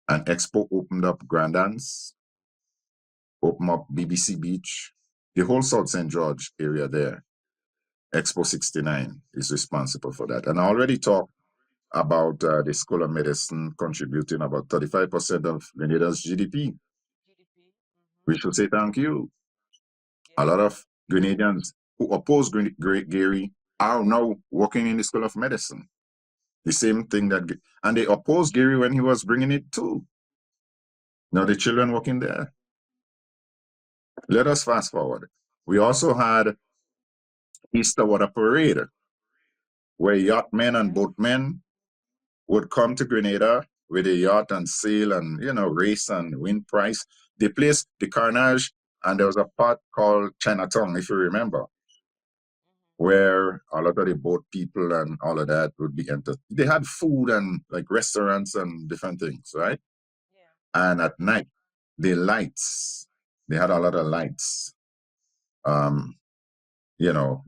And Expo opened up Grand Anse, opened up BBC Beach, the whole South St. George area there. Expo 69 is responsible for that. And I already talked about the School of Medicine contributing about 35% of Grenada's GDP. We should say thank you. A lot of Grenadians who oppose Gary are now working in the School of Medicine. The same thing that, and they opposed Gary when he was bringing it too. Now the children working there. Let us fast forward. We also had Easter Water Parade, where yachtmen and boatmen would come to Grenada with a yacht and sail and, race and win prize. They placed the carnage, and there was a part called Chinatown, if you remember, where a lot of the boat people and all of that would be entered. They had food and like restaurants and different things, right? Yeah. And at night, the lights, they had a lot of lights,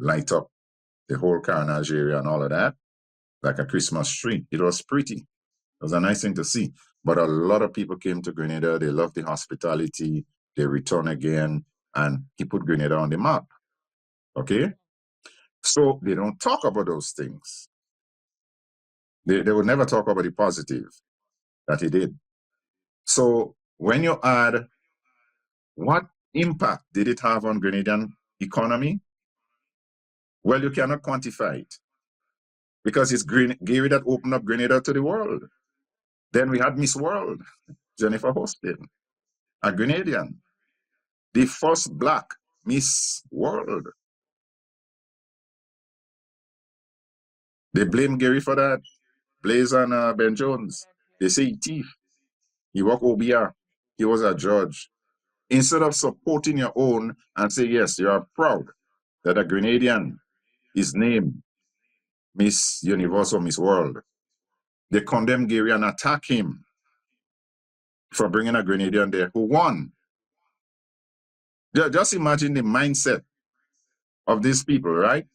light up the whole carnage area and all of that, like a Christmas tree. It was pretty. It was a nice thing to see. But a lot of people came to Grenada. They loved the hospitality. They returned again. And he put Grenada on the map. Okay? So they don't talk about those things. They would never talk about the positive that he did. So when you add, what impact did it have on Grenadian economy? Well, you cannot quantify it because it's Gary that opened up Grenada to the world. Then we had Miss World, Jennifer Hostin, a Grenadian, the first Black Miss World. They blame Gary for that. Blaze and Ben Jones. They say he thief. He work OBR. He was a judge. Instead of supporting your own and say, yes, you are proud that a Grenadian is named Miss Universe or Miss World, they condemn Gary and attack him for bringing a Grenadian there who won. Just imagine the mindset of these people, right?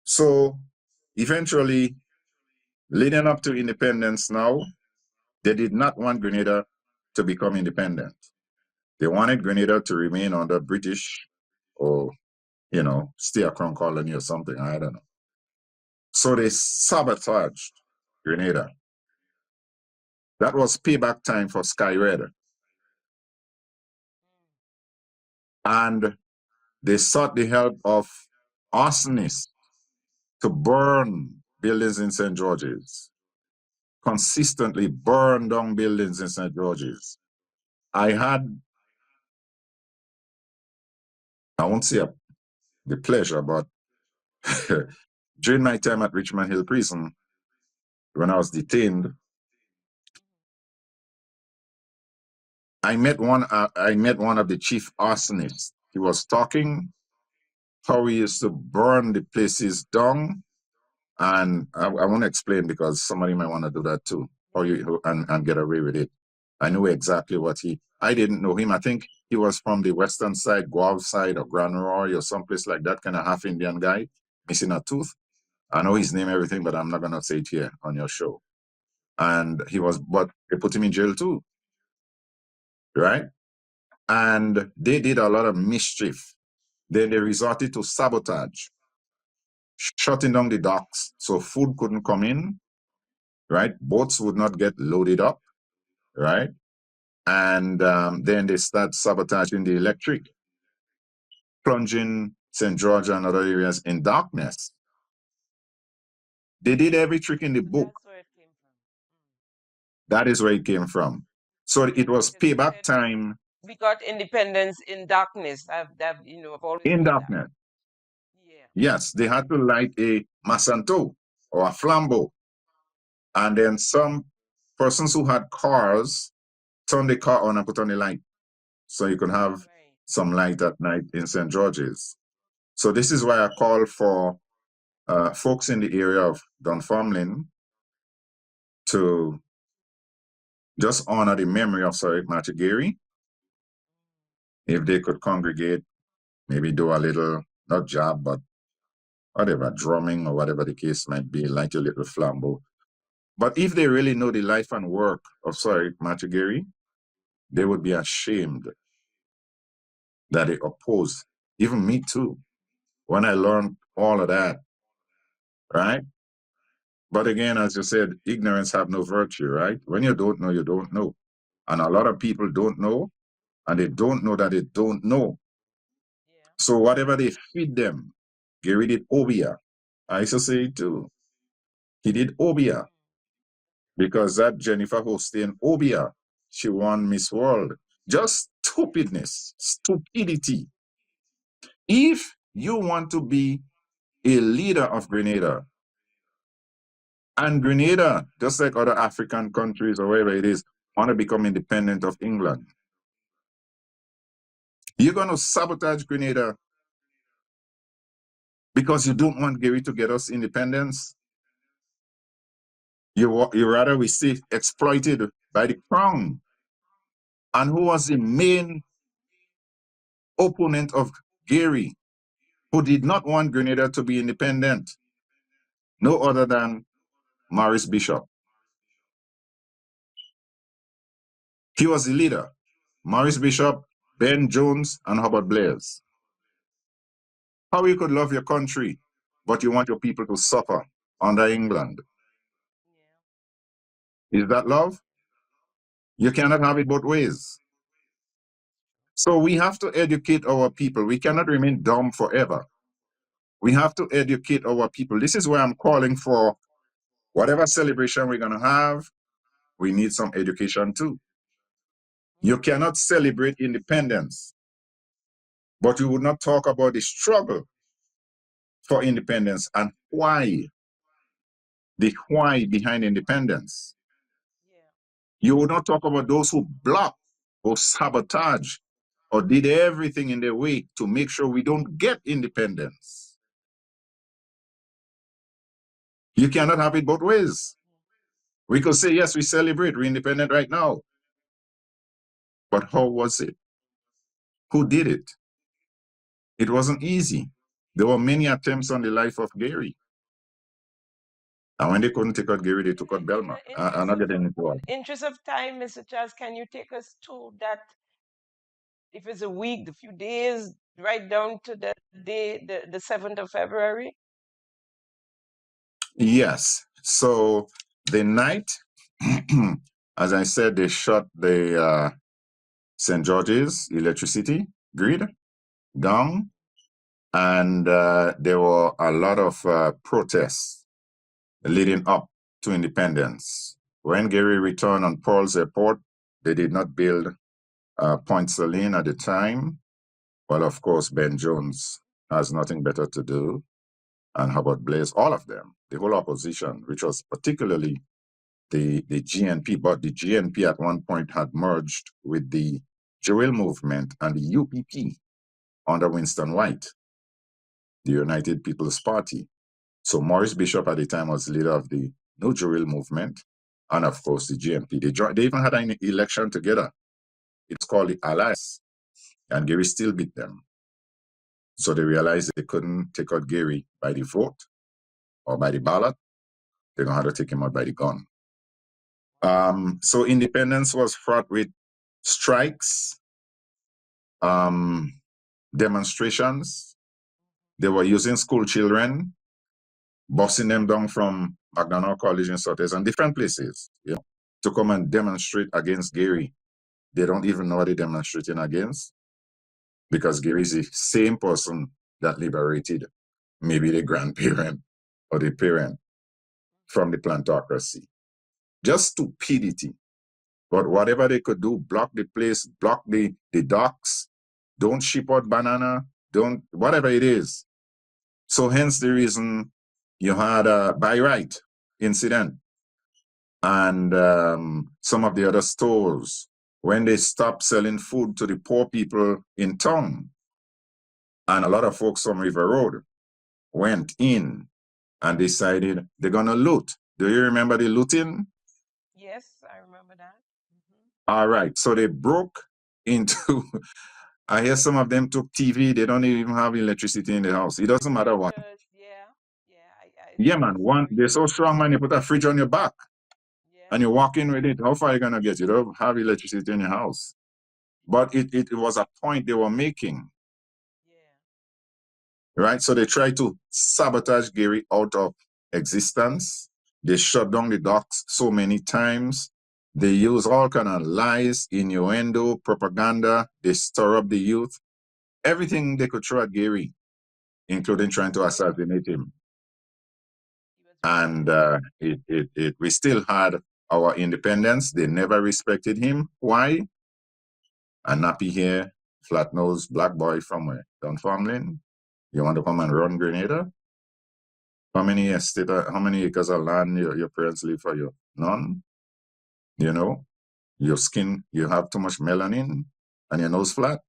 So eventually, leading up to independence now, they did not want Grenada to become independent. They wanted Grenada to remain under British or, stay a crown colony or something, I don't know. So they sabotaged Grenada. That was payback time for Sky Red. And they sought the help of arsonists to burn buildings in St. George's, consistently burn down buildings in St. George's. I won't say the pleasure, but during my time at Richmond Hill Prison, when I was detained, I met one of the chief arsonists. He was talking how he used to burn the places down, and I want to explain because somebody might want to do that too, and get away with it. I knew exactly I didn't know him. I think he was from the western side, Guelph side, or Grand Roy, or someplace like that, kind of half Indian guy, missing a tooth. I know his name, everything, but I'm not gonna say it here on your show. And but they put him in jail too, right? And they did a lot of mischief. Then they resorted to sabotage, shutting down the docks so food couldn't come in, right? Boats would not get loaded up, right? And then they start sabotaging the electric, plunging St. George and other areas in darkness. They did every trick in the book. That's where it came from. That is where it came from. So it was payback time. We got independence in darkness. I've always in heard darkness. That. Yeah. Yes, they had to light a masanto or a flambeau. And then some persons who had cars turned the car on and put on the light. So you could have some light at night in St. George's. So this is why I call for folks in the area of Dunfermline to just honor the memory of Sir Matthew Gary. If they could congregate, maybe do a little, not job, but whatever, drumming or whatever the case might be, light a little flambeau. But if they really know the life and work of Sir Matthew Gary, they would be ashamed that they oppose, even me too, when I learned all of that, right? But again, as you said, ignorance have no virtue, right? When you don't know, you don't know. And a lot of people don't know, and they don't know that they don't know. Yeah. So whatever they feed them, Gary did Obia. I used to say it too. He did Obia because that Jennifer Hostin Obia, she won Miss World. Just stupidness, stupidity. If you want to be a leader of Grenada, and Grenada, just like other African countries or wherever it is, want to become independent of England, you're going to sabotage Grenada because you don't want Gary to get us independence. You rather we stay exploited by the crown. And who was the main opponent of Gary, who did not want Grenada to be independent? No other than Maurice Bishop. He was the leader. Maurice Bishop, Ben Jones, and Hubert Blairs. How you could love your country, but you want your people to suffer under England? Yeah. Is that love? You cannot have it both ways. So we have to educate our people. We cannot remain dumb forever. We have to educate our people. This is where I'm calling for whatever celebration we're going to have, we need some education too. You cannot celebrate independence, but you would not talk about the struggle for independence and why, the why behind independence. Yeah. You would not talk about those who block or sabotage or did everything in their way to make sure we don't get independence. You cannot have it both ways. We could say, yes, we celebrate, we're independent right now. But how was it? Who did it? It wasn't easy. There were many attempts on the life of Gary. And when they couldn't take out Gary, they took out Belma. I'm not getting into In it. the interest of time, Mr. Charles, can you take us to that, if it's a week, a few days, right down to the day, the 7th of February? Yes. So the night, as I said, they shut the St. George's electricity grid down, and there were a lot of protests leading up to independence. When Gary returned on Paul's Airport, they did not build Point Saline at the time. Well, of course, Ben Jones has nothing better to do, and Hubert Blairs, all of them, the whole opposition, which was particularly the GNP, but the GNP at one point had merged with the Jewel movement and the UPP under Winston White, the United People's Party. So Maurice Bishop at the time was leader of the No Jewel movement, and of course the GNP. They even had an election together. It's called the Alliance, and Gary still beat them. So they realized they couldn't take out Gary by the vote or by the ballot. They're going to have to take him out by the gun. So independence was fraught with strikes, demonstrations. They were using school children, busing them down from McDonald College in Sotheby's and different places, to come and demonstrate against Gary. They don't even know what they're demonstrating against, because Gary is the same person that liberated maybe the grandparent or the parent from the plantocracy. Just stupidity. But whatever they could do, block the place, block the docks, don't ship out banana, don't, whatever it is. So hence the reason you had a buy right incident. And some of the other stores, when they stopped selling food to the poor people in town, and a lot of folks from River Road went in and decided they're going to loot. Do you remember the looting? Yes, I remember that. All right. So they broke into, I hear some of them took TV. They don't even have electricity in the house. It doesn't matter what. Yeah, Yeah, man. They're so strong, man. You put a fridge on your back and you walk in with it. How far are you going to get? You don't have electricity in your house. But it was a point they were making. Right? So they tried to sabotage Gary out of existence. They shut down the docks so many times. They use all kind of lies, innuendo, propaganda. They stir up the youth. Everything they could throw at Gary, including trying to assassinate him. And we still had our independence. They never respected him. Why? A nappy hair, flat nose, black boy from where? Dunfermline? You want to come and run Grenada? How many how many acres of land your parents leave for you? None. You know, your skin, you have too much melanin and your nose flat?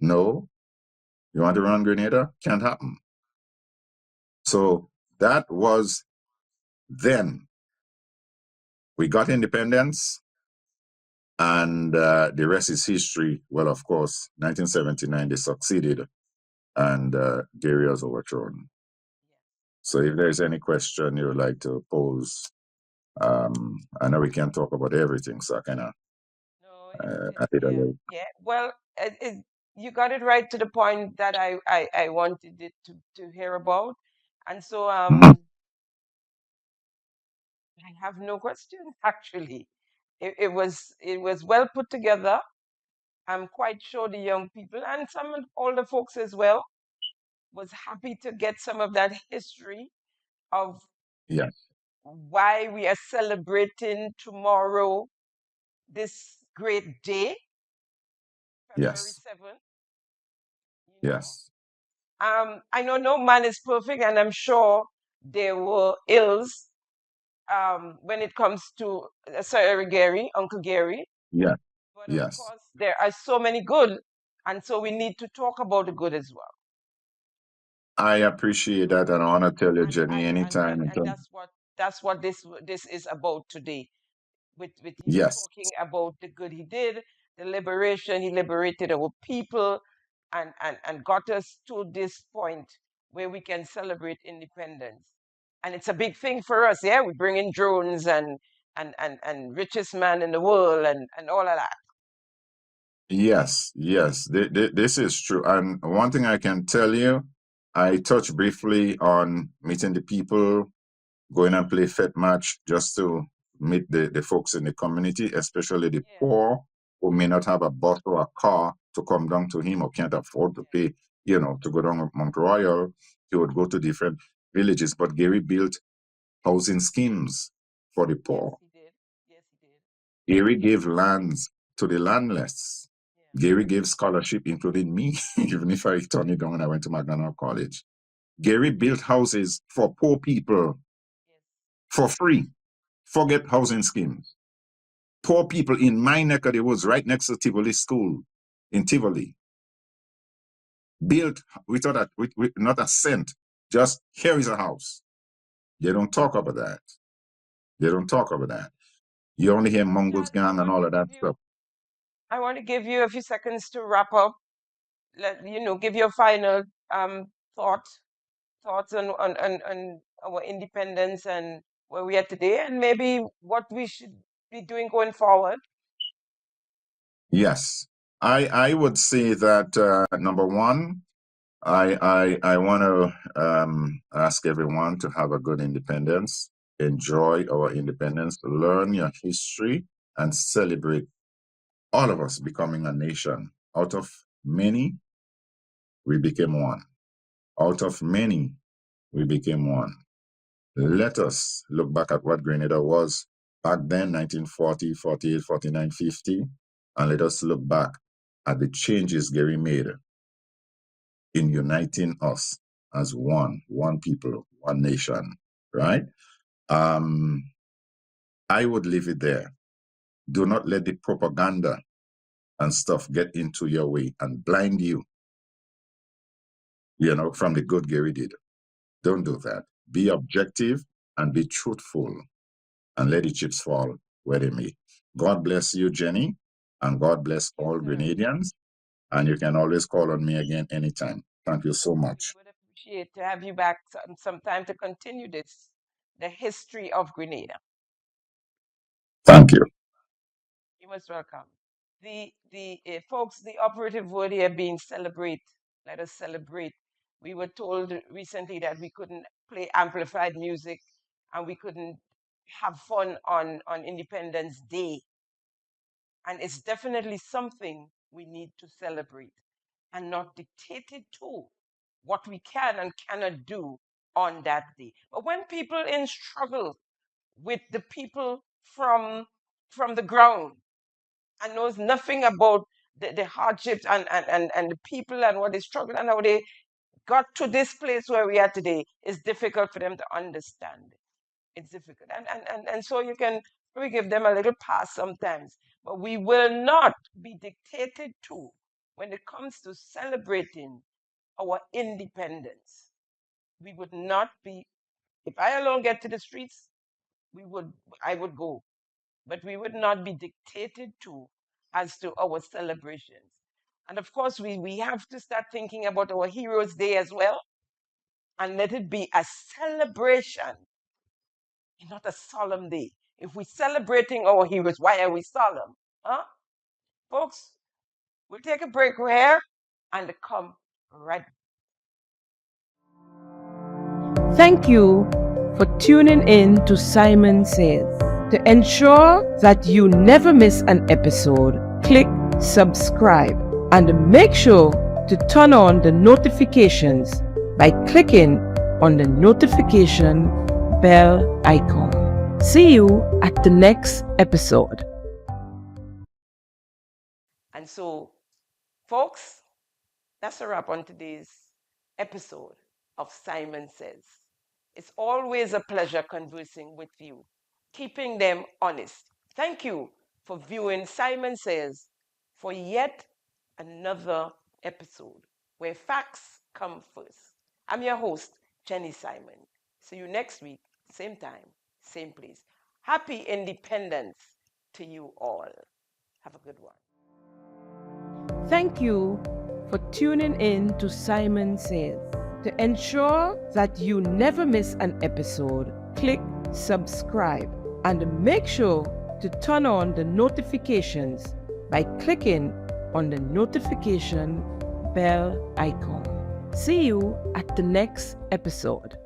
No. You want to run Grenada? Can't happen. So that was then. We got independence, and the rest is history. Well, of course, 1979, they succeeded, and Gary was overthrown. So if there's any question you would like to pose, I know we can't talk about everything, so I kind of yeah. Well, you got it right to the point that I wanted it to hear about, and so I have no questions actually. It was well put together. I'm quite sure the young people and some older folks as well was happy to get some of that history of why we are celebrating tomorrow this great day, February 7th. Yes. I know no man is perfect, and I'm sure there were ills when it comes to Sir Gary, Uncle Gary. Yeah. But of course, there are so many good, and so we need to talk about the good as well. I appreciate that, and I want to tell you, Jenny, anytime. And that's what this is about today. With you talking about the good he did, the liberation, he liberated our people, and got us to this point where we can celebrate independence. And it's a big thing for us. Yeah, we bring in drones and richest man in the world and all of that. Yes, this is true. And one thing I can tell you, I touched briefly on meeting the people, going and play fet match just to meet the folks in the community, especially the poor who may not have a bus or a car to come down to him or can't afford to pay, to go down Mount Royal. He would go to different villages. But Gary built housing schemes for the poor. Yes, he did. Gary gave lands to the landless. Gary gave scholarship, including me, even if I turned it down when I went to McDonald College. Gary built houses for poor people for free. Forget housing schemes. Poor people in my neck of the woods, right next to Tivoli School in Tivoli, built without with not a cent. Just here is a house. They don't talk about that. They don't talk about that. You only hear Mongols gang and all of that stuff. I want to give you a few seconds to wrap up. Give your final thoughts on our independence and where we are today, and maybe what we should be doing going forward. Yes, I would say that number one, I want to ask everyone to have a good independence, enjoy our independence, learn your history, and celebrate all of us becoming a nation. Out of many, we became one. Out of many, we became one. Let us look back at what Grenada was back then, 1940, 48, 49, 50, and let us look back at the changes Gary made in uniting us as one people, one nation, right? I would leave it there. Do not let the propaganda and stuff get into your way and blind you, from the good Gary did. Don't do that. Be objective and be truthful and let the chips fall where they may. God bless you, Jenny, and God bless all Grenadians. And you can always call on me again anytime. Thank you so much. We would appreciate to have you back sometime to continue the history of Grenada. Thank you. You're most welcome. The folks, the operative word here being celebrate. Let us celebrate. We were told recently that we couldn't play amplified music and we couldn't have fun on Independence Day. And it's definitely something we need to celebrate and not dictate it to what we can and cannot do on that day. But when people in struggle with the people from the ground and knows nothing about the hardships and the people and what they struggle and how they got to this place where we are today, it's difficult for them to understand it. It's difficult. And so you can probably give them a little pass sometimes, but we will not be dictated to when it comes to celebrating our independence. We would not be, if I alone get to the streets, I would go, but we would not be dictated to as to our celebrations. And of course, we have to start thinking about our Heroes' Day as well, and let it be a celebration, not a solemn day. If we're celebrating our heroes, why are we solemn? Huh? Folks, we'll take a break here and come right. Thank you for tuning in to Simon Says. To ensure that you never miss an episode, click subscribe and make sure to turn on the notifications by clicking on the notification bell icon. See you at the next episode. And so, folks, that's a wrap on today's episode of Simon Says. It's always a pleasure conversing with you, keeping them honest. Thank you for viewing Simon Says for yet another episode where facts come first. I'm your host, Jenny Simon. See you next week, same time, same place. Happy Independence to you all. Have a good one. Thank you for tuning in to Simon Says. To ensure that you never miss an episode, click subscribe and make sure to turn on the notifications by clicking on the notification bell icon. See you at the next episode.